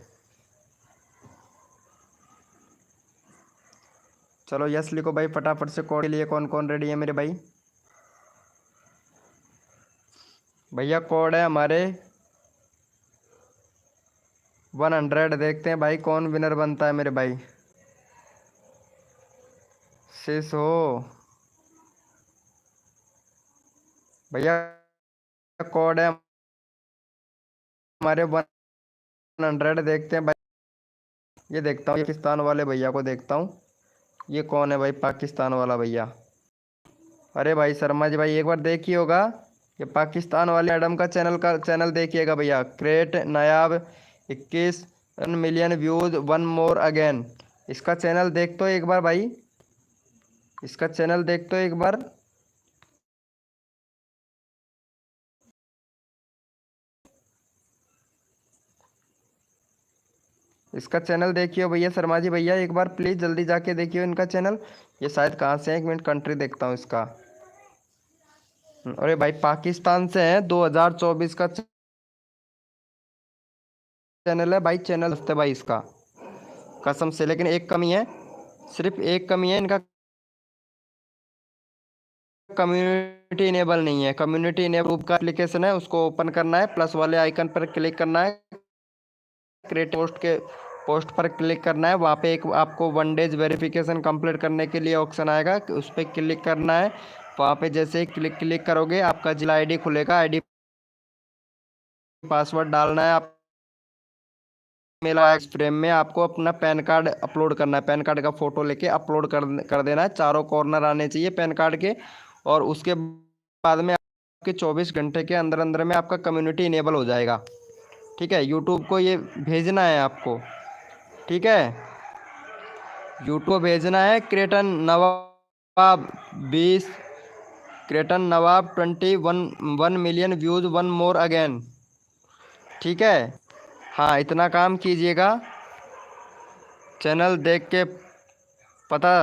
चलो यस लिखो भाई फटाफट से। कोड के लिए कौन कौन रेडी है मेरे भाई? भैया कोड है हमारे 100। देखते हैं भाई कौन विनर बनता है मेरे भाई। शेष हो भैया, कोड है हमारे 100। देखते हैं भाई, ये देखता हूँ ये पाकिस्तान वाले भैया को देखता हूँ, ये कौन है भाई पाकिस्तान वाला भैया? अरे भाई शर्मा जी भाई, एक बार देखिए होगा, ये पाकिस्तान वाले मैडम का चैनल देखिएगा भैया। क्रेट नायाब 21 million views, one more again. इसका चैनल देख तो एक बार भाई, इसका चैनल देख तो एक बार। इसका चैनल देखियो भैया, शर्मा जी भैया एक बार प्लीज़ जल्दी जाके देखियो इनका चैनल। ये शायद कहाँ से है, एक मिनट कंट्री देखता हूँ इसका। अरे भाई पाकिस्तान से है, 2024 का चैनल है भाई। चैनल मस्त है भाई इसका, कसम से। लेकिन एक कमी है, सिर्फ एक कमी है इनका, कम्युनिटी इनेबल नहीं है। कम्युनिटी इनेबल ग्रुप का एप्लीकेशन है, उसको ओपन करना है, प्लस वाले आइकन पर क्लिक करना है, क्रिएट पोस्ट के पोस्ट पर क्लिक करना है। वहाँ पे एक आपको 1 डेज वेरिफिकेशन कंप्लीट करने के लिए ऑप्शन आएगा, उस पर क्लिक करना है। वहाँ पे जैसे ही क्लिक करोगे आपका जिला आईडी खुलेगा, आईडी पासवर्ड डालना है। आप मेरा फ्रेम में आपको अपना पैन कार्ड अपलोड करना है, पैन कार्ड का फ़ोटो लेके अपलोड कर देना है। चारों कॉर्नर आने चाहिए पैन कार्ड के। और उसके बाद में आपके 24 घंटे के अंदर अंदर में आपका कम्युनिटी इनेबल हो जाएगा। ठीक है, यूट्यूब को ये भेजना है आपको। ठीक है, यूट्यूब भेजना है क्रेटन नवाब 20, क्रेटन नवाब 1 मिलियन व्यूज 1 मोर अगेन। ठीक है, हाँ इतना काम कीजिएगा। चैनल देख के पता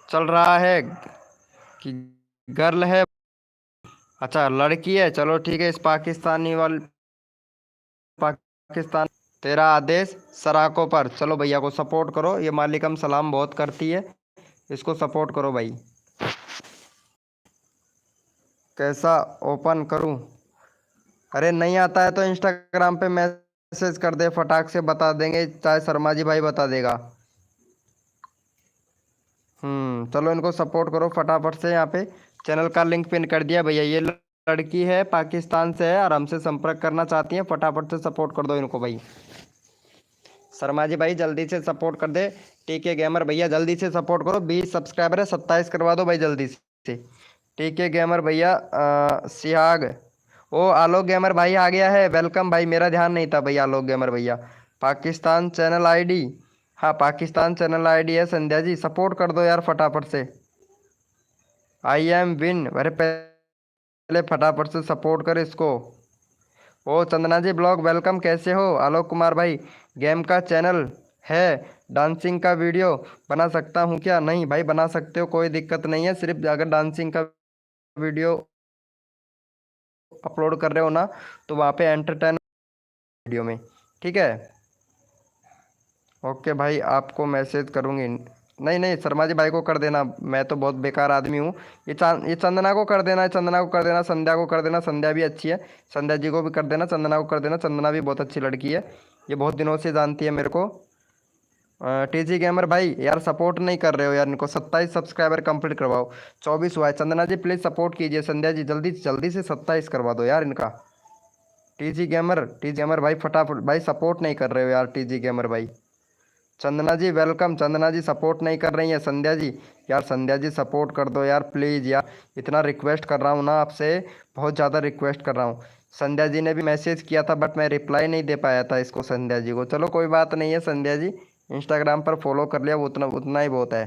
चल रहा है कि गर्ल है, अच्छा लड़की है, चलो ठीक है। इस पाकिस्तानी वाले पाकिस्तान, तेरा आदेश सराकों पर। चलो भैया को सपोर्ट करो, ये मालिकम सलाम बहुत करती है, इसको सपोर्ट करो भाई। कैसा ओपन करूं? अरे नहीं आता है तो इंस्टाग्राम पे मैसेज कर दे, फटाक से बता देंगे, चाहे शर्मा जी भाई बता देगा। चलो इनको सपोर्ट करो फटाफट से। यहाँ पे चैनल का लिंक पिन कर दिया भैया। ये लड़की है, पाकिस्तान से है और हमसे संपर्क करना चाहती है, फटाफट से सपोर्ट कर दो इनको भाई। शर्मा जी भाई जल्दी से सपोर्ट कर दे। टीके गेमर भैया जल्दी से सपोर्ट करो, 20 सब्सक्राइबर है, 27 करवा दो भाई जल्दी से। टीके गेमर भैया सिहाग, ओ आलोक गेमर भाई आ गया है, वेलकम भाई। मेरा ध्यान नहीं था भैया, आलोक गेमर भैया। पाकिस्तान चैनल आईडी, हाँ पाकिस्तान चैनल आईडी है। संध्या जी सपोर्ट कर दो यार फटाफट से। आई एम विन, अरे पहले फटाफट से सपोर्ट कर इसको। ओ चंदना जी ब्लॉग वेलकम, कैसे हो? आलोक कुमार भाई, गेम का चैनल है, डांसिंग का वीडियो बना सकता हूँ क्या? नहीं भाई बना सकते हो, कोई दिक्कत नहीं है। सिर्फ अगर डांसिंग का वीडियो अपलोड कर रहे हो ना, तो वहाँ पे एंटरटेन वीडियो में। ठीक है, ओके भाई आपको मैसेज करूँगी। नहीं नहीं शर्मा जी भाई को कर देना, मैं तो बहुत बेकार आदमी हूँ। ये चंदना को कर देना, चंदना को कर देना, संध्या को कर देना, संध्या भी अच्छी है। संध्या जी को भी कर देना, चंदना को कर देना, चंदना भी बहुत अच्छी लड़की है, ये बहुत दिनों से जानती है मेरे को। टीजी गेमर भाई यार सपोर्ट नहीं कर रहे हो यार, इनको 27 सब्सक्राइबर कंप्लीट करवाओ। 24 हुआ है। चंदना जी प्लीज़ सपोर्ट कीजिए, संध्या जी जल्दी जल्दी से 27 करवा दो यार इनका। टीजी गेमर भाई फटाफट भाई, सपोर्ट नहीं कर रहे हो यार टीजी गेमर भाई। चंदना जी वेलकम, चंदना जी सपोर्ट नहीं कर रही है। संध्या जी यार, संध्या जी सपोर्ट कर दो यार प्लीज़ यार, इतना रिक्वेस्ट कर रहा हूँ ना आपसे, बहुत ज़्यादा रिक्वेस्ट कर रहा हूँ। संध्या जी ने भी मैसेज किया था बट मैं रिप्लाई नहीं दे पाया था इसको, संध्या जी को। चलो कोई बात नहीं है संध्या जी, इंस्टाग्राम पर फॉलो कर लिया, वो उतना उतना ही बहुत है।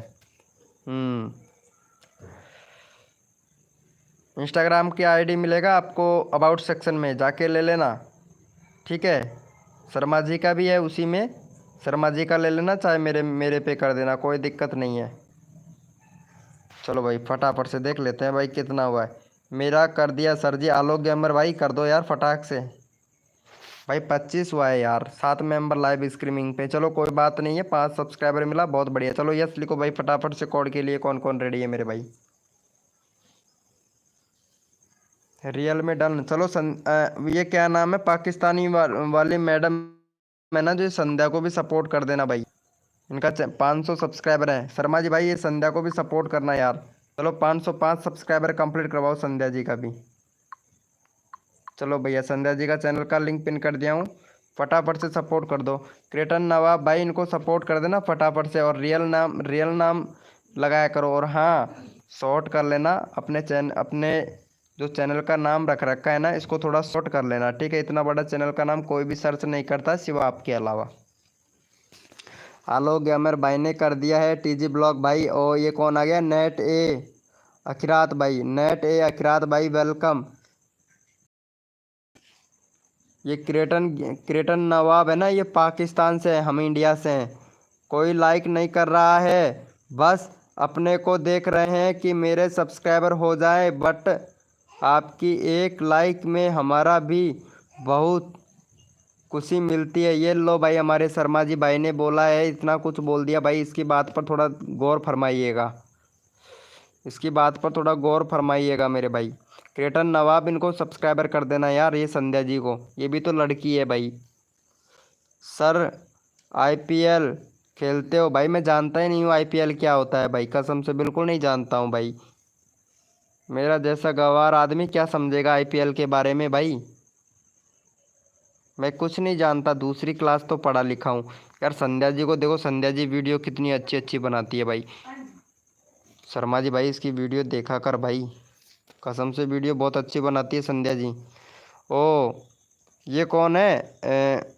इंस्टाग्राम की आईडी मिलेगा आपको अबाउट सेक्शन में, जाके ले लेना। ठीक है, शर्मा जी का भी है उसी में, शर्मा जी का ले लेना, चाहे मेरे मेरे पे कर देना, कोई दिक्कत नहीं है। चलो भाई फटाफट से देख लेते हैं भाई कितना हुआ है। मेरा कर दिया सर जी। आलोक गेमर भाई कर दो यार फटाक से भाई। 25 हुआ है यार, 7 मेंबर लाइव स्ट्रीमिंग पे। चलो कोई बात नहीं है, 5 सब्सक्राइबर मिला, बहुत बढ़िया। चलो यस लिखो भाई फटाफट से, कोड के लिए कौन कौन रेडी है मेरे भाई? रियल में डन। चलो ये क्या नाम है पाकिस्तानी वाली मैडम है ना, जो संध्या को भी सपोर्ट कर देना भाई। इनका 500 सब्सक्राइबर है। शर्मा जी भाई ये संध्या को भी सपोर्ट करना यार। चलो 505 सब्सक्राइबर कंप्लीट करवाओ संध्या जी का भी। चलो भैया संध्या जी का चैनल का लिंक पिन कर दिया हूँ, फटाफट से सपोर्ट कर दो। क्रेटन नवाब भाई इनको सपोर्ट कर देना फटाफट से, और रियल नाम लगाया करो। और हाँ शॉर्ट कर लेना अपने जो चैनल का नाम रख रखा है ना, इसको थोड़ा शॉर्ट कर लेना। ठीक है, इतना बड़ा चैनल का नाम कोई भी सर्च नहीं करता सिवा आपके अलावा। आलोक गेमर भाई ने कर दिया है। टीजी ब्लॉग भाई, ओ ये कौन आ गया? नेट ए अखिरात भाई, नेट ए अखिरात भाई वेलकम। ये क्रेटन नवाब है ना, ये पाकिस्तान से है, हम इंडिया से हैं। कोई लाइक नहीं कर रहा है, बस अपने को देख रहे हैं कि मेरे सब्सक्राइबर हो जाए, बट आपकी एक लाइक में हमारा भी बहुत खुशी मिलती है। ये लो भाई, हमारे शर्मा जी भाई ने बोला है, इतना कुछ बोल दिया भाई, इसकी बात पर थोड़ा गौर फरमाइएगा, इसकी बात पर थोड़ा गौर फरमाइएगा मेरे भाई। क्रेटन नवाब इनको सब्सक्राइबर कर देना यार, ये संध्या जी को, ये भी तो लड़की है भाई। सर आईपीएल खेलते हो भाई? मैं जानता ही नहीं हूँ आईपीएल क्या होता है भाई, कसम से बिल्कुल नहीं जानता हूँ भाई। मेरा जैसा गंवार आदमी क्या समझेगा आईपीएल के बारे में भाई, मैं कुछ नहीं जानता, दूसरी क्लास तो पढ़ा लिखा हूँ यार। संध्या जी को देखो, संध्या जी वीडियो कितनी अच्छी अच्छी बनाती है भाई। शर्मा जी भाई इसकी वीडियो देखा कर भाई। कसम से वीडियो बहुत अच्छी बनाती है संध्या जी। ओ ये कौन है?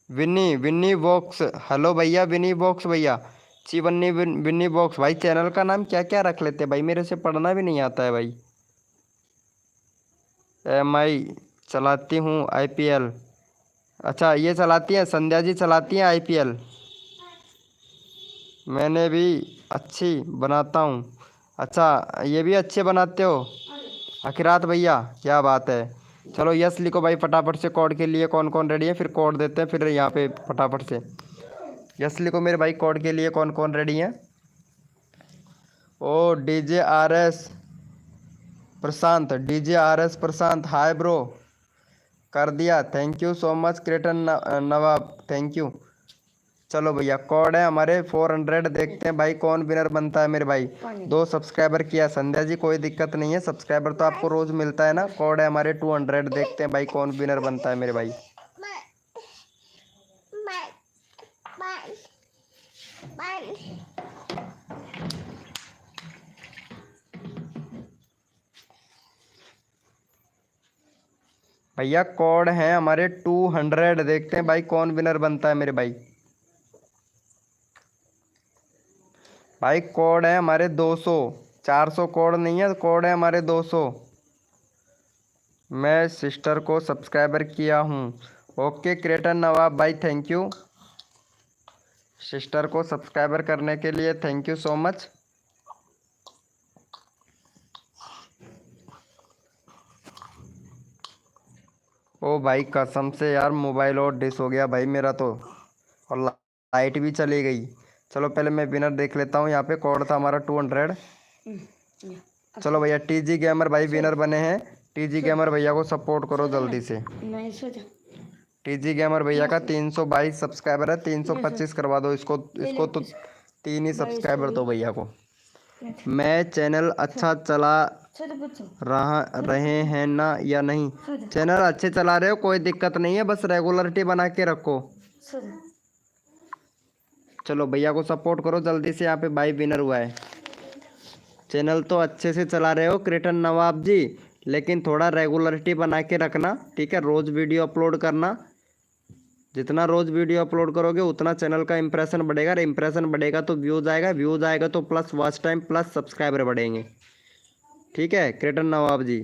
Vinny Vinny box. हेलो भैया विन्नी बॉक्स भैया। ची बन्नी विन्नी बॉक्स भाई। चैनल का नाम क्या क्या रख लेते भाई, मेरे से पढ़ना भी नहीं आता है भाई। MI चलाती हूँ IPL। अच्छा ये चलाती हैं संध्या जी, चलाती हैं IPL। मैंने भी अच्छी बनाता हूँ। अच्छा ये भी अच्छे बनाते हो अखिरात भैया, क्या बात है। चलो यस लिखो भाई फटाफट से। कोड के लिए कौन कौन रेडी है, फिर कोड देते हैं फिर यहाँ पे फटाफट से। यस लिखो मेरे भाई, कोड के लिए कौन कौन रेडी है। ओ DJRS प्रशांत, DJRS प्रशांत, हाय ब्रो, कर दिया। Thank you so much creator Nawab, thank you. चलो भैया कोड है हमारे 400। देखते हैं भाई कौन विनर बनता है मेरे भाई। 2 सब्सक्राइबर किया संध्या जी, कोई दिक्कत नहीं है, सब्सक्राइबर तो आपको रोज मिलता है ना। कोड है हमारे 200। देखते हैं भाई कौन विनर बनता है मेरे भाई। भैया कोड है हमारे 200। देखते हैं भाई कौन विनर बनता है मेरे भाई। भाई कोड है हमारे 200। 400 कोड नहीं है, कोड है हमारे 200। मैं सिस्टर को सब्सक्राइबर किया हूँ। ओके क्रिएटर नवाब भाई, थैंक यू। सिस्टर को सब्सक्राइबर करने के लिए थैंक यू सो मच। ओ भाई कसम से यार मोबाइल और डिस हो गया भाई मेरा तो, और लाइट भी चली गई। चलो पहले मैं विनर देख लेता हूँ। यहाँ पे कोड था हमारा 200। चलो भैया TG गेमर भाई विनर बने हैं। TG गेमर भैया को सपोर्ट करो जल्दी से। TG गेमर भैया का 322 सब्सक्राइबर है, 325 करवा दो इसको। इसको तो 3 ही सब्सक्राइबर दो भैया को। मैं चैनल अच्छा चला रहे हैं ना या नहीं? चैनल अच्छे चला रहे हो, कोई दिक्कत नहीं है, बस रेगुलरिटी बना के रखो। चलो भैया को सपोर्ट करो जल्दी से। यहाँ पे भाई विनर हुआ है। चैनल तो अच्छे से चला रहे हो क्रिएटर नवाब जी, लेकिन थोड़ा रेगुलरिटी बना के रखना, ठीक है। रोज़ वीडियो अपलोड करना। जितना रोज़ वीडियो अपलोड करोगे उतना चैनल का इंप्रेशन बढ़ेगा। इंप्रेशन बढ़ेगा तो व्यूज़ आएगा, व्यूज़ आएगा तो plus watch time plus subscriber बढ़ेंगे, ठीक है क्रिएटर नवाब जी।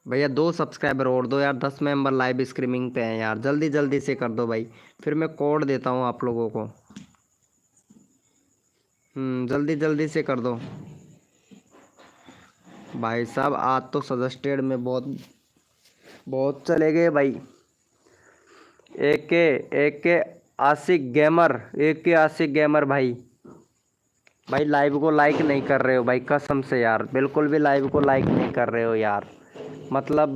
भैया 2 सब्सक्राइबर और दो यार, 10 मेंबर लाइव स्ट्रीमिंग पे हैं यार, जल्दी जल्दी से कर दो भाई। फिर मैं कोड देता हूँ आप लोगों को। जल्दी जल्दी से कर दो भाई साहब। आज तो सजेस्टेड में बहुत बहुत चले गए भाई। एक के आशिक गेमर भाई। भाई लाइव को लाइक नहीं कर रहे हो भाई, कसम से यार, बिल्कुल भी लाइव को लाइक नहीं कर रहे हो यार। मतलब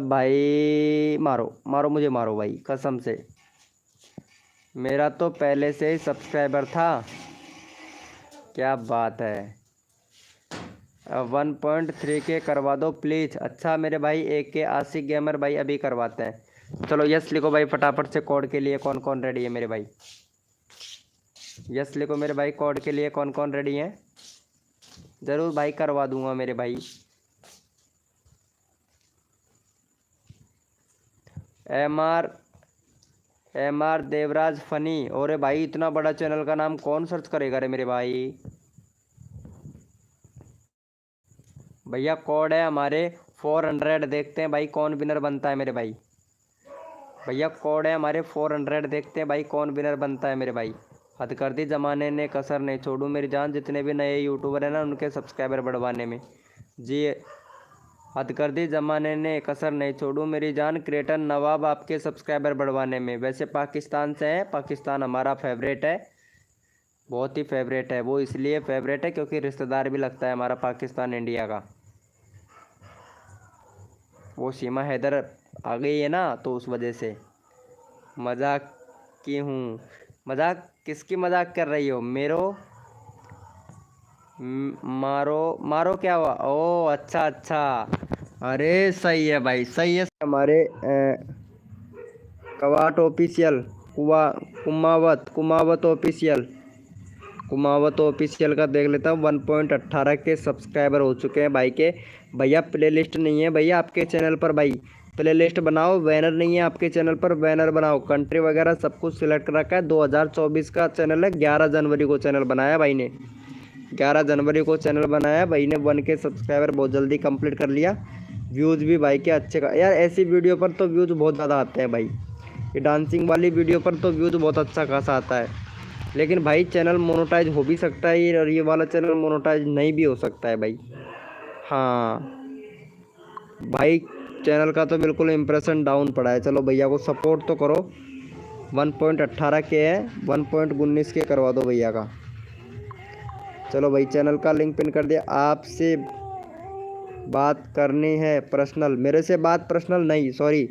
भाई मारो मारो मुझे, मारो भाई कसम से। मेरा तो पहले से ही सब्सक्राइबर था। क्या बात है। 1.3 के करवा दो प्लीज़। अच्छा मेरे भाई के आशिक गेमर भाई अभी करवाते हैं। चलो यस लिखो भाई फटाफट से। कोड के लिए कौन कौन रेडी है मेरे भाई? यस लिखो मेरे भाई, कोड के लिए कौन कौन रेडी है? ज़रूर भाई करवा दूंगा मेरे भाई। M R Devraj funny. और भाई इतना बड़ा चैनल का नाम कौन सर्च करेगा रे मेरे भाई? भैया कोड है हमारे 400। देखते हैं भाई कौन विनर बनता है मेरे भाई। भैया कोड है हमारे 400। देखते हैं भाई कौन विनर बनता है मेरे भाई। हद कर दी ज़माने ने, कसर नहीं छोड़ू मेरी जान। जितने भी नए यूट्यूबर हैं ना उनके सब्सक्राइबर बढ़वाने में जी। हद कर दी ज़माने ने, कसर नहीं छोड़ू मेरी जान। क्रिएटर नवाब आपके सब्सक्राइबर बढ़वाने में। वैसे पाकिस्तान से हैं, पाकिस्तान हमारा फेवरेट है, बहुत ही फेवरेट है। वो इसलिए फेवरेट है क्योंकि रिश्तेदार भी लगता है हमारा पाकिस्तान इंडिया का। वो सीमा हैदर आ गई है ना, तो उस वजह से। मजाक की हूँ। मजाक किसकी मजाक कर रही हो? मारो मारो क्या हुआ? ओ अच्छा अच्छा, अरे सही है भाई, सही है। हमारे Kawat official, Kumawat official. Kumawat official का देख लेता हूँ। 1.18 के सब्सक्राइबर हो चुके हैं भाई के। भैया प्लेलिस्ट नहीं है भैया आपके चैनल पर, भाई प्लेलिस्ट बनाओ। बैनर नहीं है आपके चैनल पर, बैनर बनाओ। कंट्री वगैरह सब कुछ सिलेक्ट कर रखा है। 2024 का चैनल है। 11 जनवरी को चैनल बनाया भाई ने, 11 जनवरी को चैनल बनाया भाई ने। 1 के सब्सक्राइबर बहुत जल्दी कंप्लीट कर लिया। व्यूज़ भी भाई के अच्छे का यार, ऐसी वीडियो पर तो व्यूज़ बहुत ज़्यादा आते हैं भाई। ये डांसिंग वाली वीडियो पर तो व्यूज़ बहुत अच्छा खासा आता है। लेकिन भाई चैनल मोनेटाइज हो भी सकता है और ये वाला चैनल मोनेटाइज नहीं भी हो सकता है भाई। हाँ भाई चैनल का तो बिल्कुल इंप्रेशन डाउन पड़ा है। चलो भैया को सपोर्ट तो करो। 1.18 के है, 1.19 के करवा दो भैया का। चलो भाई चैनल का लिंक पिन कर दिया। आपसे बात करनी है पर्सनल, मेरे से बात पर्सनल नहीं, सॉरी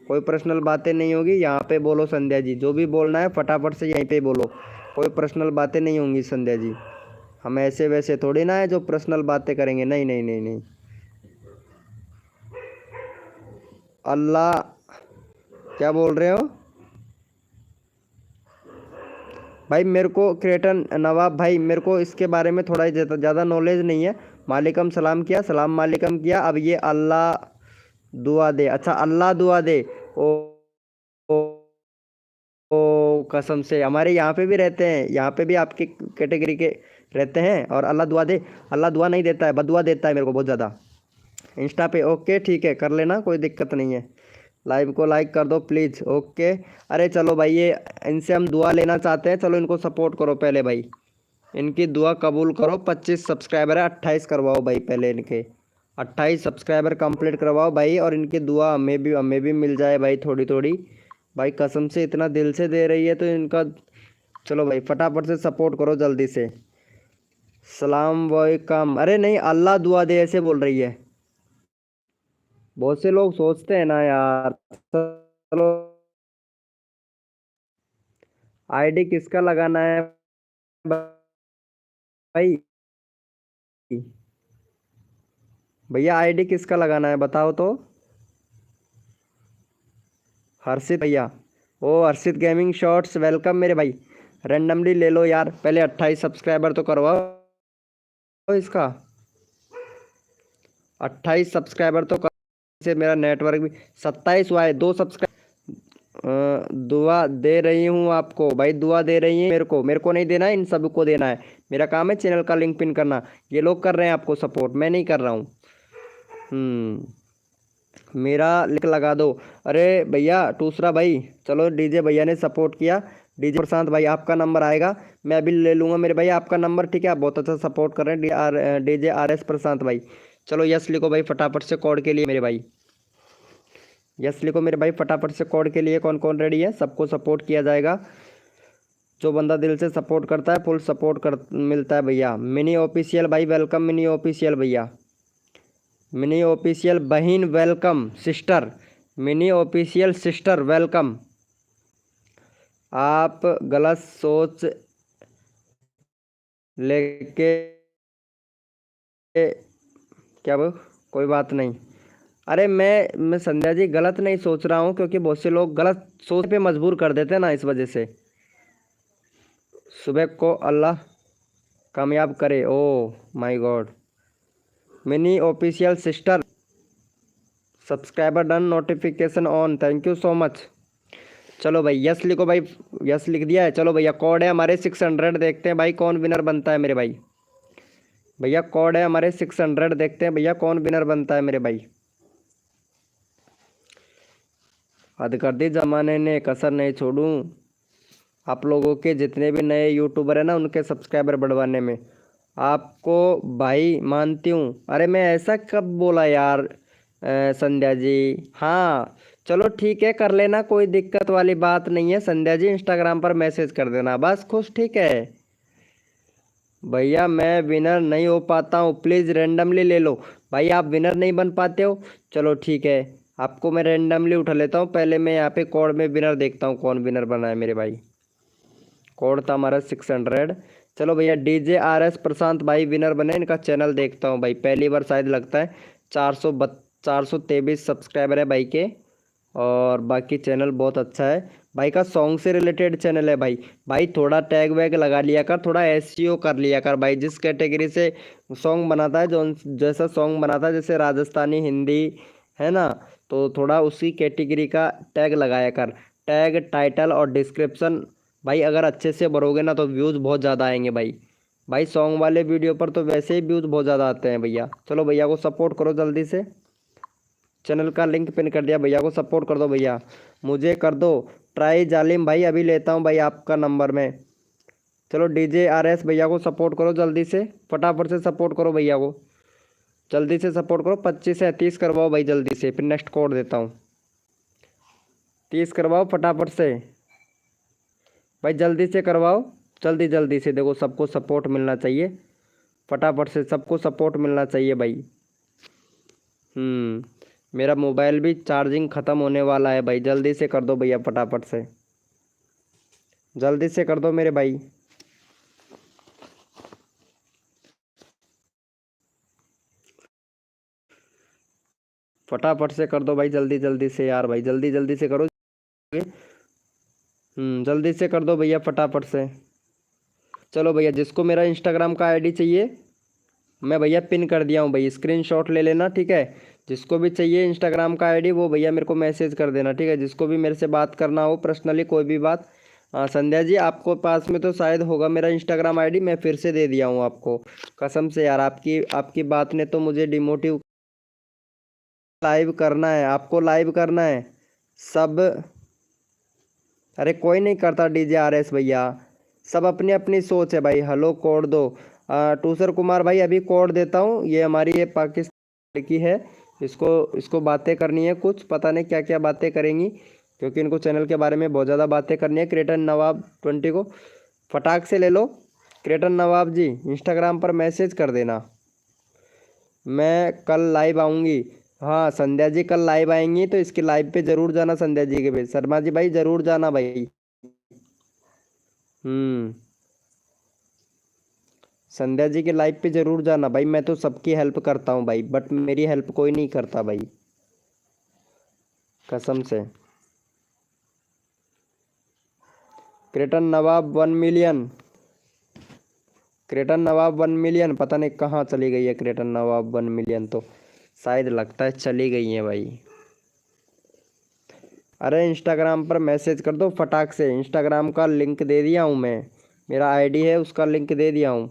कोई पर्सनल बातें नहीं होगी यहाँ पे। बोलो संध्या जी, जो भी बोलना है फटाफट से यहीं पे बोलो। कोई पर्सनल बातें नहीं होंगी संध्या जी। हम ऐसे वैसे थोड़ी ना है जो पर्सनल बातें करेंगे। नहीं नहीं नहीं नहीं। अल्लाह क्या बोल रहे हो भाई? मेरे को क्रिएटर नवाब भाई, मेरे को इसके बारे में थोड़ा ज़्यादा नॉलेज नहीं है। मालिकम सलाम किया, सलाम मालिकम किया। अब ये अल्लाह दुआ दे, अच्छा अल्लाह दुआ दे। ओ, ओ, ओ कसम से हमारे यहाँ पे भी रहते हैं, यहाँ पे भी आपकी कैटेगरी के रहते हैं। और अल्लाह दुआ दे, अल्लाह दुआ नहीं देता है, बदुआ देता है मेरे को बहुत ज़्यादा। इंस्टा पे ओके ठीक है, कर लेना, कोई दिक्कत नहीं है। लाइव को लाइक कर दो प्लीज़। ओके अरे चलो भाई, ये इनसे हम दुआ लेना चाहते हैं। चलो इनको सपोर्ट करो पहले भाई, इनकी दुआ कबूल करो। 25 सब्सक्राइबर है, 28 करवाओ भाई पहले इनके। 28 सब्सक्राइबर कंप्लीट करवाओ भाई, और इनकी दुआ हमें भी मिल जाए भाई थोड़ी थोड़ी। भाई कसम से इतना दिल से दे रही है तो इनका, चलो भाई फटाफट से सपोर्ट करो जल्दी से। सलाम वालेकुम, अरे नहीं अल्लाह दुआ दे ऐसे बोल रही है। बहुत से लोग सोचते हैं ना यार। चलो आईडी किसका लगाना है भाई? भैया आईडी किसका लगाना है बताओ तो। हर्षित भैया, ओ हर्षित गेमिंग शॉर्ट्स वेलकम मेरे भाई। रैंडमली ले लो यार, पहले 28 सब्सक्राइबर तो करवाओ इसका। 28 सब्सक्राइबर तो कर से मेरा नेटवर्क भी 27 हुआ है। 2 सब्सक्राइब दुआ दे रही हूँ आपको भाई, दुआ दे रही है मेरे को नहीं देना है, इन सबको देना है। मेरा काम है चैनल का लिंक पिन करना। ये लोग कर रहे हैं आपको सपोर्ट, मैं नहीं कर रहा हूँ। मेरा लिंक लगा दो। अरे भैया दूसरा भाई, चलो डीजे भैया ने सपोर्ट किया। डीजे प्रशांत भाई आपका नंबर आएगा, मैं अभी ले लूँगा मेरे भाई आपका नंबर, ठीक है? आप बहुत अच्छा सपोर्ट कर रहे हैं डीजे RS प्रशांत भाई। चलो यस लिखो भाई फटाफट से कोड के लिए मेरे भाई। यस लिखो मेरे भाई फटाफट से कोड के लिए। कौन कौन रेडी है? सबको सपोर्ट किया जाएगा। जो बंदा दिल से सपोर्ट करता है फुल सपोर्ट कर मिलता है भैया। मिनी ऑफिशियल भाई वेलकम, मिनी ऑफिशियल भैया, मिनी ऑफिशियल बहन welcome, sister mini official sister welcome. आप गलत सोच लेके क्या वो, कोई बात नहीं। अरे मैं संध्या जी गलत नहीं सोच रहा हूँ, क्योंकि बहुत से लोग गलत सोच पे मजबूर कर देते हैं ना, इस वजह से। सुबह को अल्लाह कामयाब करे। Oh my God. Mini official sister subscriber done, notification on, thank you so much. चलो भाई यस लिखो भाई, यस लिख दिया है। चलो भैया कोड है हमारे 600, देखते हैं भाई कौन विनर बनता है मेरे भाई। भैया कोड है हमारे 600, देखते हैं भैया कौन विनर बनता है मेरे भाई। हद कर दी जमाने ने, कसर नहीं छोड़ूं। आप लोगों के जितने भी नए यूट्यूबर हैं ना, उनके सब्सक्राइबर बढ़वाने में आपको भाई मानती हूँ। अरे मैं ऐसा कब बोला यार संध्या जी? हाँ चलो ठीक है, कर लेना, कोई दिक्कत वाली बात नहीं है संध्या जी। इंस्टाग्राम पर मैसेज कर देना बस, खुश, ठीक है? भैया मैं विनर नहीं हो पाता हूँ, प्लीज़ रैंडमली ले लो। भाई आप विनर नहीं बन पाते हो, चलो ठीक है, आपको मैं रैंडमली उठा लेता हूँ। पहले मैं यहाँ पे कोड में विनर देखता हूँ कौन विनर बना है मेरे भाई। कोड था हमारा 600। चलो भैया DJRS प्रशांत भाई विनर बने, इनका चैनल देखता हूँ भाई। पहली बार शायद लगता है। 423 सब्सक्राइबर है भाई के। और बाकी चैनल बहुत अच्छा है भाई का, सॉन्ग से रिलेटेड चैनल है भाई। भाई थोड़ा टैग वैग लगा लिया कर, थोड़ा एसईओ कर लिया कर भाई। जिस कैटेगरी से सॉन्ग बनाता है, जो जैसा सॉन्ग बनाता है, जैसे राजस्थानी, हिंदी, है ना, तो थोड़ा उसी कैटेगरी का टैग लगाया कर। टैग, टाइटल और डिस्क्रिप्शन भाई अगर अच्छे से भरोगे ना तो व्यूज़ बहुत ज़्यादा आएंगे भाई। भाई सॉन्ग वाले वीडियो पर तो वैसे ही व्यूज़ बहुत ज़्यादा आते हैं भैया। चलो भैया को सपोर्ट करो जल्दी से, चैनल का लिंक पिन कर दिया, भैया को सपोर्ट कर दो भैया, मुझे कर दो ट्राई जालिम भाई। अभी लेता हूँ भाई आपका नंबर में। चलो डीजे आरएस भैया को सपोर्ट करो जल्दी से, फटाफट से सपोर्ट करो भैया को, जल्दी से सपोर्ट करो। 25 से 30 करवाओ भाई जल्दी से, फिर नेक्स्ट कोड देता हूँ। 30 करवाओ फटाफट से भाई, जल्दी से करवाओ, जल्दी जल्दी से। देखो सबको सपोर्ट मिलना चाहिए, फटाफट से सबको सपोर्ट मिलना चाहिए भाई। मेरा मोबाइल भी चार्जिंग ख़त्म होने वाला है भाई, जल्दी से कर दो भैया फटाफट से, जल्दी से कर दो मेरे भाई। फटाफट से कर दो भाई, जल्दी जल्दी से यार भाई, जल्दी जल्दी से करो। जल्दी से कर दो भैया फटाफट से। चलो भैया, जिसको मेरा इंस्टाग्राम का आईडी चाहिए मैं भैया पिन कर दिया हूँ भाई, स्क्रीनशॉट ले लेना, ठीक है। जिसको भी चाहिए इंस्टाग्राम का आईडी वो भैया मेरे को मैसेज कर देना, ठीक है। जिसको भी मेरे से बात करना हो पर्सनली, कोई भी बात। हाँ संध्या जी, आपको पास में तो शायद होगा मेरा इंस्टाग्राम आईडी, मैं फिर से दे दिया हूँ आपको। कसम से यार, आपकी आपकी बात ने तो मुझे डिमोटिव। लाइव करना है आपको, लाइव करना है सब। अरे कोई नहीं करता डीजे आरएस भैया, सब अपनी अपनी सोच है भाई। हेलो कोड दो। टूसर कुमार भाई अभी कोड देता हूँ। ये हमारी ये पाकिस्तान की है, इसको इसको बातें करनी है कुछ, पता नहीं क्या क्या बातें करेंगी, क्योंकि इनको चैनल के बारे में बहुत ज़्यादा बातें करनी है। क्रिएटर नवाब 20 को फटाक से ले लो। क्रिएटर नवाब जी इंस्टाग्राम पर मैसेज कर देना, मैं कल लाइव आऊँगी। हाँ संध्या जी कल लाइव आएंगी, तो इसकी लाइव पे ज़रूर जाना संध्या जी के पे। शर्मा जी भाई ज़रूर जाना भाई। हम्म संध्या जी के लाइव पे ज़रूर जाना भाई। मैं तो सबकी हेल्प करता हूँ भाई, बट मेरी हेल्प कोई नहीं करता भाई, कसम से। क्रिएटर नवाब 1 मिलियन, क्रिएटर नवाब 1 मिलियन, पता नहीं कहाँ चली गई है क्रिएटर नवाब 1 मिलियन, तो शायद लगता है चली गई है भाई। अरे इंस्टाग्राम पर मैसेज कर दो फटाक से, इंस्टाग्राम का लिंक दे दिया हूँ मैं, मेरा आईडी है उसका लिंक दे दिया हूँ।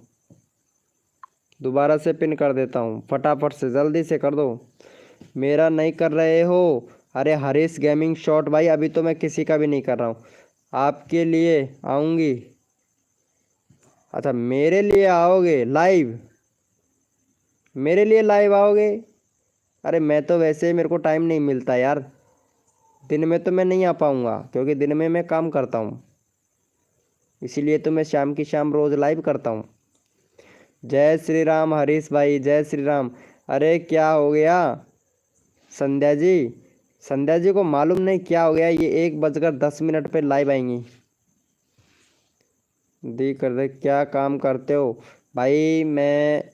दोबारा से पिन कर देता हूँ, फटाफट से जल्दी से कर दो। मेरा नहीं कर रहे हो? अरे हरीश गेमिंग शॉट भाई, अभी तो मैं किसी का भी नहीं कर रहा हूँ, आपके लिए आऊँगी। अच्छा मेरे लिए आओगे लाइव, मेरे लिए लाइव आओगे? अरे मैं तो वैसे ही, मेरे को टाइम नहीं मिलता यार, दिन में तो मैं नहीं आ पाऊँगा, क्योंकि दिन में मैं काम करता हूँ, इसीलिए तो मैं शाम की शाम रोज़ लाइव करता हूँ। जय श्री राम हरीश भाई, जय श्री राम। अरे क्या हो गया संध्या जी? संध्या जी को मालूम नहीं क्या हो गया, ये 1:10 पे लाइव आएंगी। दी कर दे, क्या काम करते हो भाई? मैं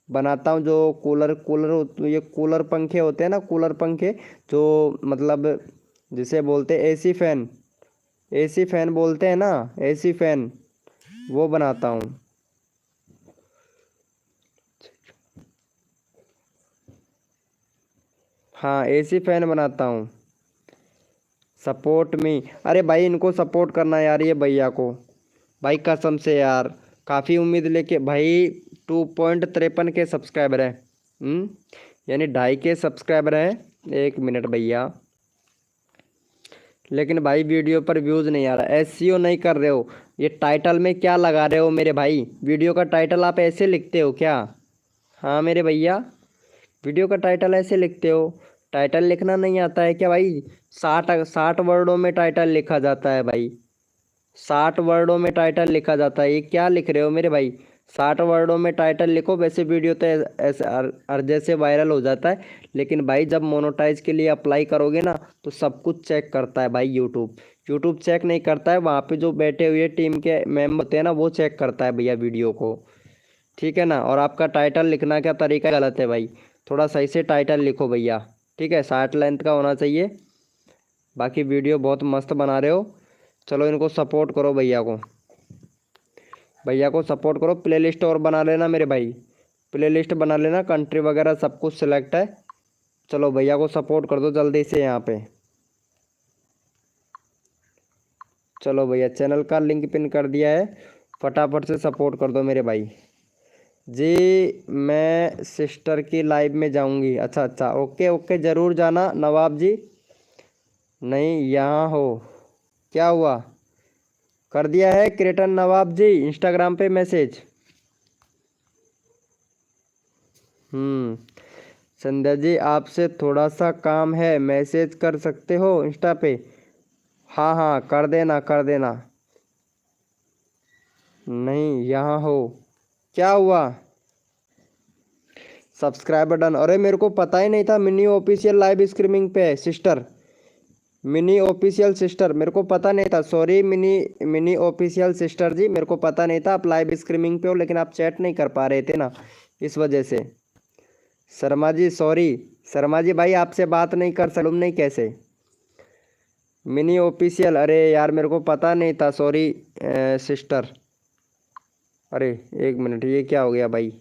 बनाता हूँ जो कूलर कूलर ये कूलर पंखे होते हैं ना, कूलर पंखे, जो मतलब जिसे बोलते हैं एसी फैन, एसी फैन बोलते हैं ना, एसी फैन, वो बनाता हूँ। हाँ एसी फैन बनाता हूँ। सपोर्ट मी, अरे भाई इनको सपोर्ट करना यार, ये भैया को भाई, कसम से यार, काफ़ी उम्मीद लेके भाई। 2.53 के सब्सक्राइबर हैं, यानी 2.5 के सब्सक्राइबर हैं। 1 मिनट भैया, लेकिन भाई वीडियो पर व्यूज़ नहीं आ रहा, एसईओ नहीं कर रहे हो। ये टाइटल में क्या लगा रहे हो मेरे भाई? वीडियो का टाइटल आप ऐसे लिखते हो क्या? हाँ मेरे भैया, वीडियो का टाइटल ऐसे लिखते हो? टाइटल लिखना नहीं आता है क्या भाई? 60 वर्डों में टाइटल लिखा जाता है भाई, 60 वर्डों में टाइटल लिखा जाता है, ये क्या लिख रहे हो मेरे भाई? 60 वर्डों में टाइटल लिखो, वैसे वीडियो तो ऐसे अर्जे से वायरल हो जाता है, लेकिन भाई जब मोनोटाइज के लिए अप्लाई करोगे ना, तो सब कुछ चेक करता है भाई यूट्यूब। यूट्यूब चेक नहीं करता है, वहाँ पे जो बैठे हुए टीम के मेम्बर होते हैं ना, वो चेक करता है भैया वीडियो को, ठीक है ना। और आपका टाइटल लिखना का तरीका गलत है भाई, थोड़ा सही से टाइटल लिखो भैया, ठीक है। 60 लेंथ का होना चाहिए, बाकी वीडियो बहुत मस्त बना रहे हो। चलो इनको सपोर्ट करो, भैया को सपोर्ट करो। प्लेलिस्ट और बना लेना मेरे भाई, प्लेलिस्ट बना लेना, कंट्री वगैरह सब कुछ सिलेक्ट है। चलो भैया को सपोर्ट कर दो जल्दी से यहाँ पे। चलो भैया चैनल का लिंक पिन कर दिया है, फटाफट से सपोर्ट कर दो मेरे भाई जी। मैं सिस्टर की लाइव में जाऊंगी। अच्छा अच्छा, ओके ओके, ज़रूर जाना नवाब जी। नहीं यहाँ हो, क्या हुआ? कर दिया है क्रिएटर नवाब जी इंस्टाग्राम पे मैसेज। संध्या जी आपसे थोड़ा सा काम है, मैसेज कर सकते हो इंस्टा पे? हाँ हाँ कर देना कर देना। नहीं यहाँ हो, क्या हुआ? Subscriber done. अरे मेरे को पता ही नहीं था मिनी ऑफिशियल लाइव स्ट्रीमिंग पे है सिस्टर। मिनी ऑफिशियल सिस्टर मेरे को पता नहीं था, sorry mini mini official sister ji, मेरे को पता नहीं था आप लाइव स्ट्रीमिंग पे हो, लेकिन आप चैट नहीं कर पा रहे थे ना, इस वजह से। शर्मा जी सॉरी, शर्मा जी भाई आपसे बात नहीं कर सकूँ नहीं कैसे? मिनी ऑफिशियल, अरे यार मेरे को पता नहीं था, सॉरी सिस्टर। अरे एक मिनट, ये क्या हो गया भाई?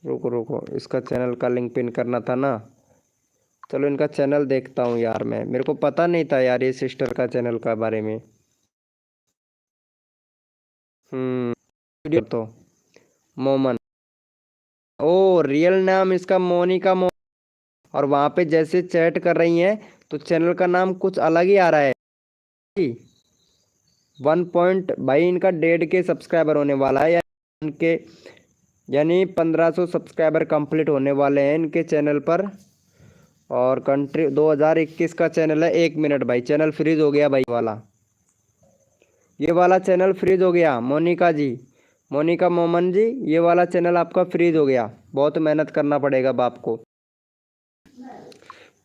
रुको रुको, इसका चैनल का लिंक पिन करना था ना। चलो इनका चैनल देखता हूँ यार, मैं मेरे को पता नहीं था यार ये सिस्टर का चैनल का बारे में। वीडियो तो मोमन, ओ रियल नाम इसका मोनिका और वहाँ पे जैसे चैट कर रही हैं तो चैनल का नाम कुछ अलग ही आ रहा है। 1 पॉइंट भाई इनका 1.5 के सब्सक्राइबर होने वाला है, इनके यानी 1500 सब्सक्राइबर कंप्लीट होने वाले हैं इनके चैनल पर। और कंट्री 2021 का चैनल है। 1 मिनट भाई, चैनल फ्रीज हो गया भाई वाला, ये वाला चैनल फ्रीज हो गया। मोनिका जी, मोनिका मोमन जी, ये वाला चैनल आपका फ्रीज हो गया। बहुत मेहनत करना पड़ेगा बाप को,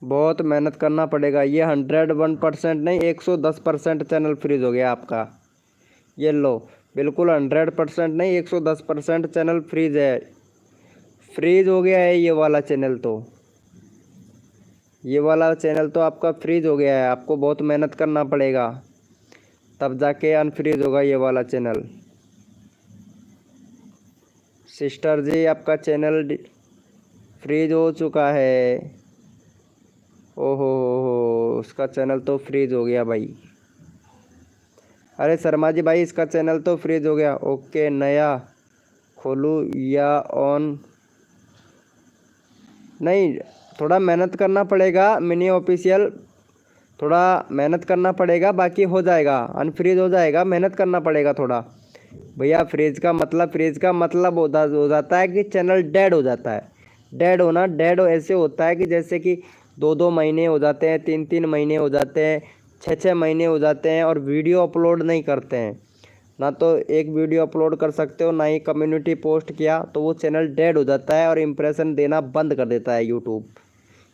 बहुत मेहनत करना पड़ेगा। ये 101% नहीं 110% चैनल फ्रीज हो गया आपका। ये लो, बिल्कुल 100% नहीं 110% चैनल फ्रीज है, फ्रीज हो गया है ये वाला चैनल तो। ये वाला चैनल तो आपका फ्रीज हो गया है, आपको बहुत मेहनत करना पड़ेगा तब जाके अनफ्रीज होगा ये वाला चैनल। सिस्टर जी आपका चैनल फ्रीज हो चुका है। ओहो हो, उसका चैनल तो फ्रीज हो गया भाई। अरे शर्मा जी भाई इसका चैनल तो फ्रीज हो गया। ओके, नया खोलूँ या ऑन? नहीं, थोड़ा मेहनत करना पड़ेगा मिनी ऑफिशियल, थोड़ा मेहनत करना पड़ेगा, बाकी हो जाएगा, अनफ्रीज हो जाएगा, मेहनत करना पड़ेगा थोड़ा। भैया फ्रीज का मतलब हो जाता है कि चैनल डेड हो जाता है। डेड होना, डेड ऐसे होता है कि जैसे कि 2-2 महीने हो जाते हैं, 3-3 महीने हो जाते हैं, 6-6 महीने हो जाते हैं और वीडियो अपलोड नहीं करते हैं। ना तो एक वीडियो अपलोड कर सकते हो, ना ही कम्युनिटी पोस्ट किया, तो वो चैनल डेड हो जाता है और इम्प्रेशन देना बंद कर देता है यूट्यूब,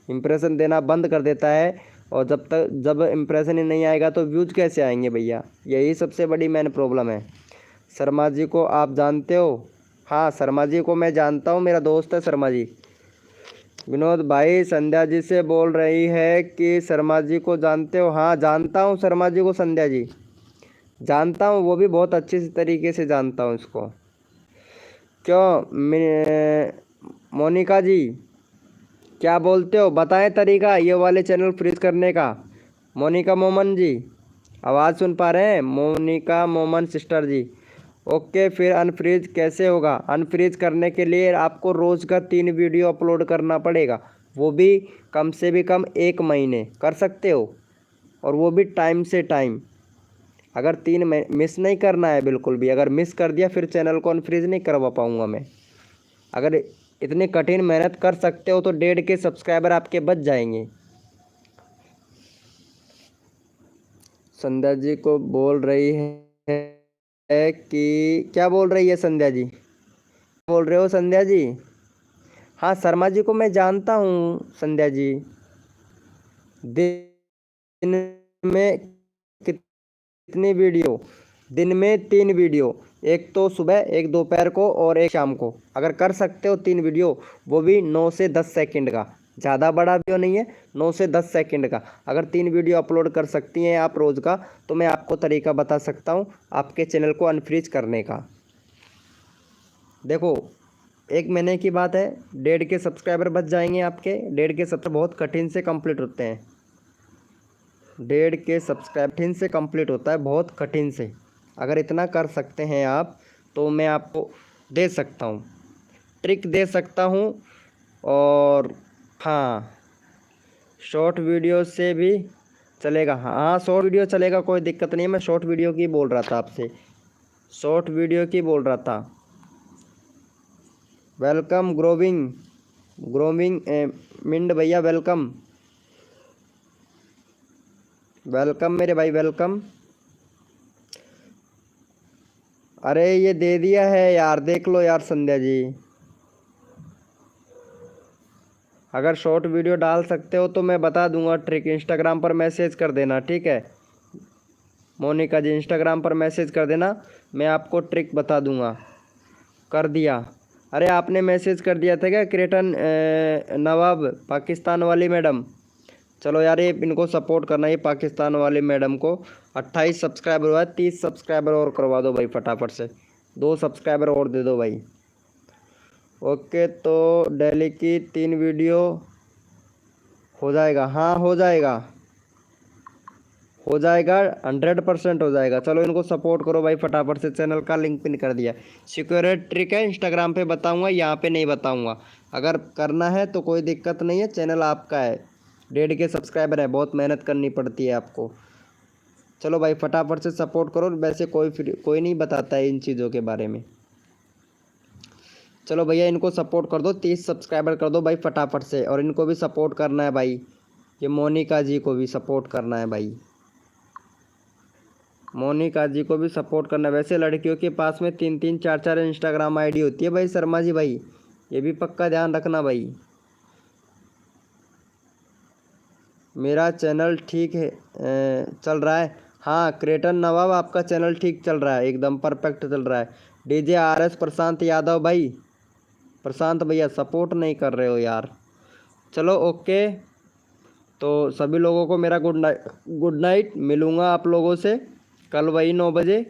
इम्प्रेशन देना बंद कर देता है। और जब इम्प्रेशन ही नहीं आएगा तो व्यूज़ कैसे आएंगे भैया? यही सबसे बड़ी मेन प्रॉब्लम है। शर्मा जी को आप जानते हो? हाँ शर्मा जी को मैं जानता हूँ, मेरा दोस्त है शर्मा जी। विनोद भाई संध्या जी से बोल रही है कि शर्मा जी को जानते हो? हाँ जानता हूँ शर्मा जी को, संध्या जी जानता हूँ, वो भी बहुत अच्छे तरीके से जानता हूँ इसको। क्यों मोनिका जी क्या बोलते हो, बताएं तरीका ये वाले चैनल फ्रीज करने का। मोनिका मोमन जी आवाज़ सुन पा रहे हैं? मोनिका मोमन सिस्टर जी, ओके। फिर अनफ्रीज कैसे होगा? अनफ्रीज करने के लिए आपको रोज़ का 3 वीडियो अपलोड करना पड़ेगा, वो भी कम से भी कम 1 महीने कर सकते हो, और वो भी टाइम से टाइम। अगर 3 मिस नहीं करना है बिल्कुल भी, अगर मिस कर दिया फिर चैनल को अनफ्रीज नहीं करवा पाऊँगा मैं। अगर इतनी कठिन मेहनत कर सकते हो तो 1.5 के सब्सक्राइबर आपके बच जाएंगे। संध्या जी को बोल रही है कि क्या बोल रही है संध्या जी? बोल रहे हो संध्या जी? हाँ शर्मा जी को मैं जानता हूँ संध्या जी। दिन में कितनी वीडियो? दिन में 3 वीडियो, एक तो सुबह, एक दोपहर को और एक शाम को। अगर कर सकते हो 3 वीडियो, वो भी 9 से 10 सेकंड का, ज़्यादा बड़ा वीडियो नहीं है, 9 से 10 सेकंड का। अगर 3 वीडियो अपलोड कर सकती हैं आप रोज़ का, तो मैं आपको तरीका बता सकता हूँ आपके चैनल को अनफ्रीज करने का। देखो, 1 महीने की बात है, 1.5 के सब्सक्राइबर बच जाएंगे आपके। 1.5 के सब्सक्राइबर बहुत कठिन से कंप्लीट होते हैं। 1.5 के सब्सक्राइब कठिन से कंप्लीट होता है, बहुत कठिन से। अगर इतना कर सकते हैं आप, तो मैं आपको दे सकता हूँ, ट्रिक दे सकता हूँ। और हाँ, शॉर्ट वीडियो से भी चलेगा। हाँ, शॉर्ट वीडियो चलेगा, कोई दिक्कत नहीं है। मैं शॉर्ट वीडियो की बोल रहा था आपसे, शॉर्ट वीडियो की बोल रहा था। वेलकम ग्रोविंग ग्रोविंग मिंड भैया, वेलकम वेलकम मेरे भाई, वेलकम। अरे ये दे दिया है यार, देख लो यार संध्या जी। अगर शॉर्ट वीडियो डाल सकते हो तो मैं बता दूंगा ट्रिक। इंस्टाग्राम पर मैसेज कर देना, ठीक है मोनिका जी, इंस्टाग्राम पर मैसेज कर देना, मैं आपको ट्रिक बता दूंगा। कर दिया। अरे आपने मैसेज कर दिया था क्या, क्रेटन नवाब पाकिस्तान वाली मैडम? चलो यार, ये इनको सपोर्ट करना, ये पाकिस्तान वाली मैडम को। 28 सब्सक्राइबर हुआ है, 30 सब्सक्राइबर और करवा दो भाई फटाफट से। 2 सब्सक्राइबर और दे दो भाई। ओके, तो डेली की 3 वीडियो हो जाएगा? हाँ हो जाएगा, हो जाएगा, 100% हो जाएगा। चलो इनको सपोर्ट करो भाई फटाफट से। चैनल का लिंक पिन कर दिया। सिक्योरिटी ट्रिक है, इंस्टाग्राम पे बताऊंगा, यहाँ पे नहीं बताऊंगा। अगर करना है तो कोई दिक्कत नहीं है, चैनल आपका है। 1.5 के सब्सक्राइबर है, बहुत मेहनत करनी पड़ती है आपको। चलो भाई फटाफट से सपोर्ट करो। वैसे कोई नहीं बताता है इन चीज़ों के बारे में। चलो भैया, इनको सपोर्ट कर दो, 30 सब्सक्राइबर कर दो भाई फटाफट से। और इनको भी सपोर्ट करना है भाई, ये मोनिका जी को भी सपोर्ट करना है भाई, मोनिका जी को भी सपोर्ट करना है। वैसे लड़कियों के पास में 3-3 4-4 इंस्टाग्राम आईडी होती है भाई शर्मा जी भाई, ये भी पक्का ध्यान रखना भाई। मेरा चैनल ठीक है चल रहा है। हाँ क्रेटन नवाब, आपका चैनल ठीक चल रहा है, एकदम परफेक्ट चल रहा है। DJRS प्रशांत यादव भाई, प्रशांत भैया सपोर्ट नहीं कर रहे हो यार। चलो ओके, तो सभी लोगों को मेरा गुड नाइट, गुड नाइट। मिलूँगा आप लोगों से कल वही 9 बजे,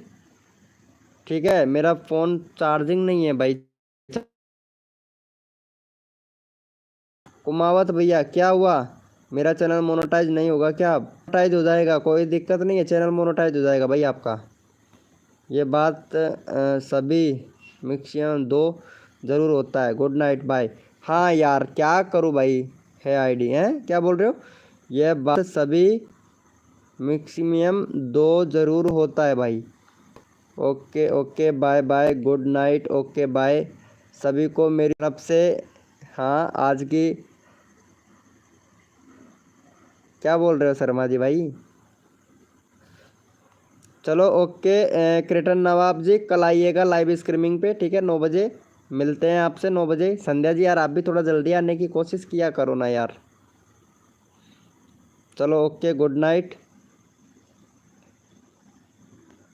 ठीक है। मेरा फ़ोन चार्जिंग नहीं है भाई। कुमावत भैया क्या हुआ, मेरा चैनल मोनेटाइज नहीं होगा क्या? मोनेटाइज हो जाएगा, कोई दिक्कत नहीं है, चैनल मोनेटाइज हो जाएगा भाई आपका। ये बात सभी मैक्सिमम 2 ज़रूर होता है। Good night bye. हाँ यार क्या करूँ भाई, है आईडी है, क्या बोल रहे हो? यह बात सभी मैक्सिमम 2 ज़रूर होता है भाई। Okay okay, bye bye, good night, okay bye सभी को मेरी तरफ से। हाँ आज की, क्या बोल रहे हो शर्मा जी भाई? चलो ओके, क्रिटन नवाब जी कल आइएगा लाइव स्ट्रीमिंग पे, ठीक है 9 बजे मिलते हैं आपसे 9 बजे। संध्या जी यार आप भी थोड़ा जल्दी आने की कोशिश किया करो ना यार। चलो ओके, गुड नाइट।